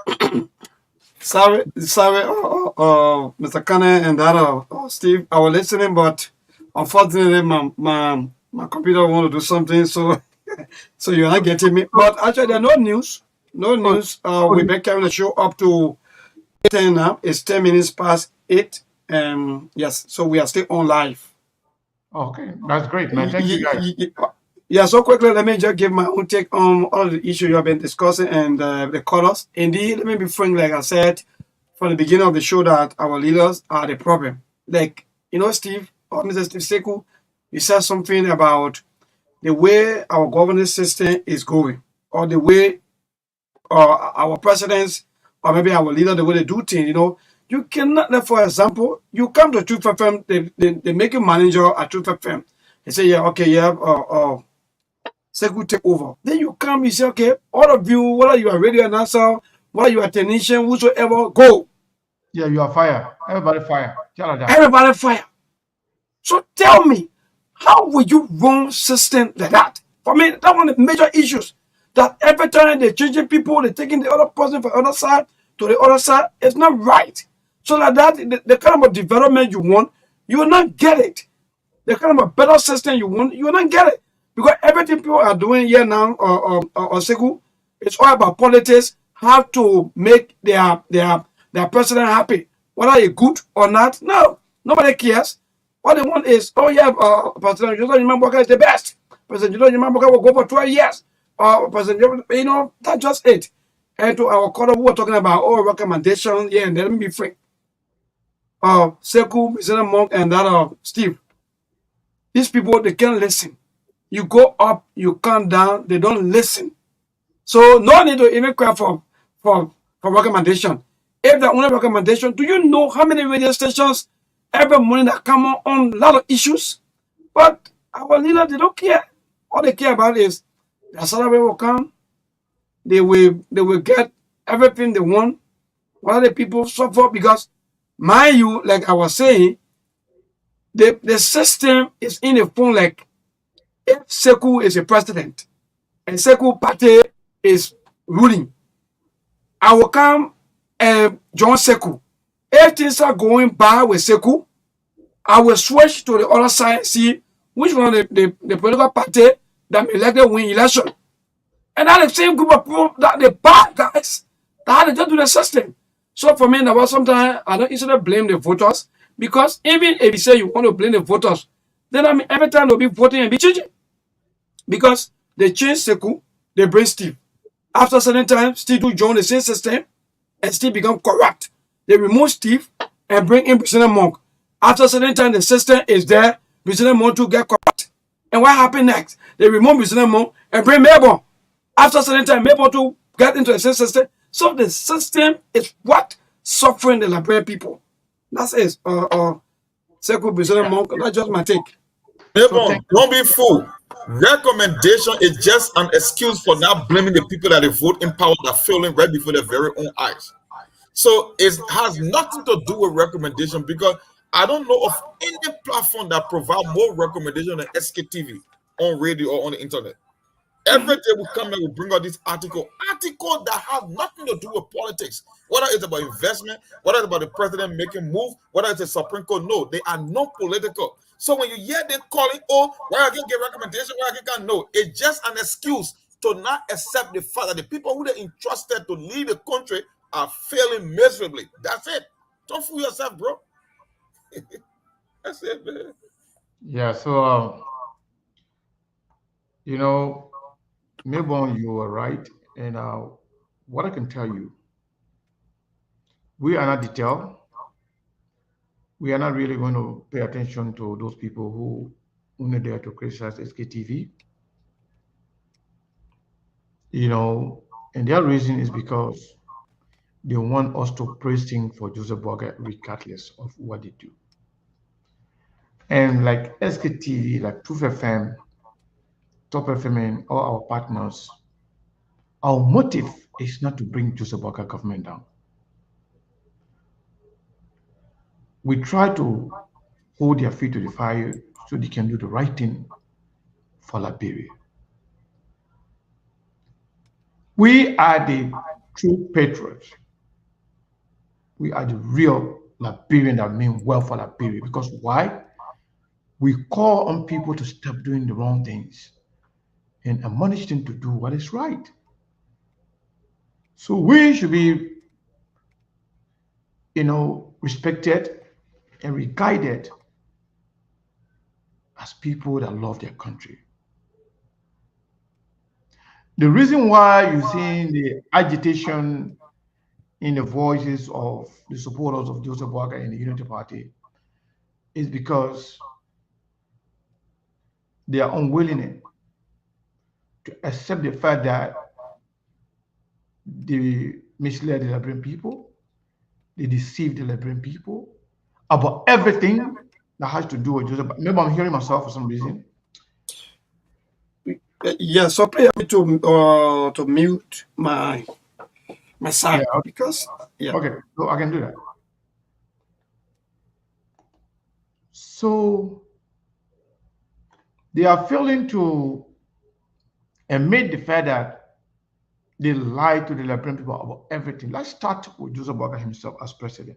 Sorry, Mr. Kana and that Steve, I was listening, but unfortunately, my computer want to do something, so you're not getting me. But actually, there's no news. We've been carrying the show up to 10 now. It's 10 minutes past 8. Yes, so we are still on live. Okay, that's great, man. Thank you, guys. Yeah, so quickly, let me just give my own take on all the issues you have been discussing and the colors. Indeed, let me be frank, like I said from the beginning of the show, that our leaders are the problem. Like, Steve, or Mr. Steve Sekou, you said something about the way our governance system is going, or the way our presidents, or maybe our leader, the way they do things, You cannot, for example, you come to Truth FM, they make you manager at Truth FM. They say, yeah, okay, you have Sekou take over. Then you come, you say, okay, all of you, whether you are radio announcer, whether you are technician, whosoever, go. Yeah, you are fire. Everybody fire. Tell that. Everybody fire. So tell me, how will you run system like that? For me, that's one of the major issues. That every time they're changing people, they're taking the other person from the other side to the other side. It's not right. So like that, the kind of development you want, you will not get it. The kind of a better system you want, you will not get it. Because everything people are doing here now, or Sekou, it's all about politics, how to make their president happy. Whether it's good or not, no. Nobody cares. What they want is, oh yeah, President Joseph Imamboka is the best. President Joseph Imamboka will go for 12 years. That's just it. And to our caller who were talking about, recommendations, yeah, and let me be frank. Sekou, President Monk, and that Steve. These people, they can't listen. You go up, you come down, they don't listen. So no need to even cry for recommendation. If the only recommendation, do you know how many radio stations every morning that come on a lot of issues? But our leaders, they don't care. All they care about is their salary will come, they will get everything they want. While the people suffer because, mind you, like I was saying, the system is in a phone like if Sekou is a president and Sekou party is ruling, I will come and join Sekou. If things are going bad with Sekou, I will switch to the other side, see which one of the political party that may elected win election. And that's the same group of people that the bad guys that had to do the system. So for me, now sometimes I don't easily blame the voters because even if you say you want to blame the voters, then I mean every time they'll be voting and be changing. Because they change Sekou, they bring Steve. After a certain time, Steve will join the same system and Steve become corrupt. They remove Steve and bring in President Monk. After a certain time, the system is there, President Monk to get corrupt. And what happened next? They remove President Monk and bring Melbourne. After a certain time, Melbourne to get into the same system. So the system is what suffering the Liberian people. That's it. Sekou, President Monk, that's just my take. Don't be fooled. Recommendation is just an excuse for not blaming the people that they vote in power that failing right before their very own eyes. So it has nothing to do with recommendation because I don't know of any platform that provide more recommendation than SKTV on radio or on the internet. Every day we come and we bring out this article that have nothing to do with politics. Whether it's about investment, whether it's about the president making move, whether it's a Supreme Court, no, they are not political. So when you hear them calling, why I can get recommendation, why I can no, it's just an excuse to not accept the fact that the people who they entrusted to lead the country are failing miserably. That's it. Don't fool yourself, bro. That's it, man. Yeah, so Melbourne, you are right. And what I can tell you, we are not detailed. We are not really going to pay attention to those people who only dare to criticize SKTV. And their reason is because they want us to praise things for Joseph Boakai regardless of what they do. And like SKTV, like Truth FM, Top FM, and all our partners, our motive is not to bring Joseph Boakai government down. We try to hold their feet to the fire so they can do the right thing for Liberia. We are the true patriots. We are the real Liberian that mean well for Liberia. Because why? We call on people to stop doing the wrong things and admonish them to do what is right. So we should be, respected and regarded as people that love their country. The reason why you're seeing the agitation in the voices of the supporters of Joseph Boakai and the Unity Party is because they are unwilling to accept the fact that they misled the Liberian people, they deceived the Liberian people about everything that has to do with Joseph. Maybe I'm hearing myself for some reason. Yeah, so please help me to mute my side Yeah. because Okay, so I can do that. So they are failing to admit the fact that they lied to the Liberian people about everything. Let's start with Joseph Boakai himself as president.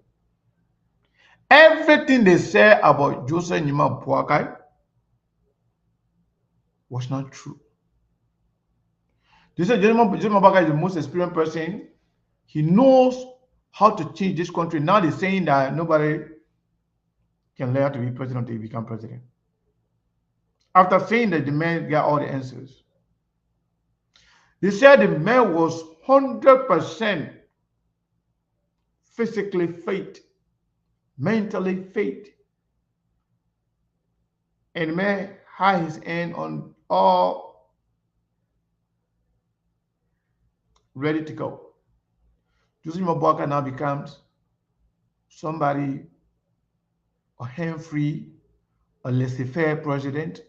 Everything they said about Joseph Nima Boakai was not true. They said Joseph Boakai is the most experienced person. He knows how to change this country. Now they're saying that nobody can learn to be president until he become president. After saying that the man got all the answers. They said the man was 100% physically fit, mentally fit. And the man had his hand on all ready to go. Joseph Boakai now becomes somebody, a hand-free, a laissez-faire president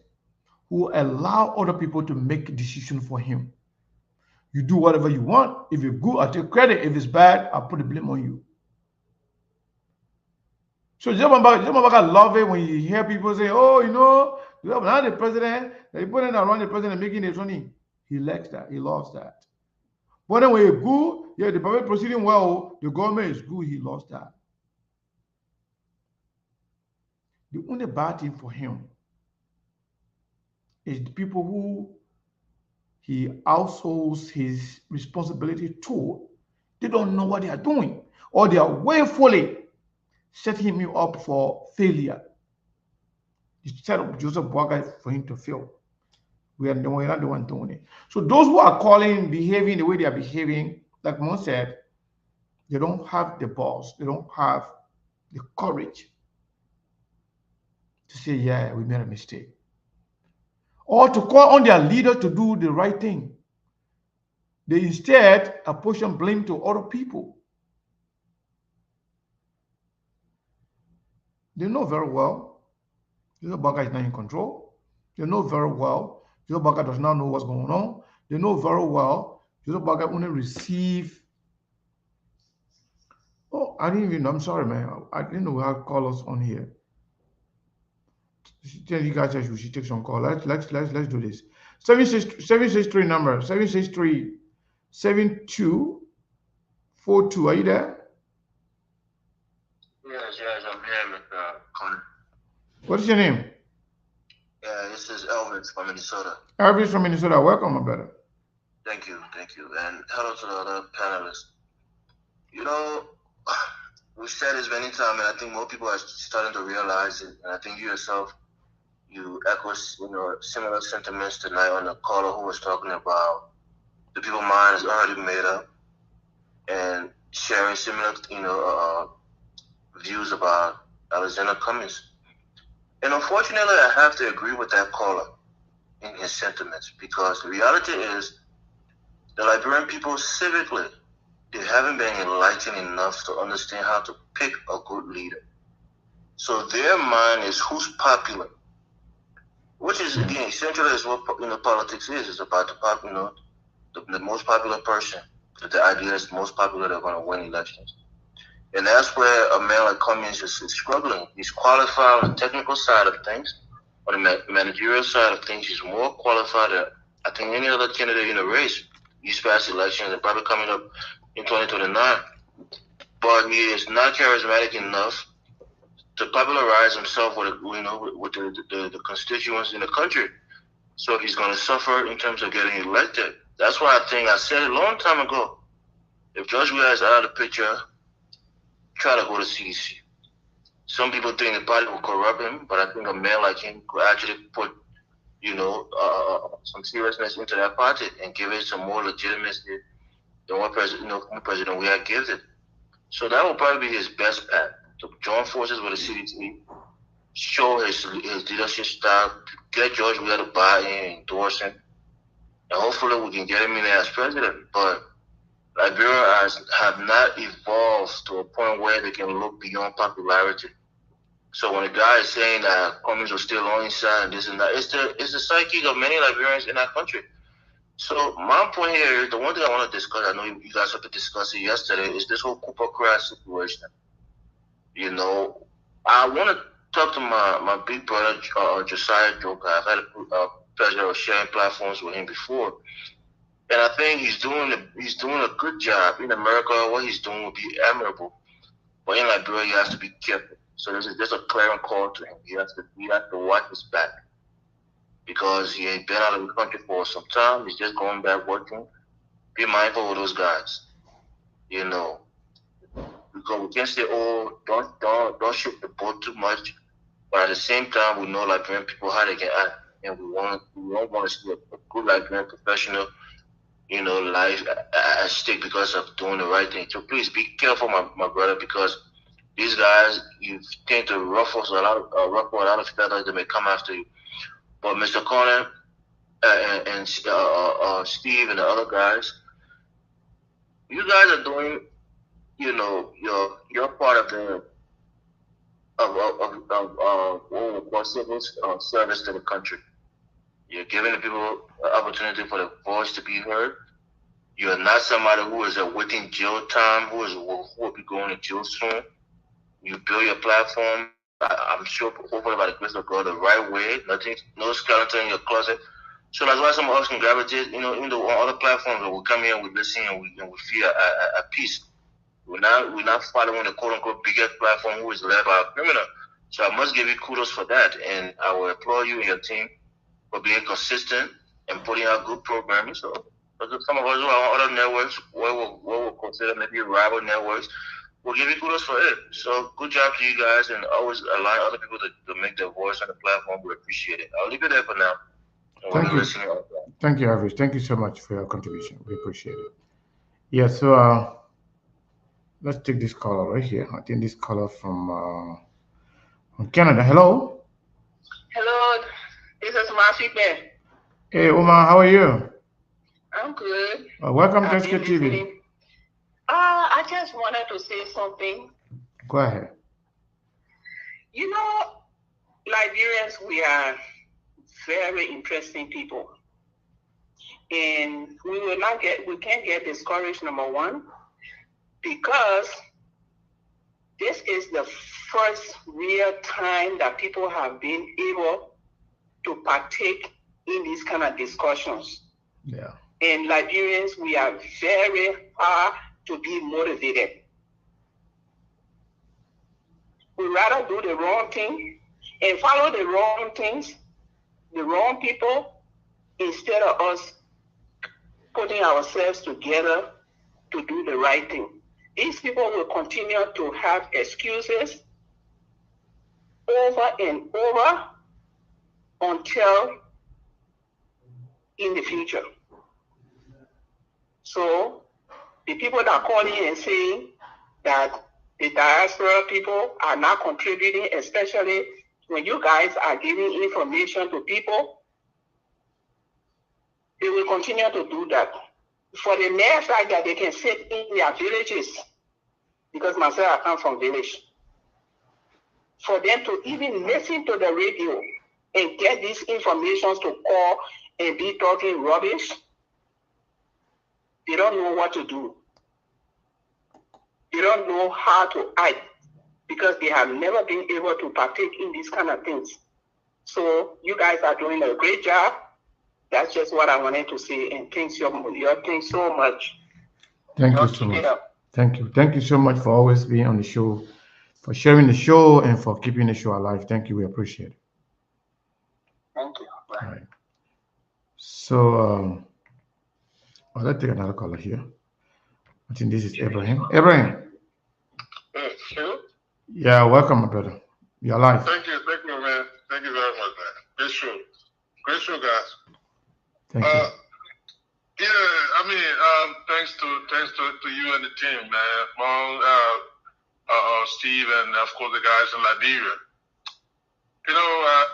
who allow other people to make decisions for him. You do whatever you want. If it's good, I take credit. If it's bad, I put the blame on you. So Joseph Boakai love it when you hear people say, oh, you know, now the president, they put in around the president making it funny. He likes that. He loves that. But then when it's good, yeah, the public proceeding well, the government is good, he lost that. The only bad thing for him is the people who he outsources his responsibility to. They don't know what they are doing, or they are willfully setting him up for failure. They set up Joseph Boakai for him to fail. We're not the one doing it. So those who are behaving the way they are behaving, like Mo said, they don't have the balls, they don't have the courage to say, yeah, we made a mistake. Or to call on their leader to do the right thing. They instead apportion blame to other people. They know very well Joseph Boakai is not in control. They know very well Joseph Boakai does not know what's going on. They know very well Joseph Boakai only receive. Oh, I didn't even know. I'm sorry, man. I didn't know how to call us on here. Tell you guys we should take some call. Let's do this. 763 number 763 7242. Are you there? Yes, I'm here, Mr. Connor. What is your name? Yeah, this is Elvis from Minnesota. Elvis from Minnesota. Welcome, my brother. Thank you. And hello to the other panelists. You know, we've said this many times, and I think more people are starting to realize it. And I think you yourself, you echo, similar sentiments tonight on the caller who was talking about the people's mind is already made up, and sharing similar, views about Alexander Cummings. And unfortunately, I have to agree with that caller in his sentiments, because the reality is the Liberian people civically, they haven't been enlightened enough to understand how to pick a good leader. So their mind is who's popular, which is, again, essentially is what politics is. It's about the most popular person. The idea is the most popular, they're going to win elections. And that's where a man like Cummings is struggling. He's qualified on the technical side of things. On the managerial side of things, he's more qualified than I think any other candidate in the race. These past elections and probably coming up in 2029. But he is not charismatic enough to popularize himself with the constituents in the country. So he's going to suffer in terms of getting elected. That's why I said it a long time ago. If George Weah is out of the picture, try to go to CDC. Some people think the party will corrupt him, but I think a man like him could actually put, some seriousness into that party and give it some more legitimacy than what President Weah gives it. So that will probably be his best path, to join forces with the CDC, show his leadership style, get George Weah to buy in, endorse him, and hopefully we can get him in there as president. But Liberians have not evolved to a point where they can look beyond popularity. So when the guy is saying that Cummings was still on his side and this and that, it's the psyche of many Liberians in that country. So my point here is the one thing I want to discuss. I know you guys have to discuss it yesterday. Is this whole Cooper Crash situation? You know, I want to talk to my big brother Josiah Joker. I've had a pleasure of sharing platforms with him before, and I think he's doing a good job in America. What he's doing will be admirable, but in Liberia, he has to be careful. So there's a clarion call to him. He has to watch his back because he ain't been out of the country for some time. He's just going back working. Be mindful of those guys. You know, because we can't say, oh, don't shoot the boat too much. But at the same time, we know Liberian people how they can act, and we don't want to see a good Liberian professional, you know, life at stake because of doing the right thing. So please be careful, my brother, because these guys, you tend to ruffle a lot of feathers that may come after you. But Mr. Conan and Steve and the other guys, you guys are doing, you know, your part of the what we call civil service to the country. You're giving the people an opportunity for the voice to be heard. You're not somebody who is awaiting jail time, who will be going to jail soon. You build your platform. I'm sure, hopefully by the grace of God, the right way. No skeleton in your closet. So that's why some of us can gravitate. You know, even though on other platforms, we come here and we listen and we feel at peace. We're not following the quote unquote biggest platform who is led by a criminal. So I must give you kudos for that, and I will applaud you and your team for being consistent and putting out good programming. So some of us who are on other networks, what we'll consider maybe rival networks, we'll give you kudos for it. So good job to you guys, and always allow other people to make their voice on the platform. We appreciate it. I'll leave it there for now. Thank you. Thank you, Average. Thank you so much for your contribution. We appreciate it. Yeah, so let's take this caller right here. I think this caller from Canada. Hello. Hello, this is Marcy. Hey, Omar, how are you? I'm good. Welcome to SK TV. I just wanted to say something. Go ahead. You know, Liberians, we are very interesting people. And we can't get discouraged, number one, because this is the first real time that people have been able to partake in these kind of discussions. Yeah. And Liberians, we are very hard to be motivated. We rather do the wrong thing and follow the wrong things, the wrong people, instead of us putting ourselves together to do the right thing. These people will continue to have excuses over and over until in the future. So the people that call in and say that the diaspora people are not contributing, especially when you guys are giving information to people, they will continue to do that. For the mere fact that they can sit in their villages, because myself, I come from village, for them to even listen to the radio and get these informations to call and be talking rubbish, they don't know what to do. They don't know how to act because they have never been able to partake in these kind of things. So you guys are doing a great job. That's just what I wanted to say, and thanks so much. Thank you so much. Thank you. Thank you so much for always being on the show, for sharing the show, and for keeping the show alive. Thank you. We appreciate it. Thank you. Bye. All right. So let's take another caller here. I think this is Abraham. Abraham. Hello? Yeah, welcome, my brother. You're alive. Thank you, man. Thank you very much, man. Great show, guys. Thank you. Yeah, I mean, thanks to you and the team, man. Mom, Steve, and of course the guys in Liberia. You know,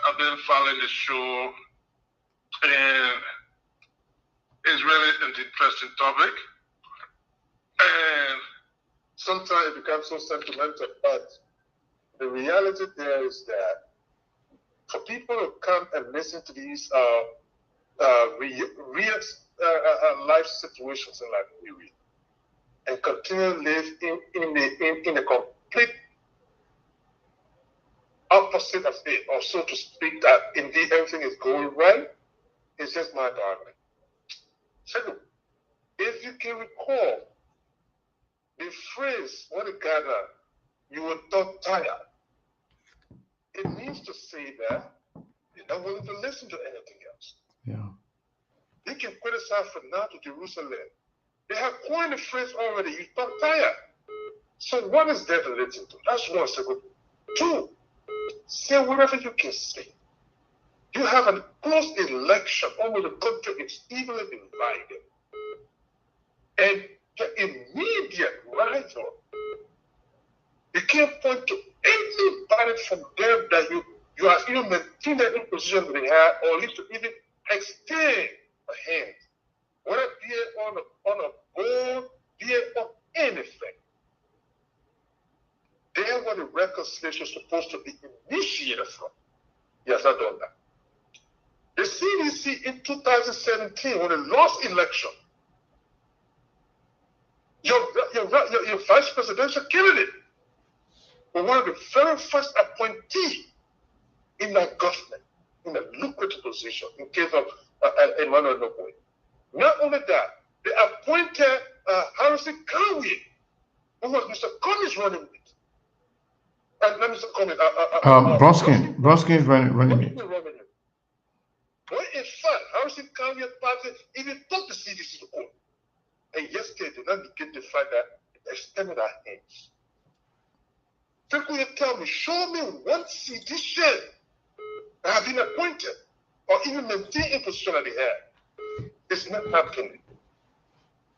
I've been following the show, and it's really an interesting topic. And sometimes it becomes so sentimental, but the reality there is that for people to come and listen to these real life situations in Liberia and continue to live in the complete opposite of it, or so to speak, that indeed everything is going right, it's just my darling. Second, if you can recall the phrase, when it gather, you were thought tired, it means to say that you're not willing to listen to anything else. Yeah. They can criticize from now to Jerusalem. They have coined the phrase already, you thought tired. So what is there to listen to? That's one. Second. Two, say whatever you can say. You have a close election over the country, it's evenly divided. And the immediate rival, you can't point to anybody from them that you are even maintaining that position they have, or at least to even extend a hand. Whether be it on a board, be it on anything. There where the reconciliation is supposed to be initiated from. Yes, I done that. The CDC in 2017, when they lost election, your vice presidential candidate was one of the very first appointees in that government, in a lucrative position, in case of Emmanuel Noboy. Not only that, they appointed Harrison Conway, who was Mr. Cummings running with. And not Mr. Cummings. Bronskin is running it. Well, in fact, Harrison County party even took the CDC to court. And yesterday, they did not begin to fight that, they extended our hands. People you tell me, show me one CDC that have been appointed or even maintained in position that they have. It's not happening.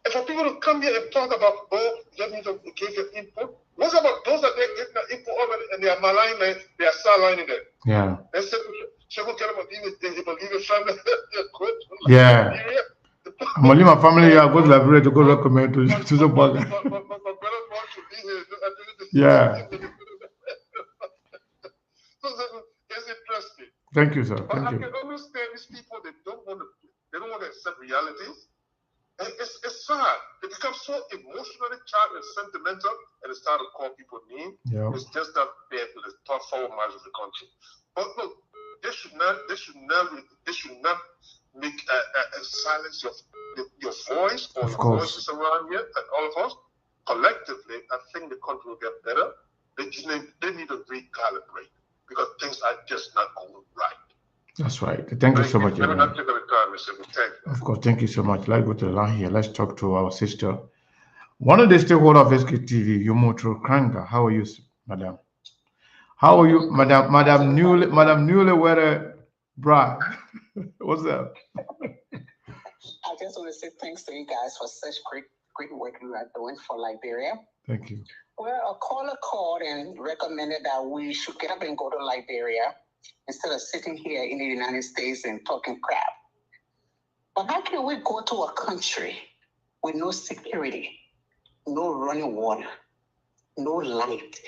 And for people to come here and talk about, oh, you need to give your input. What's about those that they're getting the input already and they are maligning, they are sidelining them? Yeah. They say, so we get about even family. Yeah. I'm gonna leave my family here, go to Liberia to go recommend to the bugger. Yeah. It's interesting. Thank you, sir. But Thank I you. can understand these people, they don't want to accept realities. And it's sad. They become so emotionally charged and sentimental, and they start to call people names. Yeah. It's just not there to the top forward march of the country. But look, they should not make silence your voice or Of your course. voices around here, and all of us collectively. I think the country will get better. They need to recalibrate because things are just not going right. That's right. Thank you so much. Let me not take up the time, Mr. Thank you. Of course, thank you so much. Let's go to the line here. Let's talk to our sister. One of the stakeholders of SKTV, Yumotro Kranga. How are you, madam? How are you, Madam Newlywed Bride? What's up? I just want to say thanks to you guys for such great work you are doing for Liberia. Thank you. Well, a caller called and recommended that we should get up and go to Liberia instead of sitting here in the United States and talking crap. But how can we go to a country with no security, no running water, no light,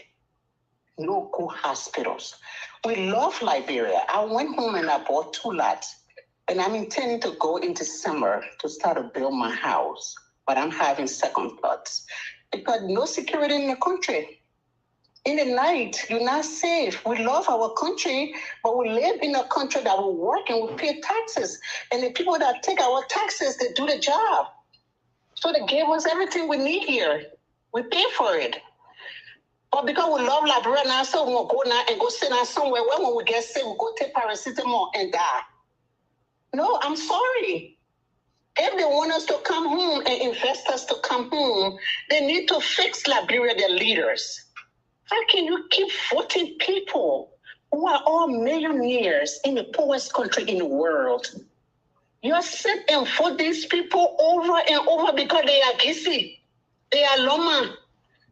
no good hospitals? We love Liberia. I went home and I bought 2 lots. And I'm intending to go in December to start to build my house. But I'm having second thoughts because no security in the country. In the night, you're not safe. We love our country, but we live in a country that we work and we pay taxes. And the people that take our taxes, they do the job. So they gave us everything we need here. We pay for it. But because we love Liberia now, so we'll go now and go sit down somewhere where when we get sick, we'll go take paracetamol and die. No, I'm sorry. If they want us to come home and invest us to come home, they need to fix Liberia, their leaders. How can you keep 14 people who are all millionaires in the poorest country in the world? You sit and vote these people over and over because they are Gisi, they are Loma,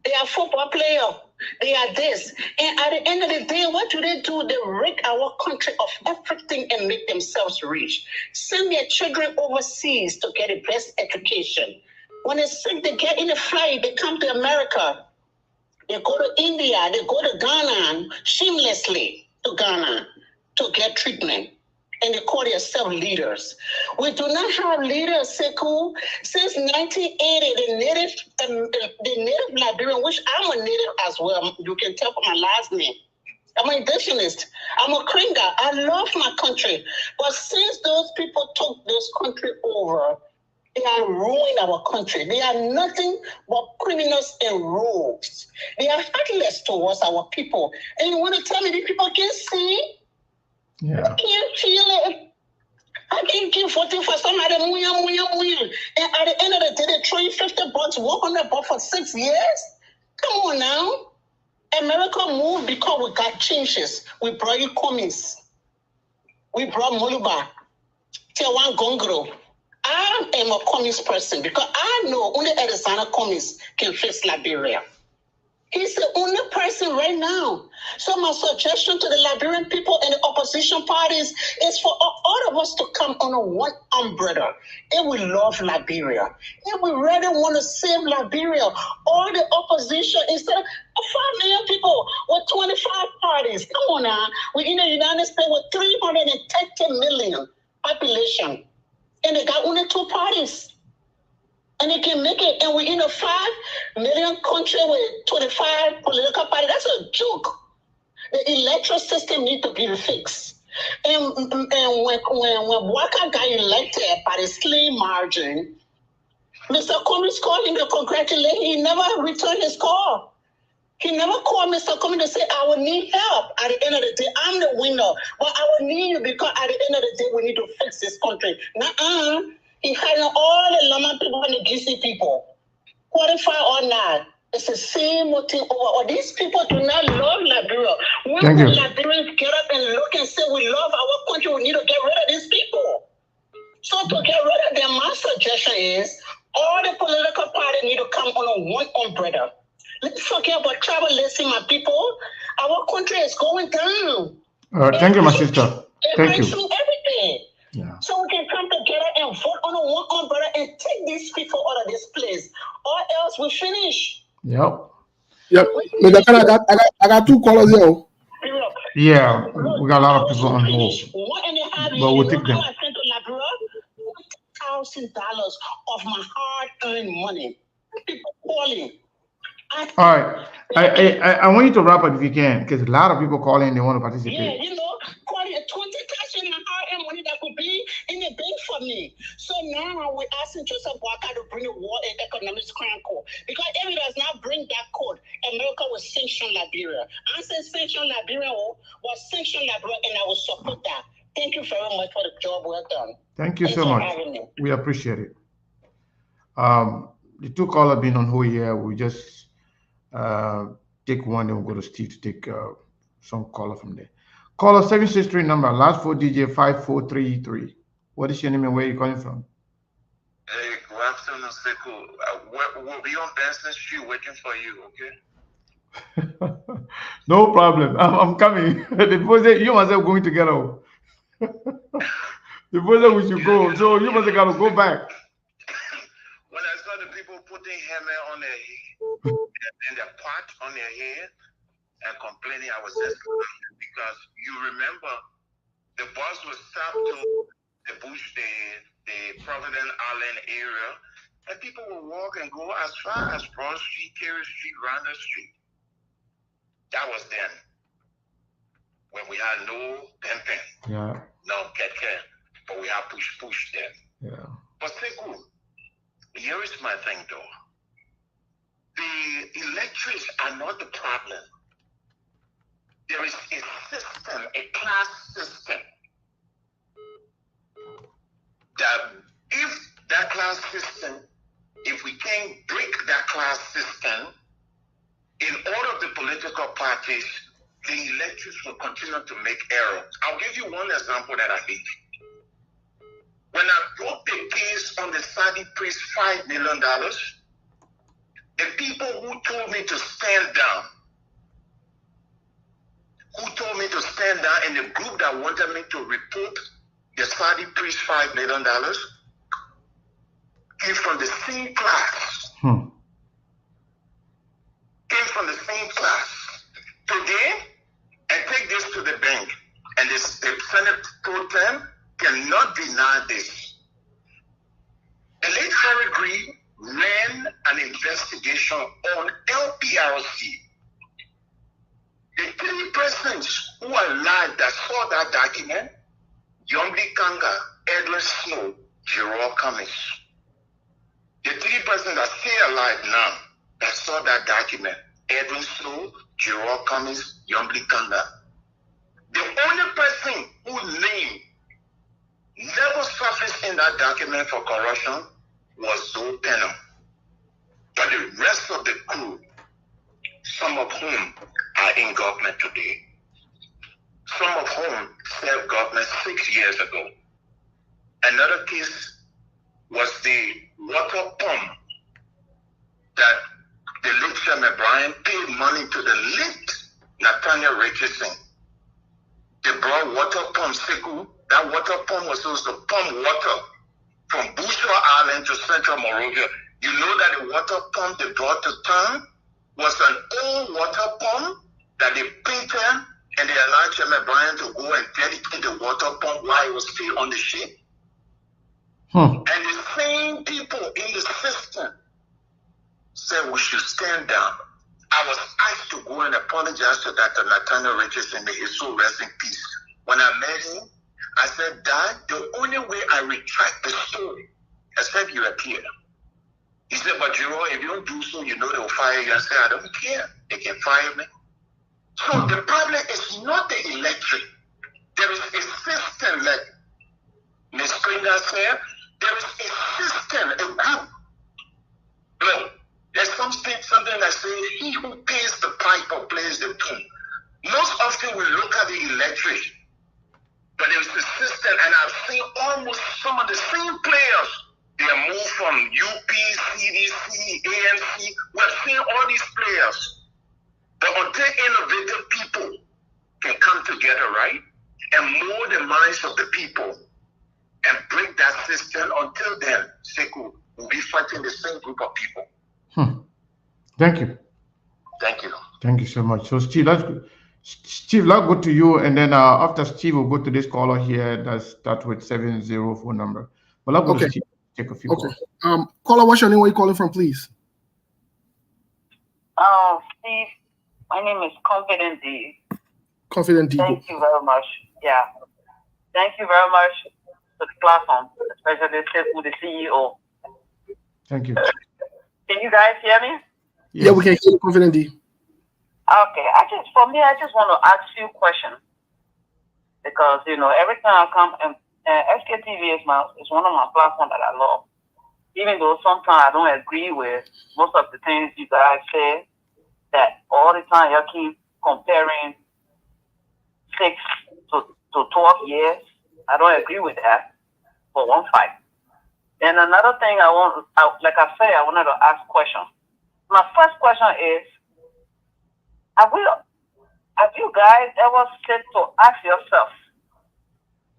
they are football players, they are this. And at the end of the day, what do? They rid our country of everything and make themselves rich. Send their children overseas to get the best education. When they're sick, they get in a flight, they come to America. They go to India, they go to Ghana, shamelessly to Ghana to get treatment. And they call themselves leaders. We do not have leaders, Sekou. Since 1980, the native Liberian, which I'm a native as well, you can tell from my last name. I'm an indigenous. I'm a Kringa. I love my country. But since those people took this country over, they are ruining our country. They are nothing but criminals and rogues. They are heartless towards our people. And you want to tell me these people can't see? Yeah. I can't feel it. I can't keep voting for somebody. And at the end of the day, they throw you $50, $100 for 6 years? Come on now. America moved because we got changes. We brought you commies. We brought Moluba, Tewan Gongro. I am a communist person because I know only Edisana communists can fix Liberia. He's the only person right now. So my suggestion to the Liberian people and the opposition parties is for all of us to come under one umbrella. And we love Liberia. And we really want to save Liberia. All the opposition, instead of 5 million people with 25 parties. Come on now. We're in the United States with 330 million population. And they got only 2 parties. And they can make it, and we're in a 5 million country with 25 political parties. That's a joke. The electoral system needs to be fixed. And when Waka got elected by the slim margin, Mr. Cummings called him to congratulate him. He never returned his call. He never called Mr. Cummings to say, I will need help. At the end of the day, I'm the winner, but I will need you because at the end of the day, we need to fix this country. Nuh-uh. He hired all the Lama people and the GC people, qualified or not. It's the same thing over. These people do not love Liberia. When the Liberians get up and look and say we love our country, we need to get rid of these people. So to get rid of them, my suggestion is all the political parties need to come under one umbrella. Let's forget about tribalism, my people. Our country is going down. Thank you, my sister. Thank you. Everything. Yeah. So we can come together and vote on one umbrella and take these people out of this place, or else we finish. Yep. I got 2 callers here. Yeah, we got a lot of people on hold. But we'll take them. I spent $1,000 of my hard-earned money. People calling. All right. I want you to wrap up if you can, because a lot of people call in, they want to participate. Yeah, you know, calling 20,000 in hard-earned money that could be in the bank for me. So now we're asking Joseph Waka to bring a war and economics crime code. Because if he does not bring that code, America will sanction Liberia. I said sanction Liberia was sanction Liberia, and I will support that. Thank you very much for the job well done. Thank you so much. We appreciate it. The 2 callers being on hold here, we just take one, then we'll go to Steve to take some caller from there. Caller 763 number, last 4 DJ 5433. What is your name and where are you calling from? Hey, good afternoon, Sekou. We'll be on Benson Street waiting for you, okay? No problem. I'm coming. The boys say you must have going together. The boys say we should go, so you must have got to go back. When I saw the people putting hammer on their head and the pot on their head and complaining, I was just laughing because you remember the bus was stopped to the bush, the Providence Island area, and people would walk and go as far as Broad Street, Terry Street, Ronda Street. That was then, when we had no pimping, no keke, but we had push then. Yeah. But Sekou, here is my thing though. The electorates are not the problem. There is a system, a class system, that if that class system, if we can't break that class system, in all of the political parties, the electors will continue to make errors. I'll give you one example that I did. When I brought the case on the Saudi priest $5 million, the people who told me to stand down, and the group that wanted me to report the Saudi priest $5 million came from the same class. Came from the same the Senate pro tem cannot deny this. The late Harry Green ran an investigation on LPRC. The 3 persons who are alive that saw that document, Yombi Kanga, Edwin Snow, Gerald Cummings. The 3 persons that stay alive now that saw that document, Edwin Snow, Gerald Cummings, Yombi Kanga. The only person whose name never surfaced in that document for corruption was Zoe Penham. But the rest of the crew, some of whom are in government today, some of whom served government 6 years ago. Another case was the water pump that the late Chairman Brian paid money to the late Nathaniel Richardson. They brought water pump Sekou. That water pump was supposed to pump water from Bushra Island to Central Monrovia. You know that the water pump they brought to town was an old water pump that they painted, and they allowed Chairman Brian to go and dedicate the water pump while it was still on the ship. And the same people in the system said we should stand down. I was asked to go and apologize to Dr. Nathaniel Richardson, may his soul rest in peace. When I met him, I said, Dad, the only way I retract the story, except you appear. He said, but Jerome, if you don't do so, you know they'll fire you. I said, I don't care. They can fire me. So the problem is not the electric. There is a system, like Ms. Springer said, there is a system, a group. Look, there's something that says, he who pays the piper plays the tune. Most often we look at the electric, but there's a system, and I've seen almost some of the same players. They are moved from UP, CDC, ANC. We're seeing all these players. But until innovative people can come together, right, and mold the minds of the people and break that system, until then, Sekou will be fighting the same group of people. Thank you. Thank you. Thank you so much. So, Steve, let's go to you, and then after Steve, we'll go to this caller here that start with 70 phone number. But let's go to Steve. Take a few calls. Caller, what's your name? Where you calling from, please? Steve, my name is Confident D. Confident D. Thank you very much. Yeah. Thank you very much to the platform, especially Sekou, the CEO. Thank you. Can you guys hear me? Yes. Yeah, we can hear you, Confident D. Okay. I just want to ask you a question. Because, every time I come, and SKTV is one of my platforms that I love. Even though sometimes I don't agree with most of the things you guys say, that all the time you keep comparing 6 to 12 years. I don't agree with that for one fight. And another thing I wanted to ask questions. My first question is, have you guys ever said to ask yourself,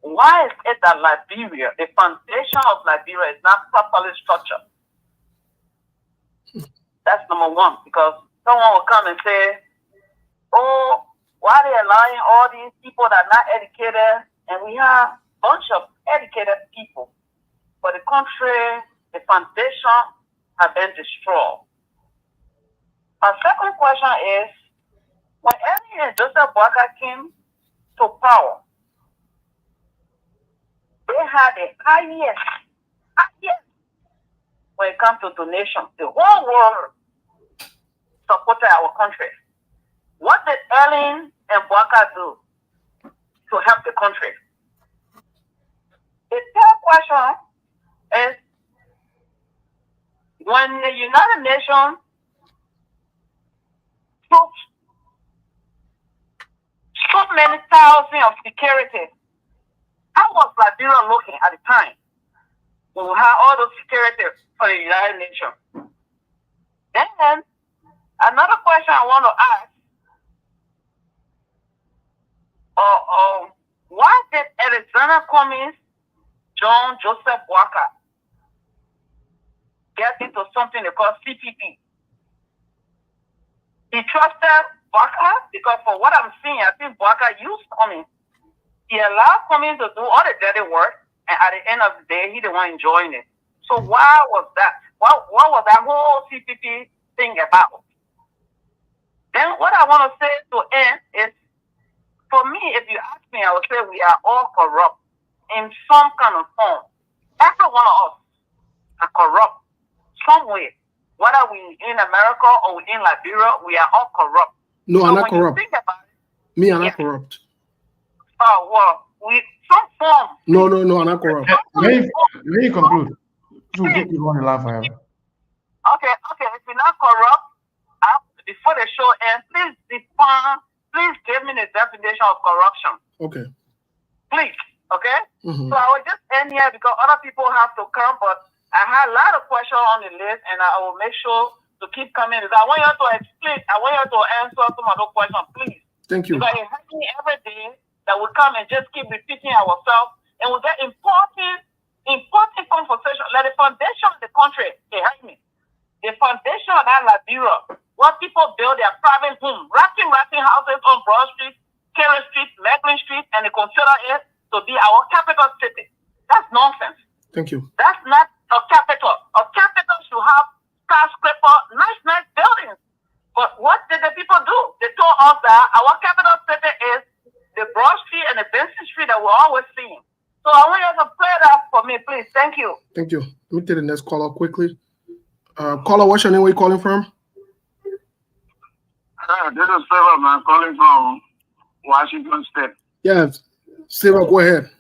why is it that Liberia, the foundation of Liberia, is not properly structured? That's number one, because someone will come and say, oh, why are they allowing all these people that are not educated? And we have a bunch of educated people. But the country, the foundation have been destroyed. My second question is, when Ellen and Joseph Boakai came to power, they had the highest when it comes to donation. The whole world supported our country. What did Ellen and Boakai do to help the country? The third question is, when the United Nations took so many thousands of security, how was Liberia looking at the time? We had all those security for the United Nations. Then, another question I want to ask, why did Alexander Cummings, John Joseph Boakai get into something they call CPP? He trusted Boakai because for what I'm seeing, I think Boakai used Cummings. He allowed Cummings to do all the dirty work, and at the end of the day, he the one enjoying it. So why was that? What was that whole CPP thing about? Then what I want to say to end is, for me, if you ask me, I would say we are all corrupt in some kind of form. Every one of us are corrupt some way. Whether we in America or we in Liberia, we are all corrupt. No, so I'm not when corrupt. You think about it, Me, I'm not corrupt. Oh, well, we some form. No, I'm not corrupt. Let me conclude. So get you on the line forever. Okay. If you're not corrupt, before the show ends, please give me the definition of corruption. Okay. Please, okay? Mm-hmm. So I will just end here because other people have to come, but I had a lot of questions on the list, and I will make sure to keep coming. I want you to explain. I want you to answer some of those questions, please. Thank you. Because it helps me every day that we come and just keep repeating ourselves, and we get important conversation. Like the foundation of the country, it helps me. The foundation of that Liberia, where people build their private home, racking houses on Broad Street, Kerry Street, Macklin Street, and they consider it to be our capital city. That's nonsense. Thank you. That's not a capital. A capital should have skyscraper, nice buildings. But what did the people do? They told us that our capital city is the Broad Street and the Benson Street that we're always seeing. So I want you to play that for me, please. Thank you. Thank you. Let me take the next caller quickly. Caller, what's your name? Where you calling from? This is Favor, man, calling from Washington State. Yes. Favor, go ahead.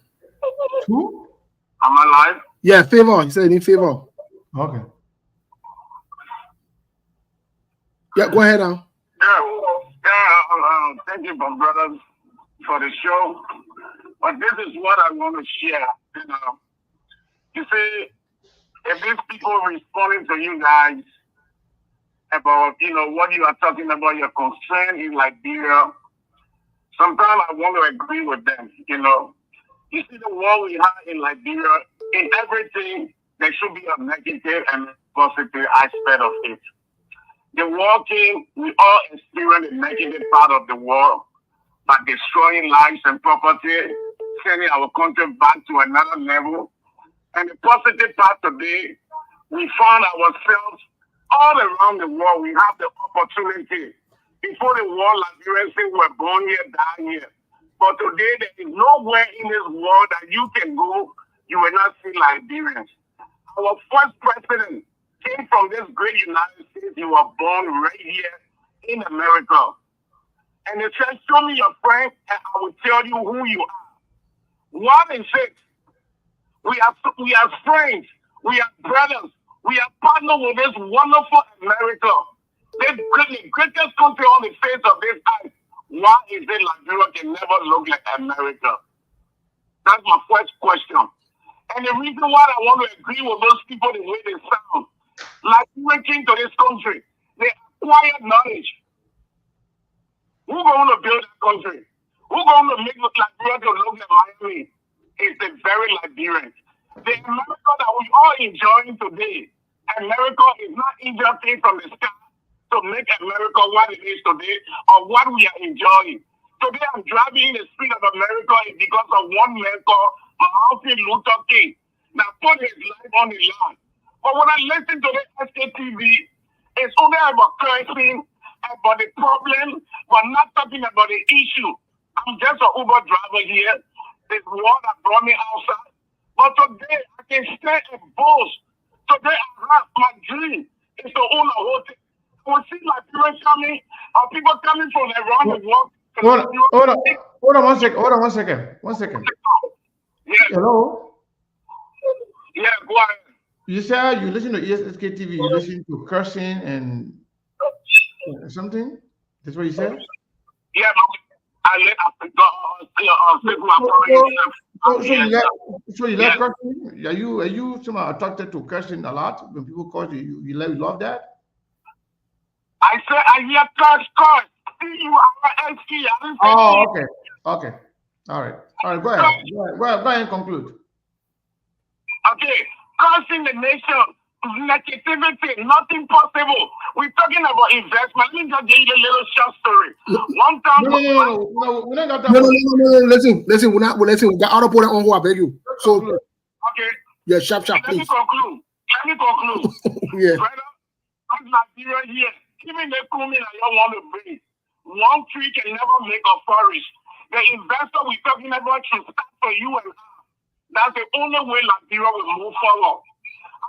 Who? Am I live? Yeah, Favor. He said in Favor. Okay. Yeah, go ahead now. Thank you, my brothers, for the show. But this is what I want to share. You see, if these people responding to you guys about, what you are talking about, your concern in Liberia, sometimes I want to agree with them, You see the war we have in Liberia, in everything, there should be a negative and positive aspect of it. The war came, we all experienced the negative part of the war by destroying lives and property, sending our country back to another level. And the positive part today, we found ourselves all around the world. We have the opportunity. Before the war, Liberians were born here, die here. But today, there is nowhere in this world that you can go, you will not see Liberians. Our first president came from this great United States. You were born right here in America. And they said, show me your friend, and I will tell you who you are. What is it? We are friends. We are brothers. We are partners with this wonderful America. This greatest country on the face of this earth. Why is it Liberia can never look like America? That's my first question. And the reason why I want to agree with those people the way they sound, Liberia came to this country. They acquired knowledge. Who's going to build that country? Who's going to make Liberia to look like Miami? It's the very Liberians. The America that we are enjoying today, America is not Egypt from the sky to make America what it is today or what we are enjoying. Today I'm driving in the street of America because of one man called Martin Luther King that put his life on the line. But when I listen to the SKTV, it's only about cursing, about the problem, but not talking about the issue. I'm just an Uber driver here. This war that brought me outside. But today I can stand and boast. Today I have my dream is to own a hotel. I will see Liberians coming, people coming from around the world. Hold on one second. Yeah. Hello? Yeah, go ahead. You said you listen to ESK TV, you listen to cursing and something? That's what you said? Yeah, I let Africa So you like cursing? Are you somehow attracted to cursing a lot? When people curse you love that? I said I hear curse. C-U-R-S-E. Oh, okay. All right. Go ahead and conclude. Okay, cursing the nation, negativity, nothing possible. We're talking about investment. Let me just give you a little short story. One time. No, we're not got that. No. Listen. We got out of point on who I beg you. So, okay. Yeah, sharp, please. Let me conclude. Yeah. Brother, I'm Liberia here. Even the Kumi I don't want to bring. One tree can never make a forest. The investor we're talking about should start for you and I. That's the only way Liberia will move forward.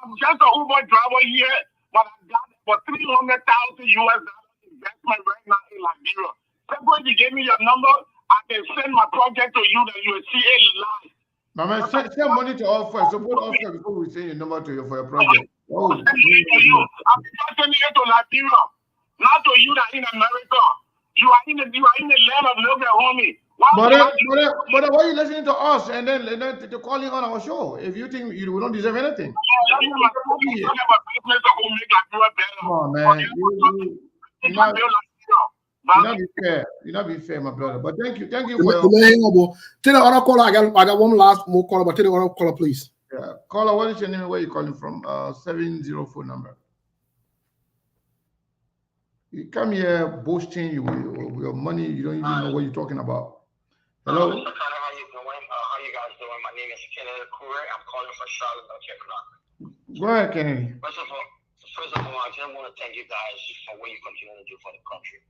I'm just an Uber driver here, but I got for $300,000 investment right now in Liberia. Suppose you gave me your number, I can send my project to you that you will see a live. Mama, send money to us first. Support us first before we send your number to you for your project. Oh, I'm just sending it to Liberia, not to you that in America. You are in the land of local homie. But why are you listening to us and then to calling on our show? If you think we don't deserve anything. Come on, man. You're not being fair, my brother. But thank you for your. Tell the other caller, I got one last more caller, but tell the other caller, please. Yeah, caller, what is your name and where you calling from? 704 number. You come here boasting your money, you don't even know what you're talking about. Hello? How you doing? How you guys doing? My name is Kennedy Kure. I'm calling from Charlotte, North Carolina. Go ahead, Kennedy. First of all, I just want to thank you guys for what you continue to do for the country.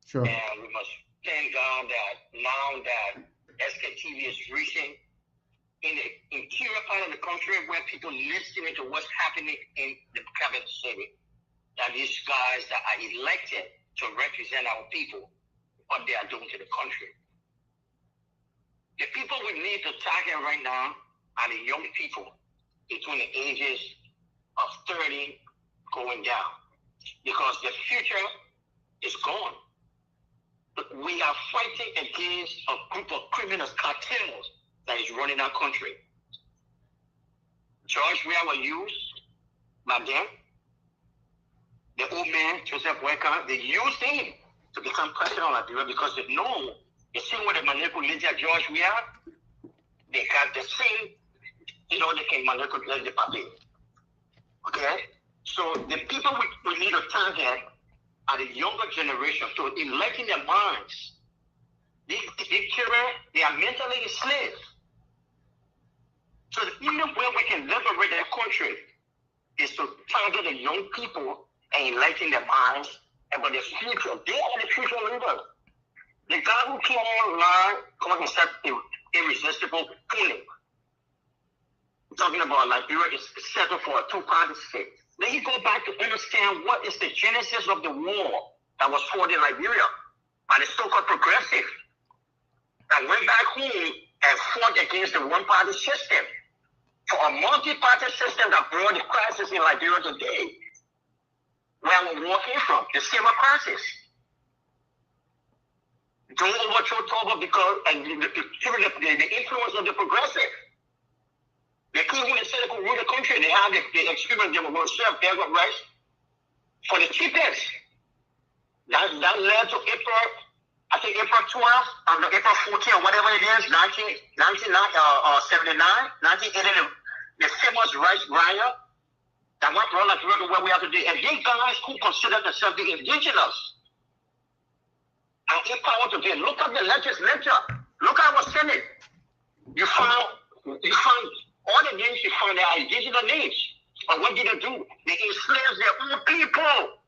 Sure. And we must thank God that now that SKTV is reaching in the interior part of the country where people listening to what's happening in the capital city, that these guys that are elected to represent our people, what they are doing to the country. The people we need to target right now are the young people between the ages of 30 going down, because the future is gone. We are fighting against a group of criminals, cartels that is running our country. George, we have a youth back then. The old man, Joseph Weka, they used him to become president of Liberia because they know the same way they manipulate George we are, they got the same, they can manipulate the public. Okay? So the people we need to target are the younger generation, so enlighten their minds. These children, they are mentally enslaved. So the only way we can liberate their country is to target the young people and enlighten their minds about the future. They are the future leaders. The guy who came online called himself irresistible feeling. Talking about Liberia is settled for a two-party state. Then you go back to understand what is the genesis of the war that was fought in Liberia by the so-called progressive that went back home and fought against the one-party system for a multi-party system that brought the crisis in Liberia today. Where our war came from, the civil crisis. Don't overthrow Toba because the influence of the progressive. The people who said they could rule the country, they have the experience, they were going to serve their rights for the cheapest. That led to April 12, April 14, or whatever it is, 1979, 1980, the famous rights riot that went around like where we are today. And these guys who consider themselves the indigenous are empowered today. Look at the legislature. Look at our Senate. You found all the names you find there are indigenous names. But what did they do? They enslaved their own people.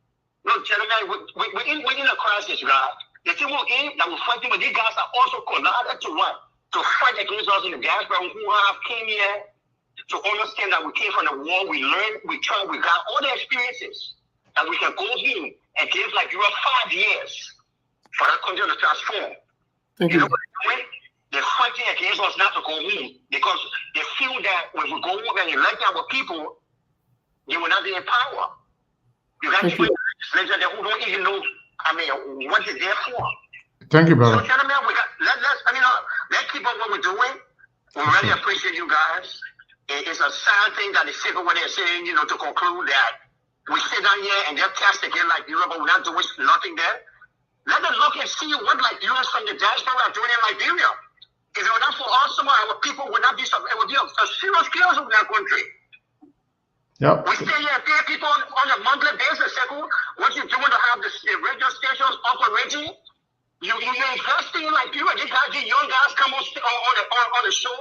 Look, gentlemen, we're in a crisis, right? The people that we're fighting with, these guys are also collided to what? To fight against us in the diaspora who have came here to understand that we came from the war, we learned, we tried, we got all the experiences that we can go home and give Liberia 5 years for that country to transform. You know what they're doing? They're fighting against us not to go home because they feel that when we go home and elect our people, they will not be in power. You got people legislators who don't even know, what they're there for. Thank you, brother. So, gentlemen, let's keep up what we're doing. We really appreciate you guys. It's a sad thing that the figure what they're saying, to conclude that we sit down here and they're cast again like Europe, but we're not doing nothing there. Let them look and see what Liberians from the diaspora are doing in Liberia. If it were not for us, some of our people would not be, it would be a serious chaos in that country. Yep. We stay here and pay people on a monthly basis, Sekou. What you doing to have the radio stations operating? You're investing like you and you have the young guys come on the show,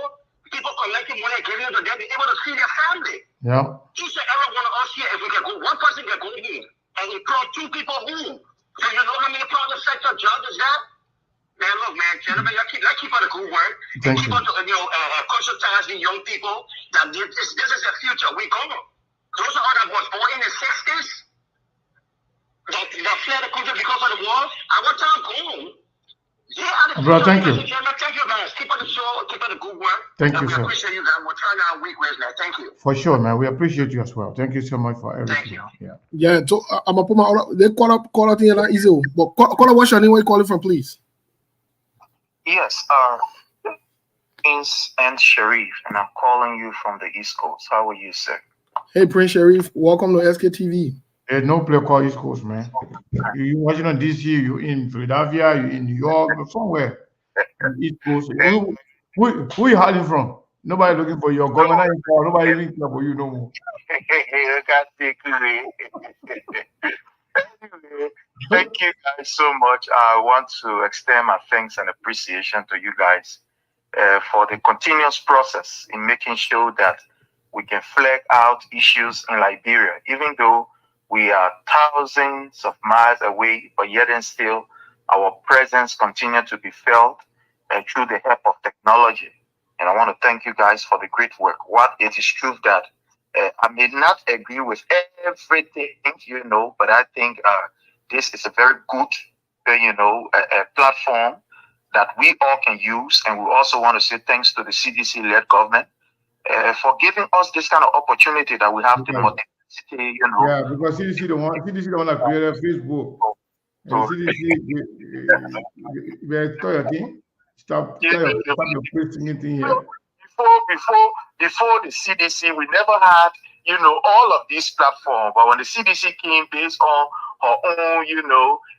people collecting money and giving it to them, be able to see their family. Yeah. Each and every one of us here, if we can go, one person can go home and employ 2 people home. So you know how many private sector jobs is that? Man, look, man, gentlemen, let's keep on the good work. And keep on, conscientizing young people that this is the future. We go. Those are all that was born in the 60s that fled the country because of the war. Our time gone. Yeah, Bro, thank you. Thank you, guys. Keep on the show. Keep on the good work. Thank you, we sir. appreciate you guys. We'll turn our week with that. Thank you. For sure, man. We appreciate you as well. Thank you so much for everything. Thank you. Yeah. Yeah, so I'm gonna put my they call up thing that easy. But call up what's your name? Where you calling from, please? Yes, Prince and Sharif, and I'm calling you from the East Coast. How are you, sir? Hey, Prince Sharif, welcome to SKTV. There's no place called East Coast, man. You Washington DC, you in Philadelphia, you in New York, somewhere. East Coast. Who you hiding from? Nobody looking for your government. Nobody even care for you no more. Anyway, thank you guys so much. I want to extend my thanks and appreciation to you guys for the continuous process in making sure that we can flag out issues in Liberia, even though we are thousands of miles away, but yet and still our presence continues to be felt through the help of technology. And I want to thank you guys for the great work. What it is true that I may not agree with everything, but I think this is a very good, platform that we all can use. And we also want to say thanks to the CDC-led government for giving us this kind of opportunity that we have to modernity, Yeah, because CDC the one that created Facebook. And CDC, stop your posting thing here. Before the CDC, we never had, all of these platforms. But when the CDC came based on her own,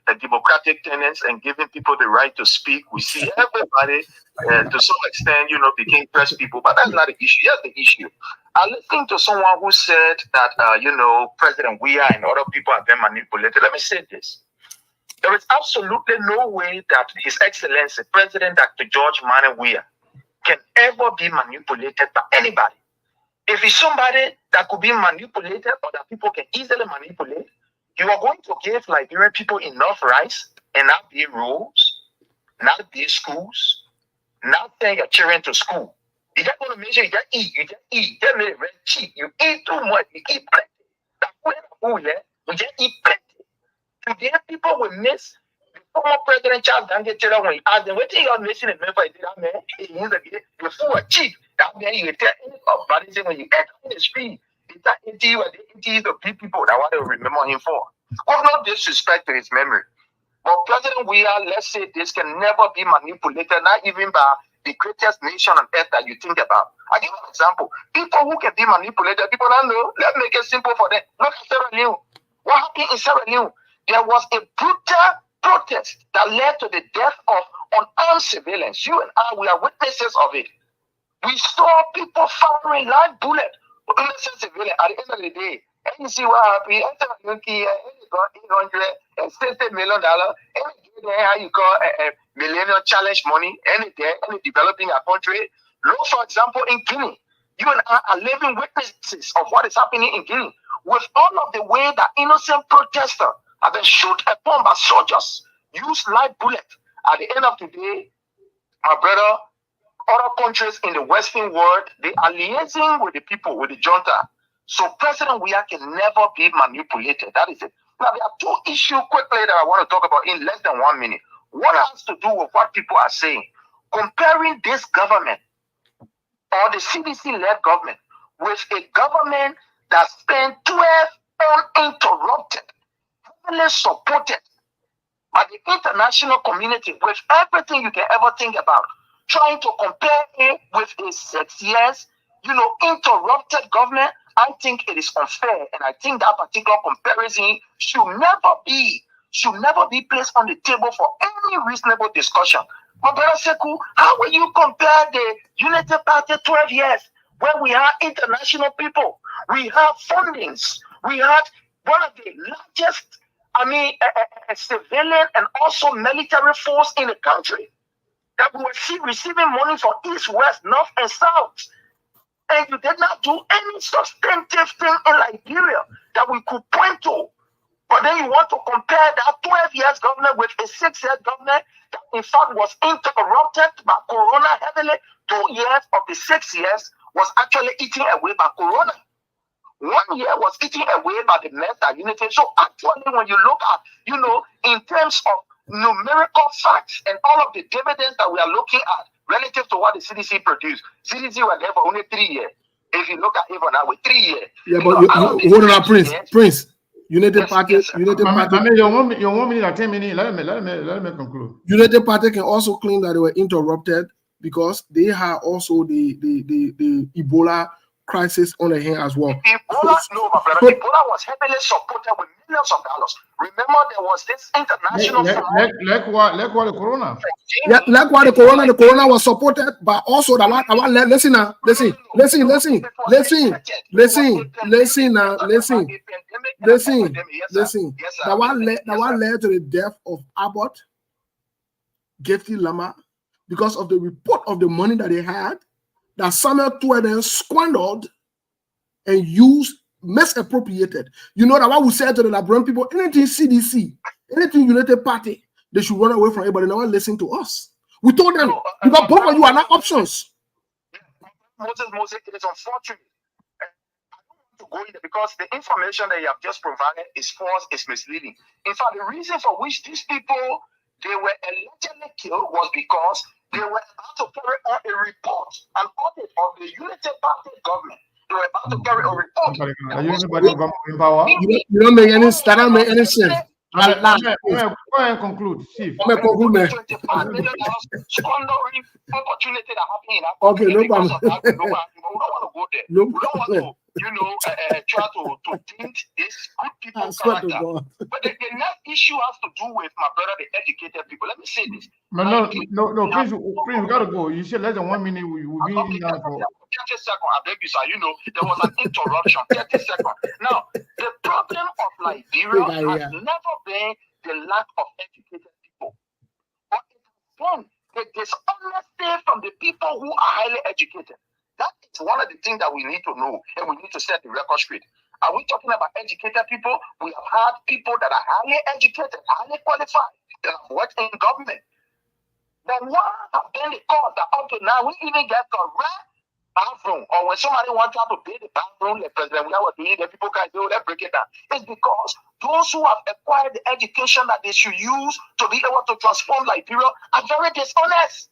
the democratic tenets and giving people the right to speak, we see everybody to some extent, became press people. But that's not the issue. Here's the issue. I listened to someone who said that, President Weah and other people have been manipulated. Let me say this. There is absolutely no way that His Excellency, President Dr. George Manneh Weah, can ever be manipulated by anybody. If it's somebody that could be manipulated or that people can easily manipulate, you are going to give Liberian people enough rights and not build roads, not build schools, not send your children to school. You just want to make sure you just eat, you just make it very cheap. You eat too much, you eat plenty. That's what you just eat plenty. Today, people will miss the former President Charles Daniel Taylor when he asked them, what are you missing in Memphis? The food was cheap. That means you tell anybody when you enter in the street, it is the people that want to remember him for. With no disrespect to his memory. But President Weah, let's say this can never be manipulated, not even by the greatest nation on earth that you think about. I'll give you an example. People who can be manipulated, people don't know. Let's make it simple for them. Look at Sierra Leone. What happened in Sierra Leone? There was a brutal protest that led to the death of unarmed civilians. You and I, we are witnesses of it. We saw people firing live bullets to innocent civilians. At the end of the day, and you see what happened. $860 million. How you call a millennial challenge money? Any developing a country. Look, for example, in Guinea. You and I are living witnesses of what is happening in Guinea. With all of the way that innocent protesters have been shot upon by soldiers, use live bullets. At the end of the day, my brother, other countries in the Western world, they are liaising with the people, with the junta. So President Weah can never be manipulated. That is it. Now, there are 2 issues quickly that I want to talk about in less than 1 minute. One has to do with what people are saying. Comparing this government or the CDC-led government with a government that spent 12 uninterrupted, heavily supported by the international community with everything you can ever think about, trying to compare it with a 6 years, interrupted government, I think it is unfair. And I think that particular comparison should never be placed on the table for any reasonable discussion. But Brother Sekou, how will you compare the Unity Party 12 years when we have international people? We have fundings. We had one of the largest, civilian and also military force in the country that we were receiving money from East, West, North, and South. And you did not do any substantive thing in Liberia that we could point to. But then you want to compare that 12 years government with a 6-year government that in fact was interrupted by Corona heavily. 2 years of the 6 years was actually eaten away by Corona. 1 year was eaten away by the Meta Unity. So actually when you look at, in terms of numerical facts and all of the dividends that we are looking at relative to what the CDC produced, CDC was there for only 3 years. If you look at even now with 3 years. Yeah, but hold on, Prince. United Party. You want me like 10 minutes? Let me conclude. United Party can also claim that they were interrupted because they had also the Ebola crisis on their hand as well. Ebola, no, my brother. Ebola was heavily supported with millions of dollars. Remember, there was this international. Like what the Corona. Yeah, like what the Corona was supported, but also the one. Listen now, listen. The one led to the death of Abbott, Gifty Lama, because of the report of the money that they had, that Samuel Tueden squandered and used, misappropriated. You know that what we said to the Liberian people, anything CDC, anything United Party, they should run away from everybody. Now listen to us. We told them, because both of you are not options. Moses, it is unfortunate. I don't want to go in there because the information that you have just provided is false, is misleading. In fact, the reason for which these people, they were allegedly killed was because they were about to carry on a report, an audit of the United Party government. They were about to carry a report. You don't make any sense. Go and conclude. See. $25 million squandering opportunity that happened in that okay, no problem. We don't want to go there. We don't want to, try to think this good people character. But the next issue has to do with my brother, the educated people. Let me say this. No, Prince, we gotta go. You said less than 1 minute. We be in there for 30 seconds. I beg you, sir. There was an interruption. 30 seconds. Now, the problem of Liberia has never been the lack of educated people, but it has been the dishonesty from the people who are highly educated. That is one of the things that we need to know, and we need to set the record straight. Are we talking about educated people? We have had people that are highly educated, highly qualified, that have worked in government. Then what have been the cause that up to now we even get correct bathroom, or when somebody wants to pay the bathroom, the president, we are doing the people can do, let's break it down. It's because those who have acquired the education that they should use to be able to transform Liberia are very dishonest.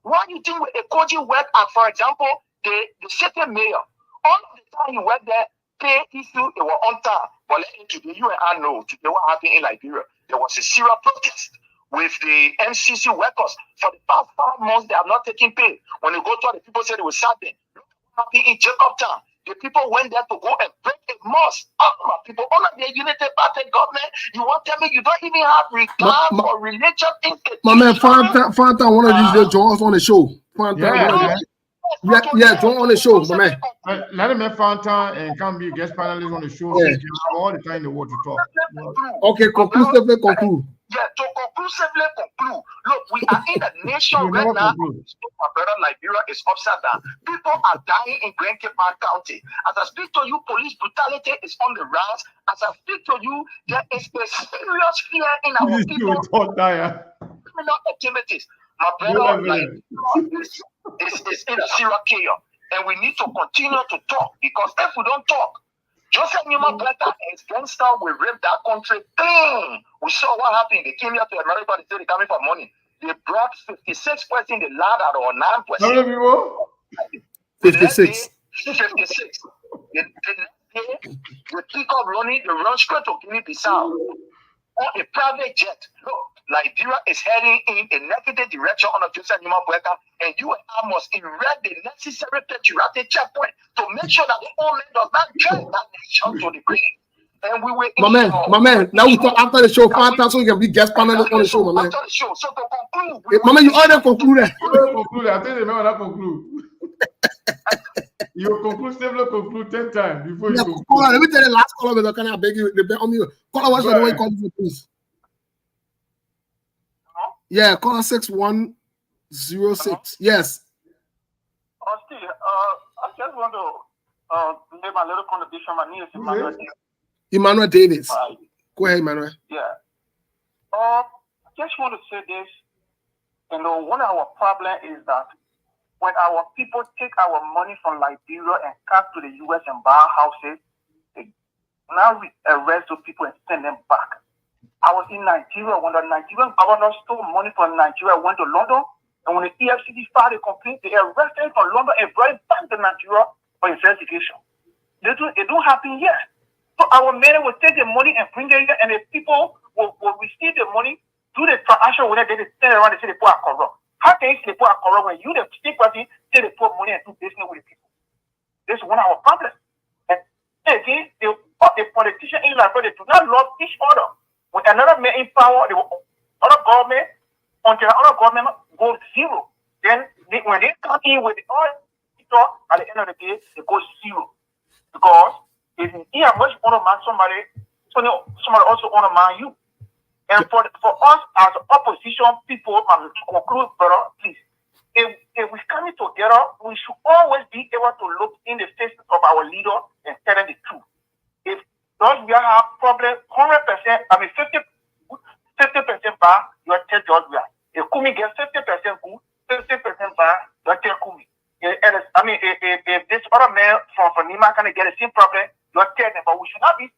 Why do you think with a Koji work at, for example, the city mayor, all of the time you work there, pay issue, it was on time. But let me today, you and I know today what happened in Liberia. There was a serious protest with the MCC workers. For the past 5 months, they have not taken pay. When you go to the people say they were shouting. Look what happened in Jacobtown. The people went there to go and break a mosque. All my people, all of the United Party government, you want to tell me you don't even have regard for religious institutions? My man, Fanta, one of these days, join us on the show. Fanta, yeah, join on the show, my man. Let him have Fanta and come be guest panelist on the show. Yeah. You have all the time in the world to talk. Okay, conclusively conclude. Yeah, to conclusively conclude, look, we are in a nation right now. My brother, Liberia is upside down. People are dying in Grand Cape County. As I speak to you, police brutality is on the rise. As I speak to you, there is a serious fear in our people. Criminal activities. My brother, is in a serious chaos. And we need to continue to talk, because if we don't talk, Joseph Newman Blatter and his gangster will rape that country clean. We saw what happened. They came here to America, they said they're coming for money. They brought 56%, they lied out or 9%. 56. 56. They pick up running, they run straight to Guinea-Bissau on a private jet. Look, Liberia is heading in a negative direction under Joseph Newman Blatter, and you and I must erect the necessary patriotic checkpoint to make sure that the old man does not drag that nation to the grave. And we will. My man. Now we talk after the show. Fanta, so you can be guest panelist on the show, my man. After the show, so to conclude, my man, you already concluded. I think they know that conclude. You conclusively conclude 10 times before you conclude. Caller, let me tell you the last caller, Mr. Can I beg you? On me. Caller, what's the way you call for, please? Yeah, caller 6106. Yes. Steve, I just want to make my little contribution. My name is Emmanuel Davis. Emmanuel Davis. Go ahead, Emmanuel. Yeah. I just want to say this. You know, one of our problems is that when our people take our money from Liberia and come to the U.S. and buy houses, they now arrest those people and send them back. I was in Nigeria when the Nigerian governor stole money from Nigeria, went to London, and when the EFCC filed a complaint, they arrested him from London and brought him back to Nigeria for investigation. It don't happen yet. So our men will take the money and bring it here, and the people will receive the money, do the transaction with it, then they stand around and say the poor are corrupt. How can you say the poor are corrupt when you, the state party, say the poor money and do business with the people? This is one of our problems. And again, the politicians in Liberia, they do not love each other. When another man in power, the other government, until the other government goes zero. Then when they come in with the other, at the end of the day, they go zero. Because if you are much want to man somebody also want to man you. And for us as opposition people, and conclude, brother, please, if we're coming together, we should always be able to look in the face of our leader and tell them the truth. If those we have problem, 100%, 50% bad, you tell George we are. If Kumi gets 50% good, 50% bad, you tell Kumi. If this other man from Nima can get the same problem, you tell them. But we should not be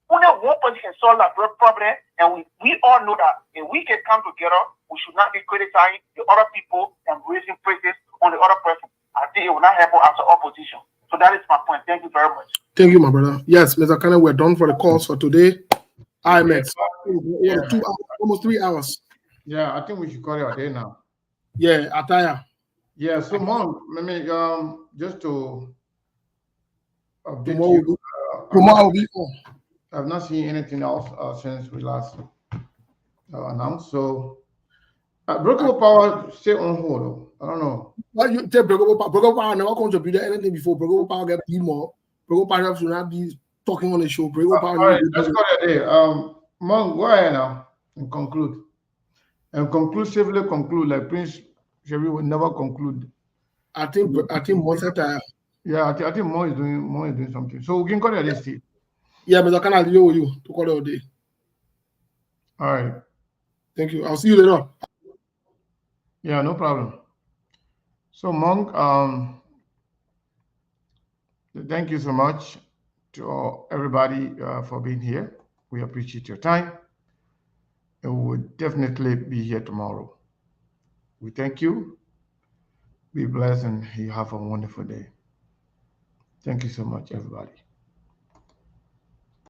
only one person can solve that problem, and we all know that if we can come together, we should not be criticizing the other people and raising praises on the other person. I think it will not help us as an opposition. So that is my point. Thank you very much. Thank you, my brother. Yes, Mr. Kana, we're done for the calls for today. All right, man. Yeah. 2 hours, almost 3 hours. Yeah, I think we should call it a day now. Yeah, attire. Yeah, so Mom, just to update Tomorrow you. will be on. I've not seen anything else since we last announced. So, Breakable Power stay on hold. Though. I don't know. Well, you take Breakable Power never contributed anything before. Breakable Power get paid more. Breakable Power should not be talking on the show. Breakable Power. All right, let's call it a day. Mom, go ahead now and conclude. And conclusively conclude, like Prince Sherry would never conclude. I think Mo said yeah, I think Mo is doing something. So we can call it a day, Steve. Yeah, but I cannot deal with you to call it a day. All right. Thank you. I'll see you later. Yeah, no problem. So Monk, thank you so much to everybody for being here. We appreciate your time. And we will definitely be here tomorrow. We thank you. Be blessed and you have a wonderful day. Thank you so much, everybody.